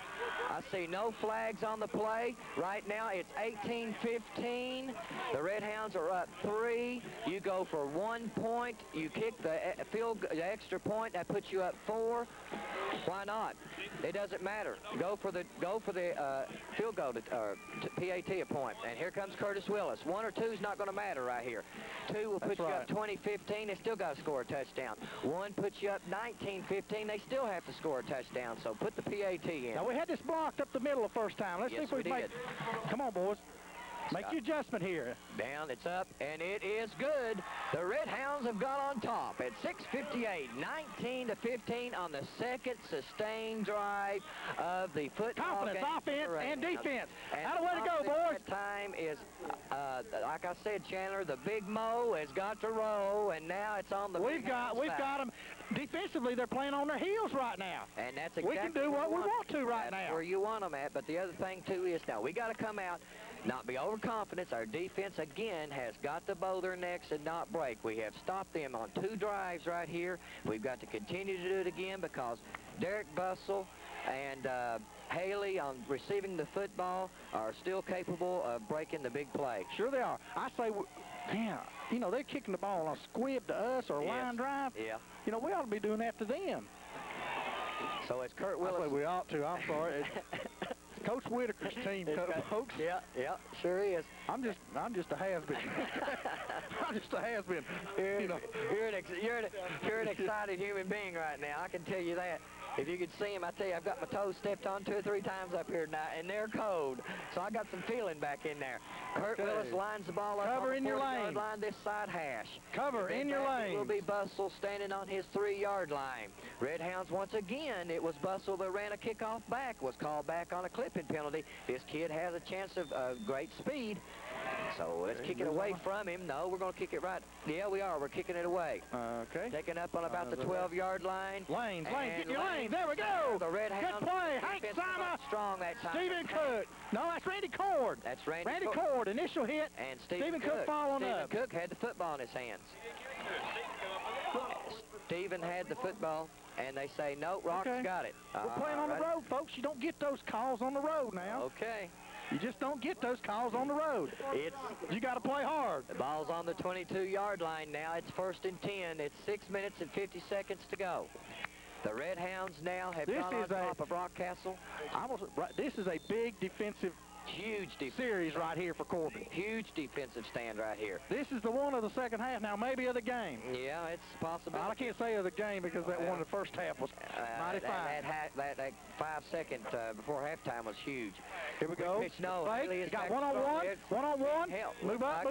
I see no flags on the play. Right now it's 18-15. The Redhounds are up 3. You go for 1 point. You kick the extra point. That puts you up 4. Why not? It doesn't matter. Go for the field goal to PAT point. And here comes Curtis Willis. 1 or 2 is not going to matter right here. 2 will put you up 20-15. They still got to score a touchdown. 1 puts you up 19-15. They still have to score a touchdown. So put the PAT in. Now we had this blocked up the middle the first time. Let's see if we can make. Come on, boys. Make the adjustment here. Down, it's up, and it is good. The Redhounds have gone on top at 6:58, 19-15 on the second sustained drive of the football game. Confidence, offense, and defense. And how the way to go, boys. That time is, like I said, Chandler, the big Mo has got to roll, and now it's on the We've got them. Defensively, they're playing on their heels right now. And that's exactly we can do what we want to right now. That's where you want them at. But the other thing, too, is now we got to come out, not be overconfident. Our defense, again, has got to bow their necks and not break. We have stopped them on 2 drives right here. We've got to continue to do it again because Derek Bussell and Haley on receiving the football are still capable of breaking the big play. Sure they are. I say, yeah, you know, they're kicking the ball on a squib to us or a line drive. Yeah. You know, we ought to be doing that to them. So it's Kurt Willis. I say we ought to. I'm sorry. Coach Whitaker's team, folks. Yeah, sure is. I'm just a has-been. I'm just a has-been. You know. You're an excited human being right now. I can tell you that. If you could see him, I tell you, I've got my toes stepped on 2 or 3 times up here tonight, and they're cold. So I got some feeling back in there. Kurt Willis lines the ball up Cover on in the your 40-yard lane. line, this side hash. Cover in your lane. It will be Bustle standing on his 3-yard line. Redhounds, once again, it was Bustle that ran a kickoff back, was called back on a clipping penalty. This kid has a chance of great speed. So let's kick it away from him. No, we're going to kick it right. Yeah, we are. We're kicking it away. Okay. Taking up on about the 12-yard line. Lanes, get your lanes. There we go. The Redhounds. Good play. Hank Sama. Strong that time. Stephen Cook. No, that's Randy Cord. That's Randy Cord. Initial hit. And Stephen Cook following up. Stephen Cook had the football in his hands. Stephen had the football, and they say, no, Rock's got it. We're playing on the road, folks. You don't get those calls on the road now. Okay. You just don't get those calls on the road. You got to play hard. The ball's on the 22-yard line now. It's 1st and 10. It's 6 minutes and 50 seconds to go. The Redhounds now have gone on top of Rockcastle. This is a big defensive huge series right here for Corbin. Huge defensive stand right here. This is the one of the second half now, maybe of the game. Yeah, it's possible. I can't say of the game because that one in the first half was mighty fine. That 5 seconds before halftime was huge. Here we go. Pitch, no. He's got one-on-one. One-on-one. Move up.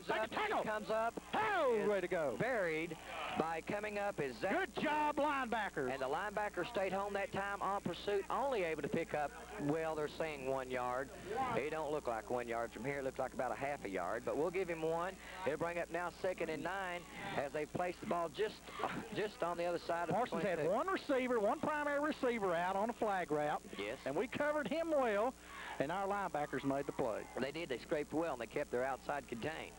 Take a tackle. Comes up. Oh, way to go. Buried by coming up is Zach. Good job, linebackers. And the linebacker stayed home that time on pursuit, only able to pick up, well, they're saying 1 yard. It don't look like 1 yard from here. It looks like about a half a yard, but we'll give him 1. It'll bring up now 2nd and 9 as they place the ball just on the other side of Parsons the 22. had one primary receiver out on a flag route. Yes. And we covered him well, and our linebackers made the play. They did. They scraped well, and they kept their outside contained.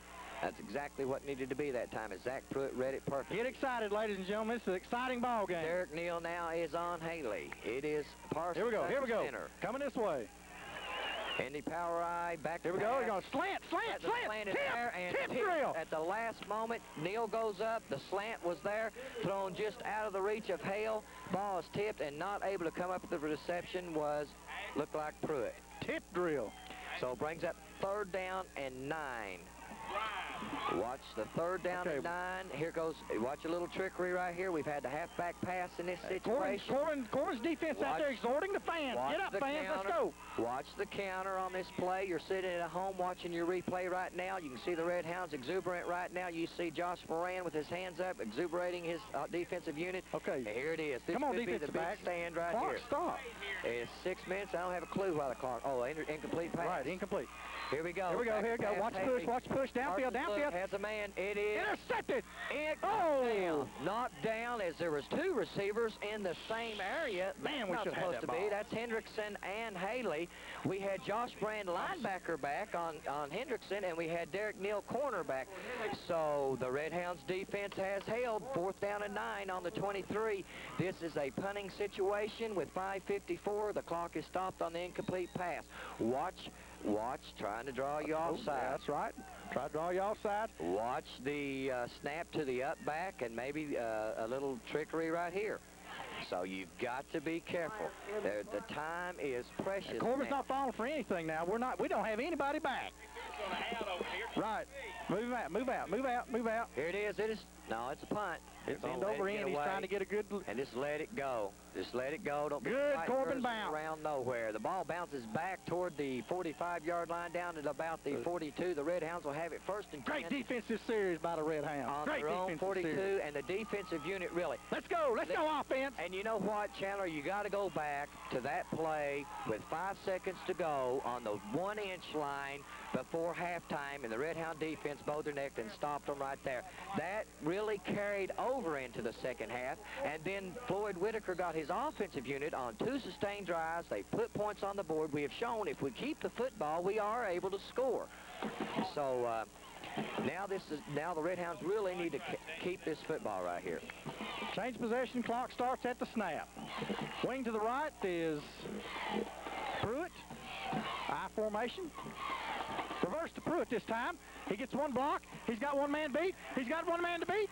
That's exactly what needed to be that time, as Zach Pruitt read it perfectly. Get excited, ladies and gentlemen. This is an exciting ball game. Derek Neal now is on Haley. It is Parsons. Here we go. Center. Coming this way. Andy Power Eye back. Here we go. We're going slant. Tip drill. At the last moment, Neal goes up. The slant was there, thrown just out of the reach of Hale. Ball is tipped and not able to come up with the reception looked like Pruitt. Tip drill. So it brings up 3rd down and 9. Watch the 3rd down and 9. Here goes, watch a little trickery right here. We've had the halfback pass in this situation. Corbin's defense out there exhorting the fans. Get up, fans, let's go. Watch the counter on this play. You're sitting at home watching your replay right now. You can see the Redhounds exuberant right now. You see Josh Moran with his hands up, exuberating his defensive unit. Okay. And here it is. This Come on, could be the big stand right here. Stop. It's 6 minutes. I don't have a clue why the clock. Oh, incomplete pass. Right, incomplete. Here we go. Here we go. Watch the push. Downfield. Has a man. It is intercepted. Down. Knocked down as there was 2 receivers in the same area. Man, we should have that ball. That's Hendrickson and Haley. We had Josh Brand linebacker back on Hendrickson, and we had Derek Neal cornerback. So the Redhounds defense has held 4th down and 9 on the 23. This is a punting situation with 5:54. The clock is stopped on the incomplete pass. Watch, trying to draw you offside. That's right. Try to draw you offside. Watch the snap to the up back and maybe a little trickery right here. So you've got to be careful. The time is precious. And Corbin's not falling for anything now. We don't have anybody back. Right. Move out. Here it is. No, it's a punt. It's end over end. He's trying to get a good... And just let it go. Don't good Corbin bounce. Around nowhere. The ball bounces back toward the 45-yard line down at about the 42. The Redhounds will have it 1st and 10. Great defensive series by the Redhounds. On Great their own 42, series. And the defensive unit really. Let's go offense. And you know what, Chandler? You got to go back to that play with 5 seconds to go on the 1-inch line before halftime, and the Redhound defense bowed their neck and stopped them right there. That really carried over into the second half, and then Floyd Whitaker got his offensive unit on 2 sustained drives. They put points on the board. We have shown if we keep the football, we are able to score. So Now the Redhounds really need to keep this football right here. Change possession, clock starts at the snap. Wing to the right is Pruitt. I formation. Reverse to Pruitt this time. He gets one block. He's got one man beat. He's got one man to beat.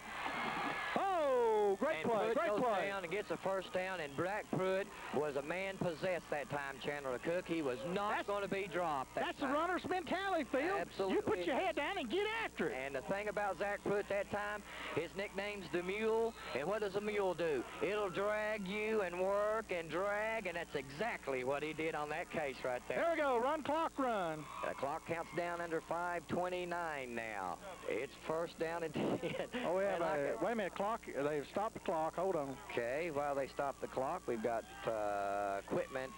Oh, great play, great goes play. down and gets a first down, and Black Pruitt was a man possessed that time, Chandler Cook. He was not going to be dropped. That's the runner's mentality, Phil. Absolutely. You put your head down and get after it. And the thing about Zach Pruitt that time, his nickname's the Mule, and what does a mule do? It'll drag you and work and drag, and that's exactly what he did on that case right there. There we go, run clock run. The clock counts down under 5:29 now. It's first down and 10. Oh, yeah, wait a minute, clock, they've stopped the clock, hold on. Okay, while they stop the clock, we've got equipment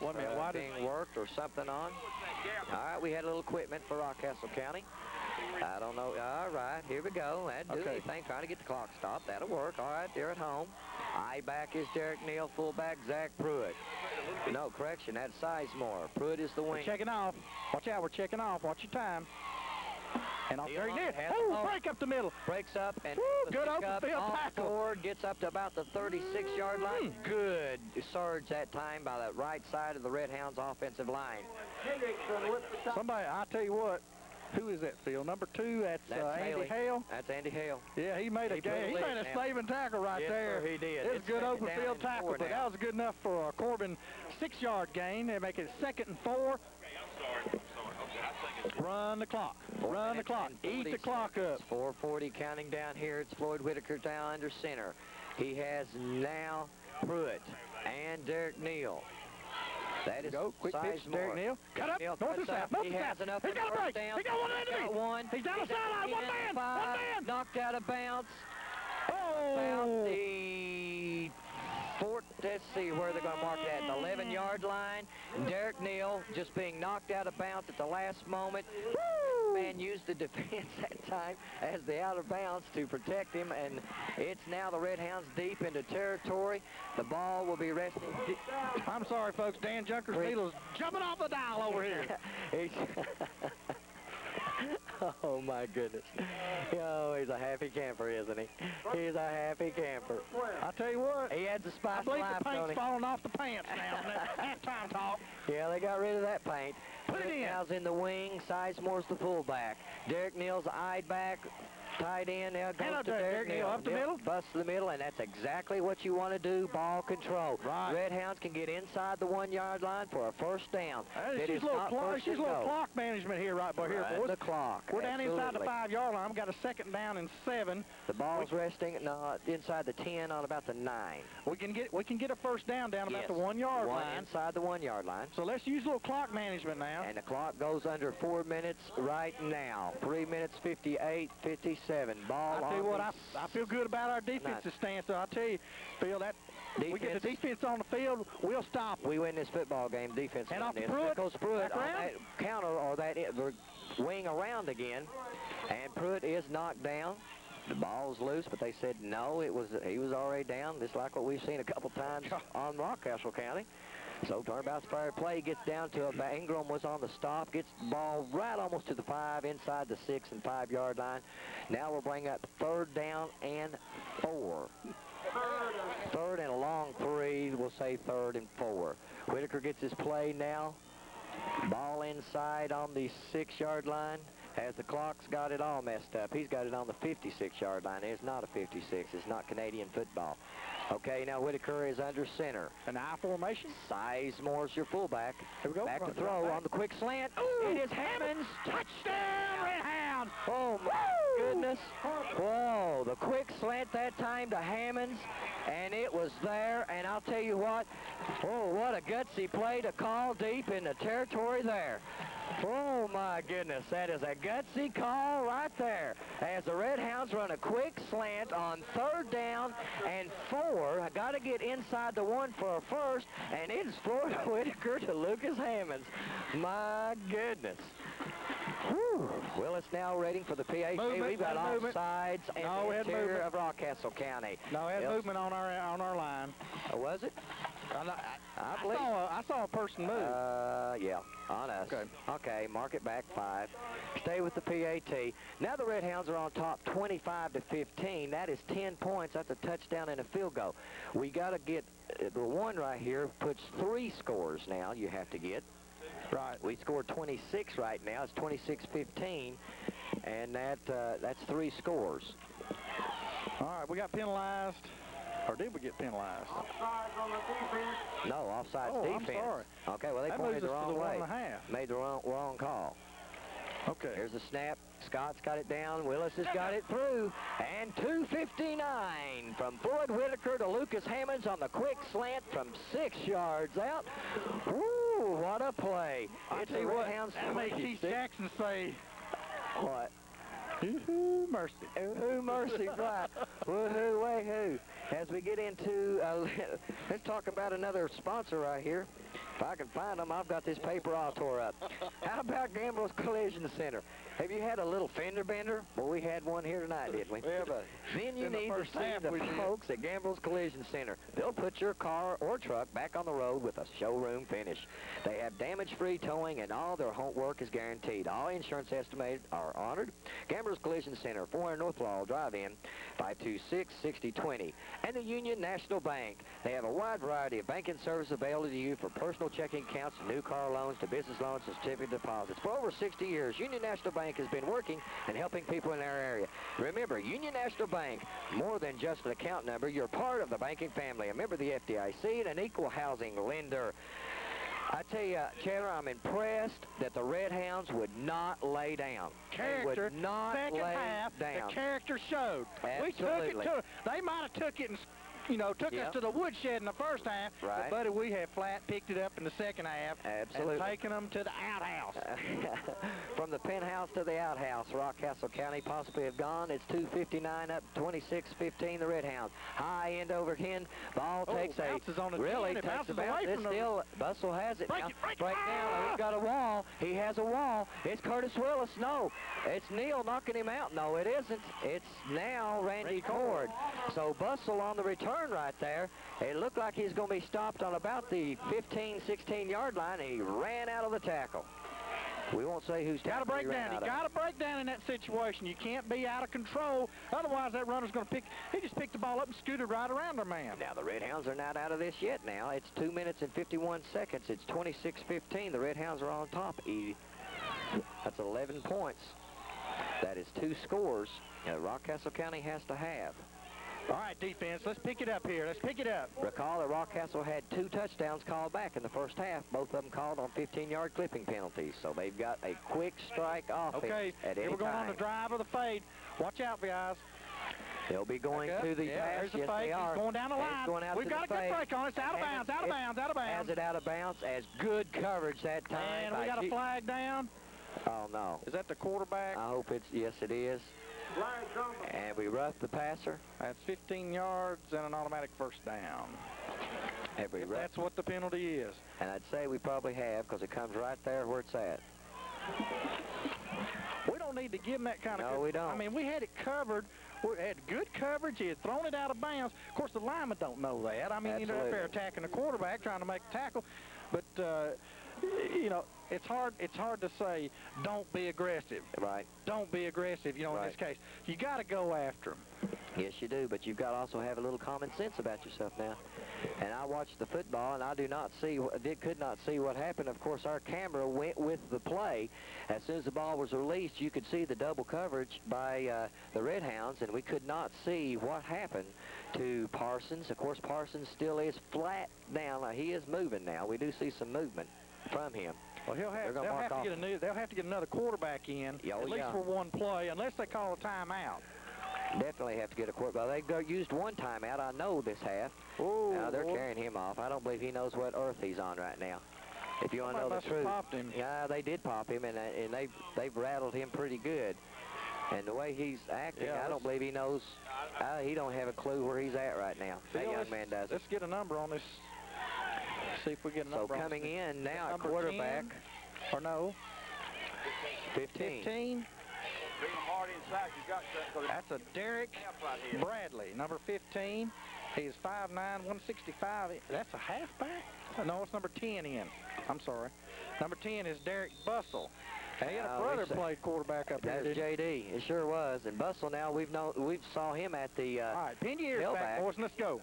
being worked or something on. All right, we had a little equipment for Rockcastle County. I don't know. All right, here we go. That'd do anything. Trying to get the clock stopped. That'll work. All right, they're at home. I-back is Derek Neal. Fullback, Zach Pruitt. No, correction, that's Sizemore. Pruitt is the wing. We're checking off. Watch out, we're checking off. Watch your time. And off Derek Neal. Oh, break up the middle. Breaks up and good open field tackle. Forward, gets up to about the 36-yard line. Good surge that time by the right side of the Redhounds offensive line. Somebody, I'll tell you what. Who is that, Phil? Number 2, that's Andy Hale. That's Andy Hale. Yeah, he made a saving tackle right there. He did. It was a good open field tackle, but that was good enough for a Corbin 6-yard gain. They make it 2nd and 4. Run the clock. Run the clock. Eat the clock up. It's 4:40 counting down here. It's Floyd Whitaker down under center. He has now Pruitt and Derek Neal. That is quick pitch, Derek Neal. Cut up, north to south, north to south. He's got a break. He got one enemy. He's down the sideline. One man. Knocked out of bounds. Oh. About the let's see where they're going to mark that. The 11-yard line. Derek Neal just being knocked out of bounds at the last moment. Woo! Man used the defense that time as the out of bounds to protect him, and it's now the Redhounds deep into territory. The ball will be resting. I'm sorry, folks. Dan Junker's needle's jumping off the dial over here. Oh, my goodness. Oh, he's a happy camper, isn't he? He's a happy camper. I'll tell you what. He had the spice I believe life, the paint's falling off the pants now. Halftime talk. Yeah, they got rid of that paint. Put it in. Now's in the wing. Sizemore's the fullback. Derek Neal's I-back. Tight end now goes to Derek Neal. Up the middle. Bust the middle, and that's exactly what you want to do, ball control. Right. Redhounds can get inside the 1-yard line for a first down. She's a little clock management here, right boy. Here, boys. The clock. We're down inside the 5-yard line. We've got a 2nd down and 7. The ball's resting inside the 10 on about the 9. We can get a first down about the 1-yard line. Inside the 1-yard line. So let's use a little clock management now. And the clock goes under 4 minutes right now. 3 minutes 58, 57. Ball. I tell you what, I feel good about our defensive stance. So I'll tell you, Phil, that we get the defense on the field, we'll stop. We win this football game defense. And off Pruitt. Pruitt goes Pruitt on that counter or that wing around again, and Pruitt is knocked down. The ball's loose, but they said no. He was already down, just like what we've seen a couple times on Rockcastle County. So turnabout's fair play, gets down to Ingram was on the stop, gets the ball right almost to the 5, inside the 6 and 5-yard line. Now we'll bring up 3rd down and 4. 3rd and a long 3, we'll say 3rd and 4. Whitaker gets his play now. Ball inside on the 6-yard line. As the clock's got it all messed up. He's got it on the 56-yard line. It's not a 56. It's not Canadian football. Okay, now Whitaker is under center. An I formation. Sizemore's your fullback. Here we go. Back to throw on the quick slant. Ooh, it is Hammonds. Touchdown, Redhound. Oh, my goodness. Whoa, the quick slant that time to Hammonds, and it was there. And I'll tell you what, oh, what a gutsy play to call deep in the territory there. Oh, my goodness, that is a gutsy call right there. As the Redhounds run a quick slant on 3rd down and 4. I got to get inside the 1 for a first, and it's Floyd Whitaker to Lucas Hammonds. My goodness. Whew. Well, it's now rating for the PA. We've got offsides and the interior of Rockcastle County. No, we had movement on our line. Oh, was it? I saw a person move. Yeah, on us. Okay. Okay, mark it back 5. Stay with the PAT. Now the Redhounds are on top 25-15. That is 10 points. That's a touchdown and a field goal. We got to get the one right here, puts 3 scores now you have to get. Right. We scored 26 right now. It's 26-15, and that's 3 scores. All right, we got penalized. Or did we get penalized? Offside on the defense. No, offside Oh, defense. I'm sorry. Okay, well, they That pointed moves the us to wrong the way. 1.5. Made the wrong call. Okay. Here's the snap. Scott's got it down. Willis has got it through. And 2:59 from Floyd Whitaker to Lucas Hammonds on the quick slant from 6 yards out. Woo, what a play. I tell you what, that made Keith Jackson say, what? "Ooh, mercy." Ooh, mercy, right. Woohoo, way-hoo. As we get into, let's talk about another sponsor right here. If I can find them, I've got this paper all tore up. How about Gambler's Collision Center? Have you had a little fender bender? Well, we had one here tonight, didn't we? Yeah, but Then you in the need to first see half the we did. folks at Gambler's Collision Center. They'll put your car or truck back on the road with a showroom finish. They have damage-free towing, and all their work is guaranteed. All insurance estimates are honored. Gambler's Collision Center, 400 North Laurel Drive-In, 526-6020. And the Union National Bank. They have a wide variety of banking services available to you for personal checking accounts, new car loans, to business loans, and certificate deposits. For over 60 years, Union National Bank has been working and helping people in our area. Remember, Union National Bank, more than just an account number, you're part of the banking family, a member of the FDIC, and an equal housing lender. I tell you, Chandler, I'm impressed that the Redhounds would not lay down. Character, They would not second lay half, down. the character showed. We took it Absolutely. to, they might have took it and, took Yep. us to the woodshed in the first half. Right. But, buddy, we have flat picked it up in the second half. Absolutely. And taken them to the outhouse. From the penthouse to the outhouse, Rockcastle County possibly have gone. It's 2:59 up 26-15, the Redhounds. High end overhand. Ball takes a bounces on the really 10. It takes a bounces bounce. away It's from the- still Bussell has it. Break now. it, break it. Break down. He's got a wall. He has a wall. It's Curtis Willis. No, it's Neal knocking him out. No, it isn't. It's now Randy Cord. So Bussell on the return right there. It looked like he's going to be stopped on about the 15, 16-yard line, and he ran out of the tackle. We won't say who's Got to break down. You got to break down in that situation. You can't be out of control. Otherwise, that runner's going to he just picked the ball up and scooted right around our man. Now, the Redhounds are not out of this yet now. It's 2 minutes and 51 seconds. It's 26-15. The Redhounds are on top, Edie. That's 11 points. That is 2 scores that Rockcastle County has to have. All right, defense, let's pick it up here. Let's pick it up. Recall that Rockcastle had 2 touchdowns called back in the first half, both of them called on 15-yard clipping penalties. So they've got a quick strike offense Okay, at here any we're going time. on the drive of the fade. Watch out, guys. They'll be going Back up. to the Yeah, pass. there's the Yes, fade. they are. He's going down the It's line. going out We've to got the a good fade. break on it. It's out of bounds, out of bounds, out of Has bounds. it out of bounds as good coverage that time. And by we got a flag down. Oh, no. Is that the quarterback? I hope it's, yes, it is. Flag coming. And we rough the passer. That's 15 yards and an automatic first down. Every rough. That's what the penalty is. And I'd say we probably have, because it comes right there where it's at. We don't need to give him that kind of No, we don't. I mean, we had it covered. We had good coverage. He had thrown it out of bounds. Of course, the linemen don't know that. I mean, they're up there Absolutely. attacking the quarterback, trying to make the tackle. But, it's hard to say, don't be aggressive. Right. Don't be aggressive, in Right. this case. You got to go after him. Yes, you do, but you've got to also have a little common sense about yourself now. And I watched the football, and I could not see what happened. Of course, our camera went with the play. As soon as the ball was released, you could see the double coverage by the Redhounds, and we could not see what happened to Parsons. Of course, Parsons still is flat down. Now, he is moving now. We do see some movement from him. Well, they'll have to get another quarterback in, Oh, at least yeah. for one play, unless they call a timeout. Definitely have to get a quarterback. They've used one timeout, I know, this half. Oh, Now they're boy. carrying him off. I don't believe he knows what earth he's on right now. If you want to know the Somebody must have truth. popped him. Yeah, they did pop him, and they've rattled him pretty good. And the way he's acting, Yeah, I don't believe he knows. He don't have a clue where he's at right now. That young man doesn't. Let's get a number on this. See if we get a So number on coming this. in now at Number quarterback, 10, or no, 15. 15. Bring him hard inside. You got that. That's a Derek Right here. Bradley, number 15. He is 5'9", 165. That's a halfback? No, it's number 10 in. I'm sorry. Number 10 is Derek Bussell. He had a brother played quarterback up there. That's JD. It sure was. And Bussell now, we've saw him at the all right, pin your ears back, boys. Let's go.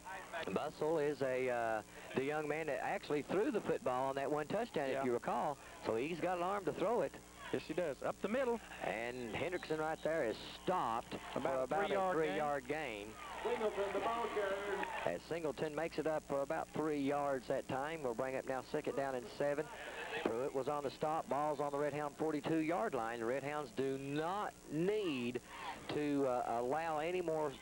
Bussell is the young man that actually threw the football on that one touchdown, if you recall. So he's got an arm to throw it. Yes, he does. Up the middle. And Hendrickson right there is stopped for about a 3-yard gain. Singleton, the ball carrier. As Singleton makes it up for about 3 yards that time. We'll bring up now 2nd down and 7. Pruitt was on the stop. Ball's on the Redhound 42-yard line. The Redhounds do not need to allow any more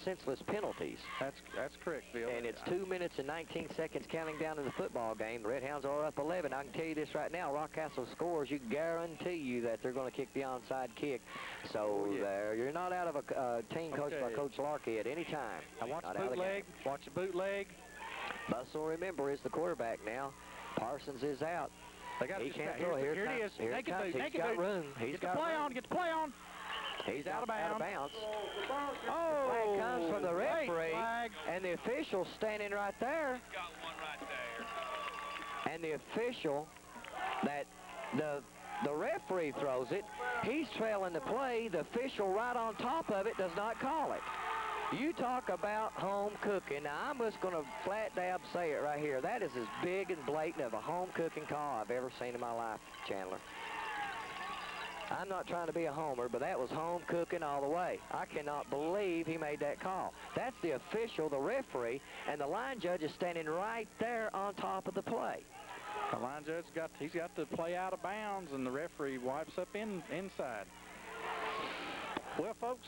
senseless penalties. That's correct, Bill. And it's 2 minutes and 19 seconds counting down in the football game. The Redhounds are up 11. I can tell you this right now. Rockcastle scores. You guarantee you that they're going to kick the onside kick. So you're not out of a team coached by Coach Larkey at any time. Now watch the bootleg. Watch the bootleg. Bussell, remember, is the quarterback now. Parsons is out. He can't throw. Here it is. Here it comes. He's got room. He's got room. Get the play on. He's out of bounds. Oh, flag comes from the referee, and the official standing right there. Got one right there. And the official that the referee throws it, he's trailing the play. The official right on top of it does not call it. You talk about home cooking. Now, I'm just going to flat dab say it right here. That is as big and blatant of a home cooking call I've ever seen in my life, Chandler. I'm not trying to be a homer, but that was home cooking all the way. I cannot believe he made that call. That's the official, the referee, and the line judge is standing right there on top of the play. The line judge he's got the play out of bounds, and the referee wipes up inside. Well, folks,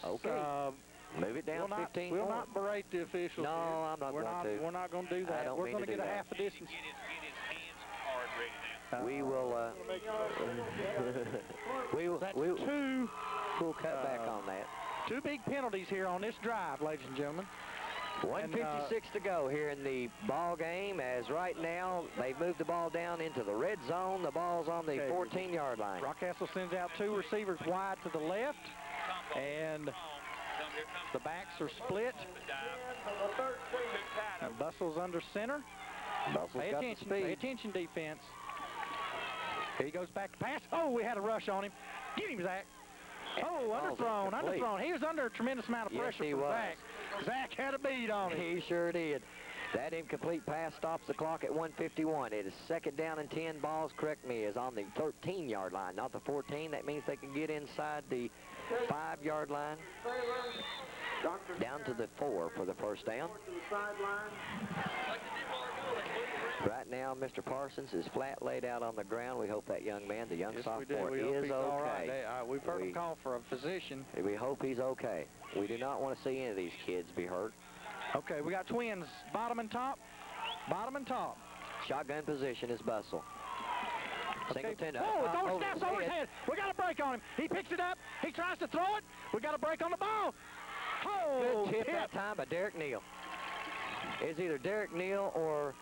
move it down 15 We'll not berate the officials. No, I'm not going to. We're not going to do that. We're going to get a half a distance. Get his hands hard ready now. We will. We'll cut back on that. 2 big penalties here on this drive, ladies and gentlemen. 1:56 to go here in the ball game, as right now they've moved the ball down into the red zone. The ball's on the 14-yard line. Rockcastle sends out 2 receivers wide to the left, and the backs are split. And Bussell's under center. Pay attention, defense. Here he goes back to pass. Oh, we had a rush on him. Get him, Zach. Oh, underthrown. He was under a tremendous amount of pressure from Zach. Zach had a beat on him. He sure did. That incomplete pass stops the clock at 1:51. It is 2nd down and 10. Balls, correct me, is on the 13-yard line, not the 14. That means they can get inside the 5-yard line. Down to the 4 for the first down. Right now, Mr. Parsons is flat laid out on the ground. We hope that young man, the young sophomore, is okay. All right. We've heard him call for a physician. We hope he's okay. We do not want to see any of these kids be hurt. Okay, we got twins, bottom and top. Bottom and top. Shotgun position is Bussell. Singleton. Don't snaps over his head. We got a break on him. He picks it up. He tries to throw it. We got a break on the ball. Good tip that time by Derek Neal. It's either Derek Neal or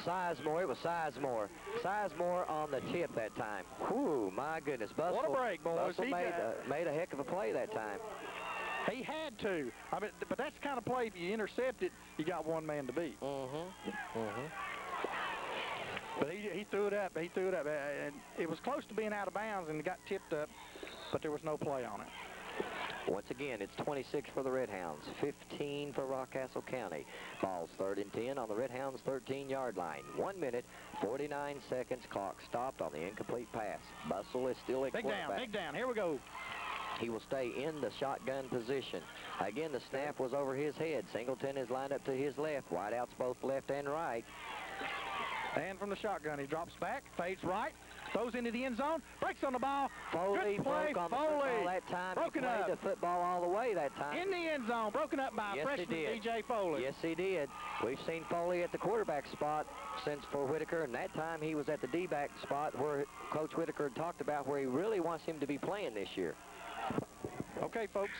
Sizemore. It was Sizemore. Sizemore on the tip that time. Whew, my goodness. Bussell, what a break, boys. Bussell made a heck of a play that time. He had to. I mean, but that's the kind of play, if you intercept it, you got one man to beat. But he threw it up. And it was close to being out of bounds, and it got tipped up, but there was no play on it. Once again, it's 26 for the Redhounds, 15 for Rockcastle County. Ball's 3rd and 10 on the Redhounds' 13-yard line. 1 minute, 49 seconds. Clock stopped on the incomplete pass. Bussell is still at quarterback. Big down. Here we go. He will stay in the shotgun position. Again, the snap was over his head. Singleton is lined up to his left. Wideouts both left and right. And from the shotgun, he drops back, fades right, throws into the end zone, breaks on the ball. Foley broke on the football that time. He played the football all the way that time. In the end zone, broken up by freshman DJ Foley. Yes, he did. We've seen Foley at the quarterback spot since for Whitaker, and that time he was at the D-back spot where Coach Whitaker talked about where he really wants him to be playing this year. Okay, folks.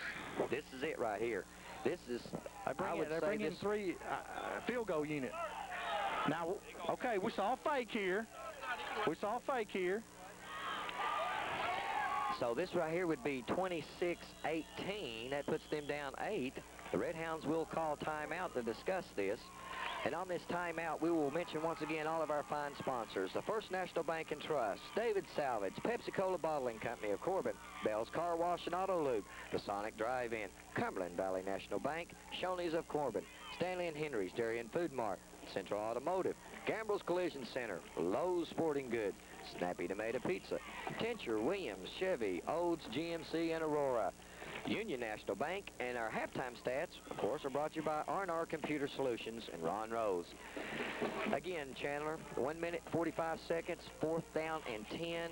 This is it right here. This is, they bring in 3 field goal unit. Now, okay, we saw a fake here. So this right here would be 26-18. That puts them down 8. The Redhounds will call timeout to discuss this. And on this timeout, we will mention once again all of our fine sponsors. The First National Bank and Trust, David Salvage, Pepsi-Cola Bottling Company of Corbin, Bell's Car Wash and Auto Lube, the Sonic Drive-In, Cumberland Valley National Bank, Shoney's of Corbin, Stanley and Henry's Dairy and Food Mart, Central Automotive, Gambril's Collision Center, Lowe's Sporting Goods, Snappy Tomato Pizza, Tincher, Williams, Chevy, Odes, GMC, and Aurora. Union National Bank, and our halftime stats, of course, are brought to you by R&R Computer Solutions and Ron Rose. Again, Chandler, 1 minute, 45 seconds, 4th down and 10.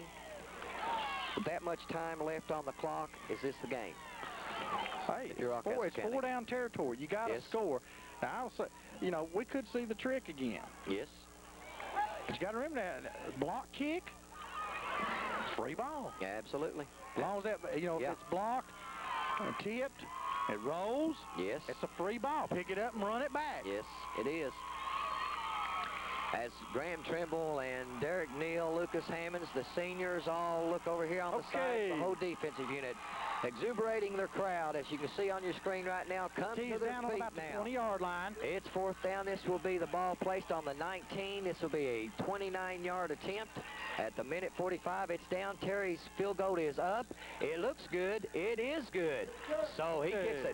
With that much time left on the clock, is this the game? Hey, it's four down territory. You got to score. Now, I'll say, you know, we could see the trick again. Yes. But you got to remember that block kick, free ball. Yeah, absolutely. As long as that, you know, if it's blocked, and tipped, it rolls. Yes. It's a free ball. Pick it up and run it back. Yes, it is. As Graham Trimble and Derek Neal, Lucas Hammonds, the seniors all look over here on the side, the whole defensive unit, exuberating their crowd, as you can see on your screen right now, comes to their down feet on about now. The 20-yard line. It's 4th down. This will be the ball placed on the 19. This will be a 29-yard attempt. At the minute 45, it's down. Terry's field goal is up. It looks good. It is good. So he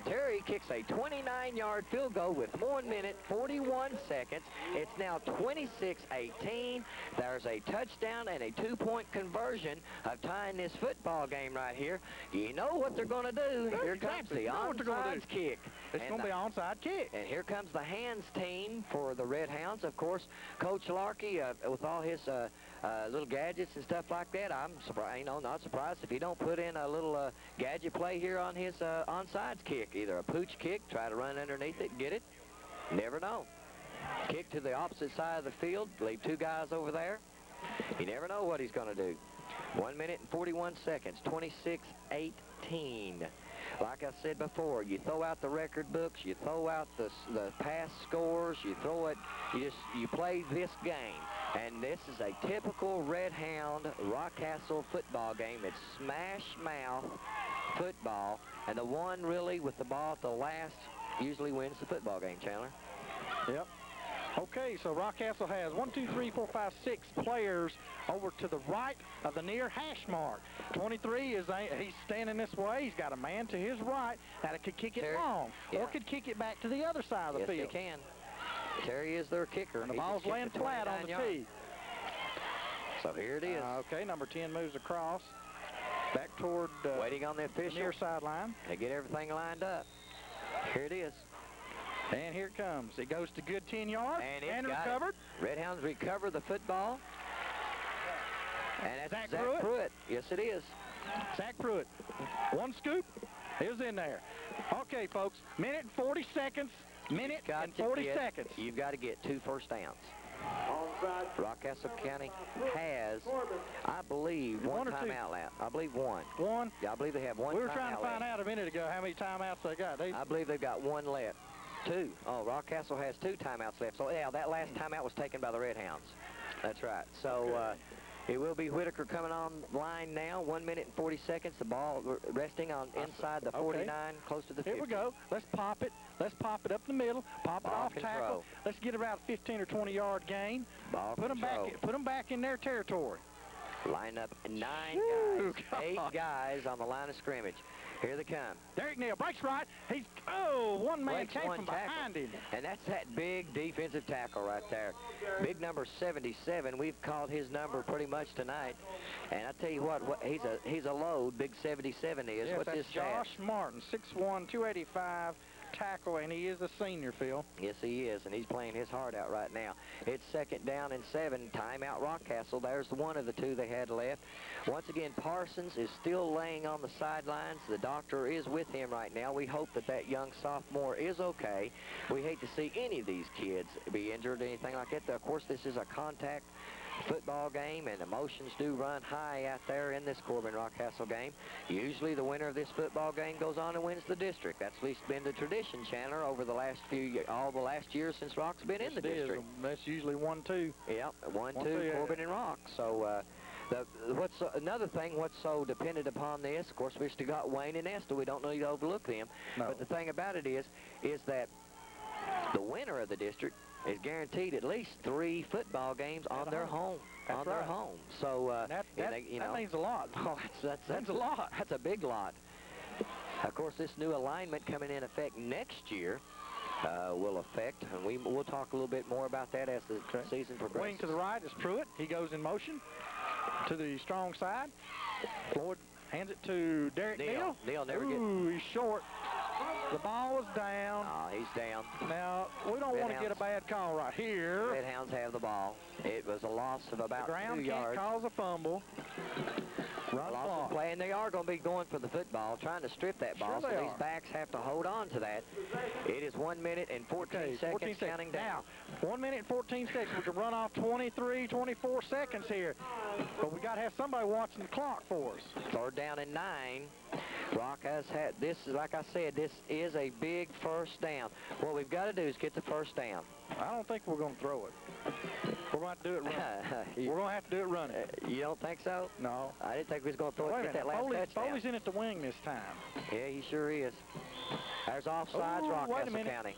Terry kicks a 29-yard field goal with 1 minute, 41 seconds. It's now 26-18. There's a touchdown and a 2-point conversion of tying this football game right here. You know what they're going to do. Here comes the onside kick. It's going to be an onside kick. And here comes the hands team for the Redhounds. Of course, Coach Larkey, with all his little gadgets and stuff like that, I'm surprised, you know, not surprised if he don't put in a little gadget play here on his onside kick. Either a pooch kick, try to run underneath it and get it. Never know. Kick to the opposite side of the field, leave 2 guys over there. You never know what he's going to do. 1 minute and 41 seconds, 26-18. Like I said before, you throw out the record books, you throw out the past scores, you throw it, you play this game. And this is a typical Redhound Rockcastle football game. It's smash mouth football, and the one really with the ball at the last usually wins the football game, Chandler. Yep. Okay, so Rockcastle has 1, 2, 3, 4, 5, 6 players over to the right of the near hash mark. 23 he's standing this way. He's got a man to his right that could kick it long, or could kick it back to the other side of the field. Yes, they can. Terry is their kicker. And the ball's laying flat on the tee. So here it is. Okay, number 10 moves across, back toward waiting on the official. Near sideline. They get everything lined up. Here it is. And here it comes. It goes to good 10 yards and recovered. Redhounds recover the football. And that's Zach Pruitt. Yes, it is. Zach Pruitt. One scoop is in there. Okay, folks, minute and 40 seconds. Minute and 40 seconds. You've got to get 2 first downs. Rockcastle County has, I believe, one timeout left. I believe one. One? Yeah, I believe they have one timeout left. We were trying to find out a minute ago how many timeouts they got. I believe they've got 1 left. 2. Oh, Rockcastle has 2 timeouts left. So, yeah, that last timeout was taken by the Redhounds. That's right. So, it will be Whitaker coming on line now. 1 minute and 40 seconds. The ball resting on inside the 49, close to the 50. Here we go. Let's pop it. Let's pop it up the middle. Pop it off tackle. Let's get about a 15 or 20-yard gain. Put them back in their territory. Line up 9 guys, 8 guys on the line of scrimmage. Here they come. Derek Neal breaks right. He's, one man came from behind him. And that's that big defensive tackle right there. Big number 77. We've called his number pretty much tonight. And I tell you what he's a load, big 77 is. Yes, what's his Josh Martin, 6'1", 285. Tackle, and he is a senior, Phil. Yes, he is, and he's playing his heart out right now. It's 2nd down and 7. Timeout Rockcastle. There's one of the 2 they had left. Once again, Parsons is still laying on the sidelines. The doctor is with him right now. We hope that young sophomore is okay. We hate to see any of these kids be injured or anything like that. Of course, this is a contact football game, and emotions do run high out there in this Corbin Rockcastle game. Usually the winner of this football game goes on and wins the district. That's at least been the tradition, Chandler, over the last all the last years since Rock's been in the district. That's usually 1-2. Yep, 1-2 Corbin and Rock. So another thing, what's so dependent upon this, of course, we still got Wayne and Estelle. We don't need to overlook them. No. But the thing about it is, is that the winner of the district is guaranteed at least 3 football games on their home. That's their right. home. So that you know, means a lot. oh, that's a lot. That's a big lot. Of course, this new alignment coming in effect next year will affect, and we'll talk a little bit more about that as the season progresses. Wing to the right is Pruitt. He goes in motion to the strong side. Floyd hands it to Derek Neal. Neal never Ooh, he's short. The ball is down. Oh, he's down. Now, we don't want to get a bad call right here. Redhounds have the ball. It was a loss of about 2 yards. The ground can't cause a fumble. Run Loss block. of play, and they are going to be going for the football, trying to strip that ball, Sure so they these are. backs have to hold on to that. It is 1 minute and 14 seconds counting down. Now, 1 minute and 14 seconds. We can run off 23, 24 seconds here. But we got to have somebody watching the clock for us. 3rd down and 9. Rock has had this, like I said, this is a big first down. What we've got to do is get the first down. I don't think we're going to throw it. We're going to have to do it running. We're going to have to do it running. You don't think so? No. I didn't think we was going to throw it Wait a get that minute. last touchdown. Foley's in at the wing this time. Yeah, he sure is. There's offsides, Ooh, wait a Rockcastle minute. County.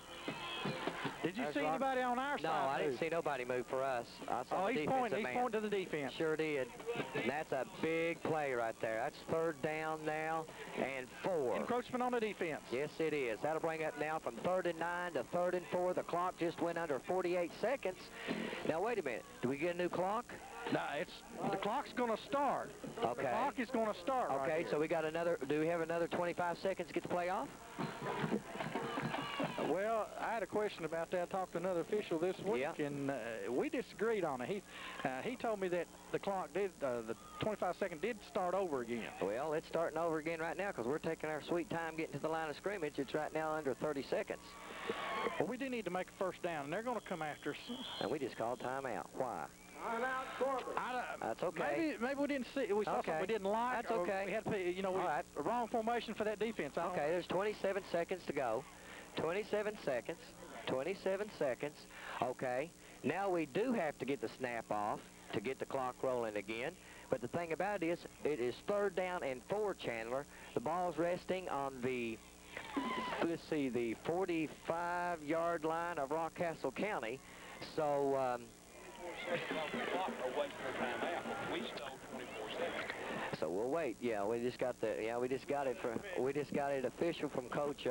Did you There's see anybody on our No, side? I didn't see nobody move for us. I saw Oh, the he's defensive pointing. He's man. pointing to the defense. Sure did. And that's a big play right there. That's 3rd down now and 4. Encroachment on the defense. Yes, it is. That'll bring up now from 3rd and 9 to 3rd and 4. The clock just went under 48 seconds. Now, wait a minute. Do we get a new clock? No, the clock's going to start. Okay. The clock is going to start. Okay, right so we got another. Do we have another 25 seconds to get the play off? Well, I had a question about that. I talked to another official this week, and we disagreed on it. He told me that the clock did, the 25-second did start over again. Well, it's starting over again right now because we're taking our sweet time getting to the line of scrimmage. It's right now under 30 seconds. Well, we do need to make a first down, and they're going to come after us. And we just called timeout. Why? Timeout, Corbin. That's okay. Maybe we didn't see. We saw something we didn't like. That's okay. We had to, All right. a wrong formation for that defense. Okay, there's 27 seconds to go. 27 seconds. 27 seconds. Okay. Now we do have to get the snap off to get the clock rolling again. But the thing about it is 3rd down and 4, Chandler. The ball's resting on the, let's see, the 45-yard line of Rockcastle County. So, so we'll wait. Yeah, we just got it official from Coach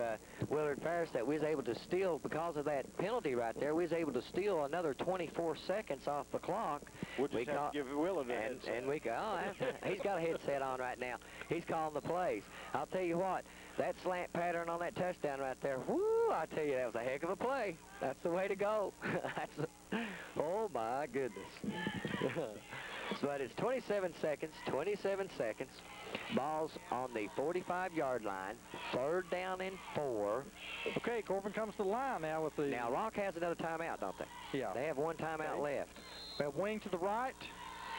Willard Ferris that we was able to steal, because of that penalty right there, we was able to steal another 24 seconds off the clock. We'll just have to give Willard a headset. And we go, he's got a headset on right now. He's calling the plays. I'll tell you what, that slant pattern on that touchdown right there, whoo, I tell you, that was a heck of a play. That's the way to go. Oh, my goodness. So it is 27 seconds, 27 seconds. Ball's on the 45-yard line, 3rd down and 4. Okay, Corbin comes to the line now with the... Now, Rock has another timeout, don't they? Yeah. They have one timeout left. We have wing to the right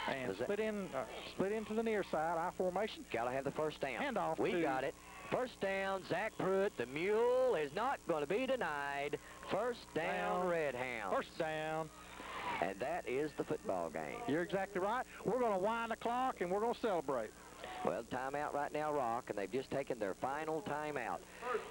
and split into the near side, I formation. Got to have the first down. Handoff. We got it. First down, Zach Pruitt. The mule is not going to be denied. First down, Redhound. First down. And that is the football game. You're exactly right. We're going to wind the clock, and we're going to celebrate. Well, timeout right now, Rock, and they've just taken their final timeout.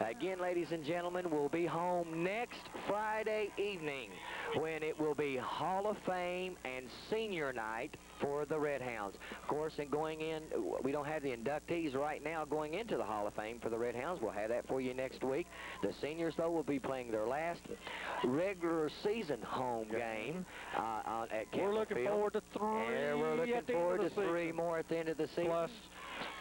Again, ladies and gentlemen, we'll be home next Friday evening when it will be Hall of Fame and Senior Night for the Redhounds. Of course, in going in, we don't have the inductees right now going into the Hall of Fame for the Redhounds. We'll have that for you next week. The seniors, though, will be playing their last regular season home game at Campbell We're looking Field. forward to 3. Yeah, we're looking forward to 3 more at the end of the season. Plus,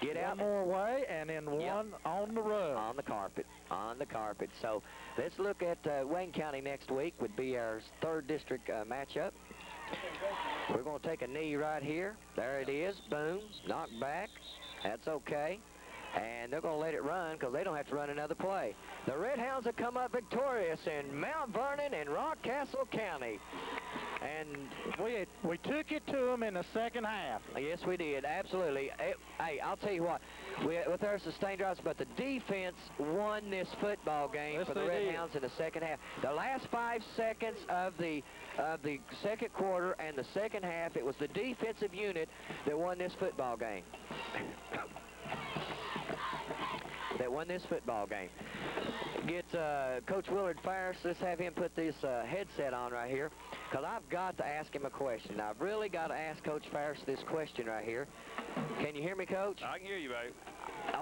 get out one more away, and then one on the road. On the carpet. On the carpet. So let's look at Wayne County next week. Would be our 3rd district matchup. We're going to take a knee right here. There it is. Boom. Knocked back. That's okay. And they're going to let it run because they don't have to run another play. The Redhounds have come up victorious in Mount Vernon and Rockcastle County. And we took it to them in the second half. Yes, we did. Absolutely. Hey, I'll tell you what. With our sustained drives, but the defense won this football game for the Redhounds in the second half. The last 5 seconds of the second quarter and the second half, it was the defensive unit that won this football game. get Coach Willard Ferris. Let's have him put this headset on right here, because I've got to ask him a question. I've really got to ask Coach Ferris this question right here. Can you hear me, Coach? I can hear you, babe.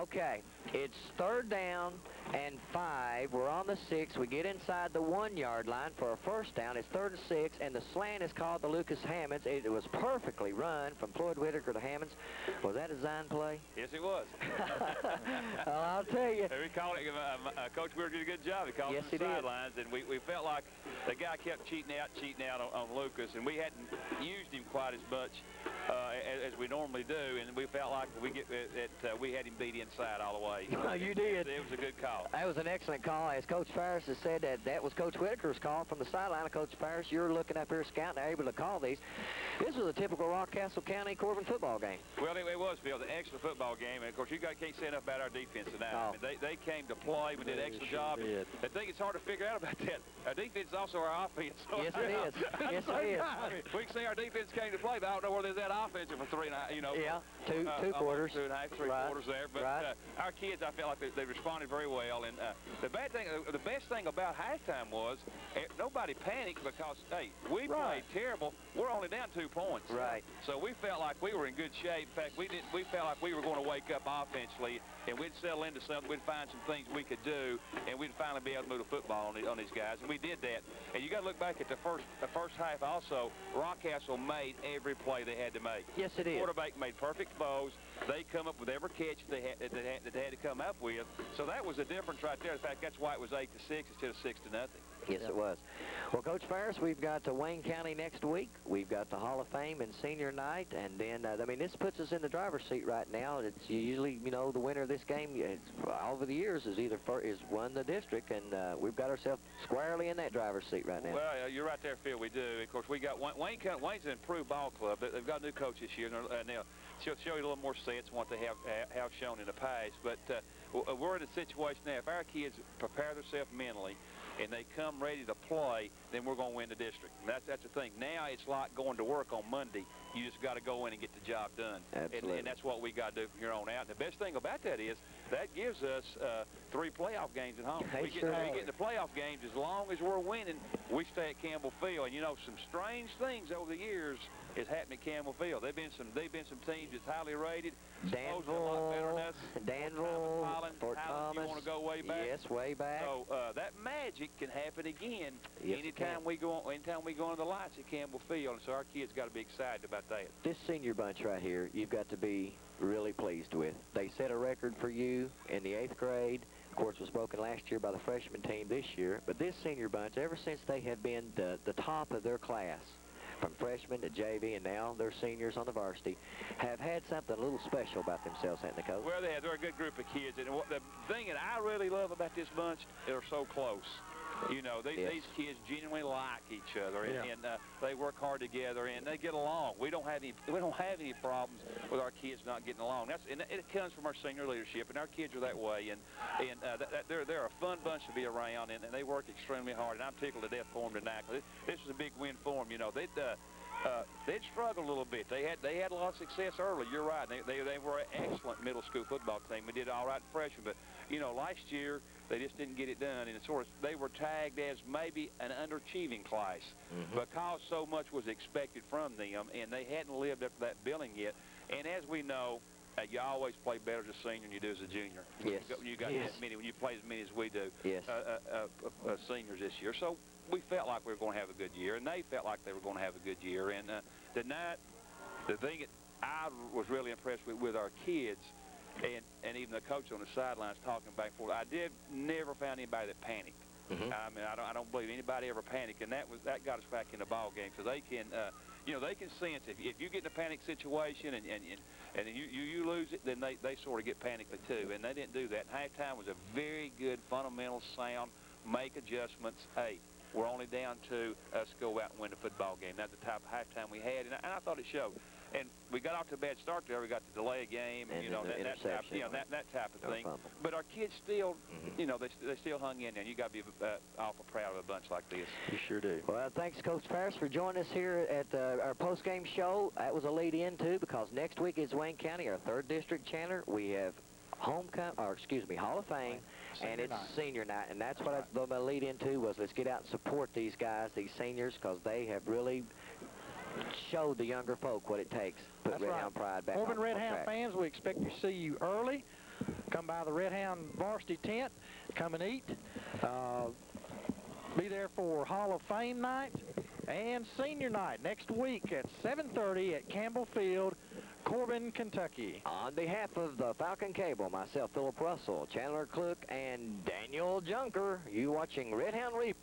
Okay, it's 3rd down and 5. We're on the 6. We get inside the 1-yard line for a first down. It's 3rd and 6, and the slant is called the Lucas Hammonds. It was perfectly run from Floyd Whitaker to Hammonds. Was that a design play? Yes, it was. Well, I'll tell you. We called it, Coach Weir did a good job. He called Yes, it he the did. sidelines, and we felt like the guy kept cheating out on Lucas, and we hadn't used him quite as much as we normally do, and we felt like we had him beat inside all the way. Well, you did. It was a good call. That was an excellent call. As Coach Ferris has said, that was Coach Whitaker's call from the sideline. Coach Ferris, you're looking up here scouting, able to call these. This was a typical Rockcastle County Corbin football game. Well, it was, Phil, an excellent football game, and of course you can't say enough about our defense tonight. Oh. I mean, they came to play. We did an excellent job. did. I think it's hard to figure out about that. Our defense is also our offense. So Yes, it is. Yes, it is. I mean, we can say our defense came to play, but I don't know whether there's that offensive for 3.5. Yeah, two quarters. 2.5, 3 Right. quarters there. But Right. our kids, I felt like they responded very well. And the best thing about halftime was nobody panicked because, hey, we played terrible. We're only down 2 points. Right. So we felt like we were in good shape. In fact, we felt like we were going to wake up offensively, and we'd settle into something. We'd find some things we could do, and we'd finally be able to move the football on these guys. And we did that. And you got to look back at the first half also. Rockcastle made every play they had to make. Yes, it is. The quarterback made perfect throws. They come up with every catch that they had to come up with. So that was the difference right there. In fact, that's why it was 8-6 instead of 6-0. Yes, it was. Well, Coach Ferris, we've got Wayne County next week. We've got the Hall of Fame and Senior Night, and then, I mean, this puts us in the driver's seat right now. It's usually, you know, the winner of this game, over the years, is won the district, and we've got ourselves squarely in that driver's seat right now. Well, you're right there, Phil. We do. Of course, we got Wayne County. Wayne's an improved ball club. They've got a new coach this year, and they'll show you a little more sets than what they have shown in the past. But we're in a situation now. If our kids prepare themselves mentally, and they come ready to play, then we're going to win the district. And that's the thing. Now it's like going to work on Monday. You just got to go in and get the job done. Absolutely. And that's what we got to do from here on out. And the best thing about that is that gives us 3 playoff games at home. We get in the playoff games as long as we're winning. We stay at Campbell Field. And you know, some strange things over the years is happening at Campbell Field. They've been some teams that's highly rated. Danville, Fort Thomas. You want to go way back? Yes, way back. So that magic can happen again Yes, anytime we go under the lights at Campbell Field. And so our kids got to be excited about that. This senior bunch right here, you've got to be really pleased with. They set a record for you in the 8th grade. Of course, was broken last year by the freshman team this year. But this senior bunch, ever since they have been the top of their class, from freshman to JV, and now they're seniors on the varsity, have had something a little special about themselves, haven't they, Coach? Well, they're a good group of kids. And the thing that I really love about this bunch, they're so close. You know, these kids genuinely like each other, and they work hard together, and they get along. We don't have any problems with our kids not getting along. It comes from our senior leadership, and our kids are that way. And they're a fun bunch to be around, and they work extremely hard. And I'm tickled to death for them tonight. This was a big win for them. You know, they'd struggled a little bit. They had a lot of success early. You're right. They were an excellent middle school football team. We did all right in freshman, but you know, last year they just didn't get it done, and they were tagged as maybe an underachieving class because so much was expected from them, and they hadn't lived up to that billing yet. And as we know, you always play better as a senior than you do as a junior. Yes. You got that many when you play as many as we do. Yes. Seniors this year. So we felt like we were going to have a good year, and they felt like they were going to have a good year. And tonight, the thing that I was really impressed with our kids, and even the coach on the sidelines talking back and forth, I never found anybody that panicked. I mean, I don't believe anybody ever panicked, and that got us back in the ball game, because they can, you know, they can sense if you get in a panic situation and you lose it, then they sort of get panicked too, and they didn't do that. Halftime was a very good, fundamental, sound, make adjustments. Hey, we're only down 2. Let's go out and win the football game. That's the type of halftime we had, and I thought it showed. And we got off to a bad start there. We got the delay game, and you know, that type of thing. But our kids still, you know, they still hung in there. And you got to be awful proud of a bunch like this. You sure do. Well, thanks, Coach Ferris, for joining us here at our post-game show. That was a lead-in, too, because next week is Wayne County, our 3rd district chandler. We have Hall of Fame and it's night. senior night. And that's That's what right. I was going to lead into was let's get out and support these guys, these seniors, because they have really showed the younger folk what it takes to put That's Redhound pride back Corbin on Redhound track. fans, we expect to see you early. Come by the Redhound varsity tent, come and eat. Be there for Hall of Fame night and senior night next week at 7:30 at Campbell Field, Corbin, Kentucky. On behalf of the Falcon Cable, myself, Philip Russell, Chandler Cluck, and Daniel Junker, you watching Redhound Reap.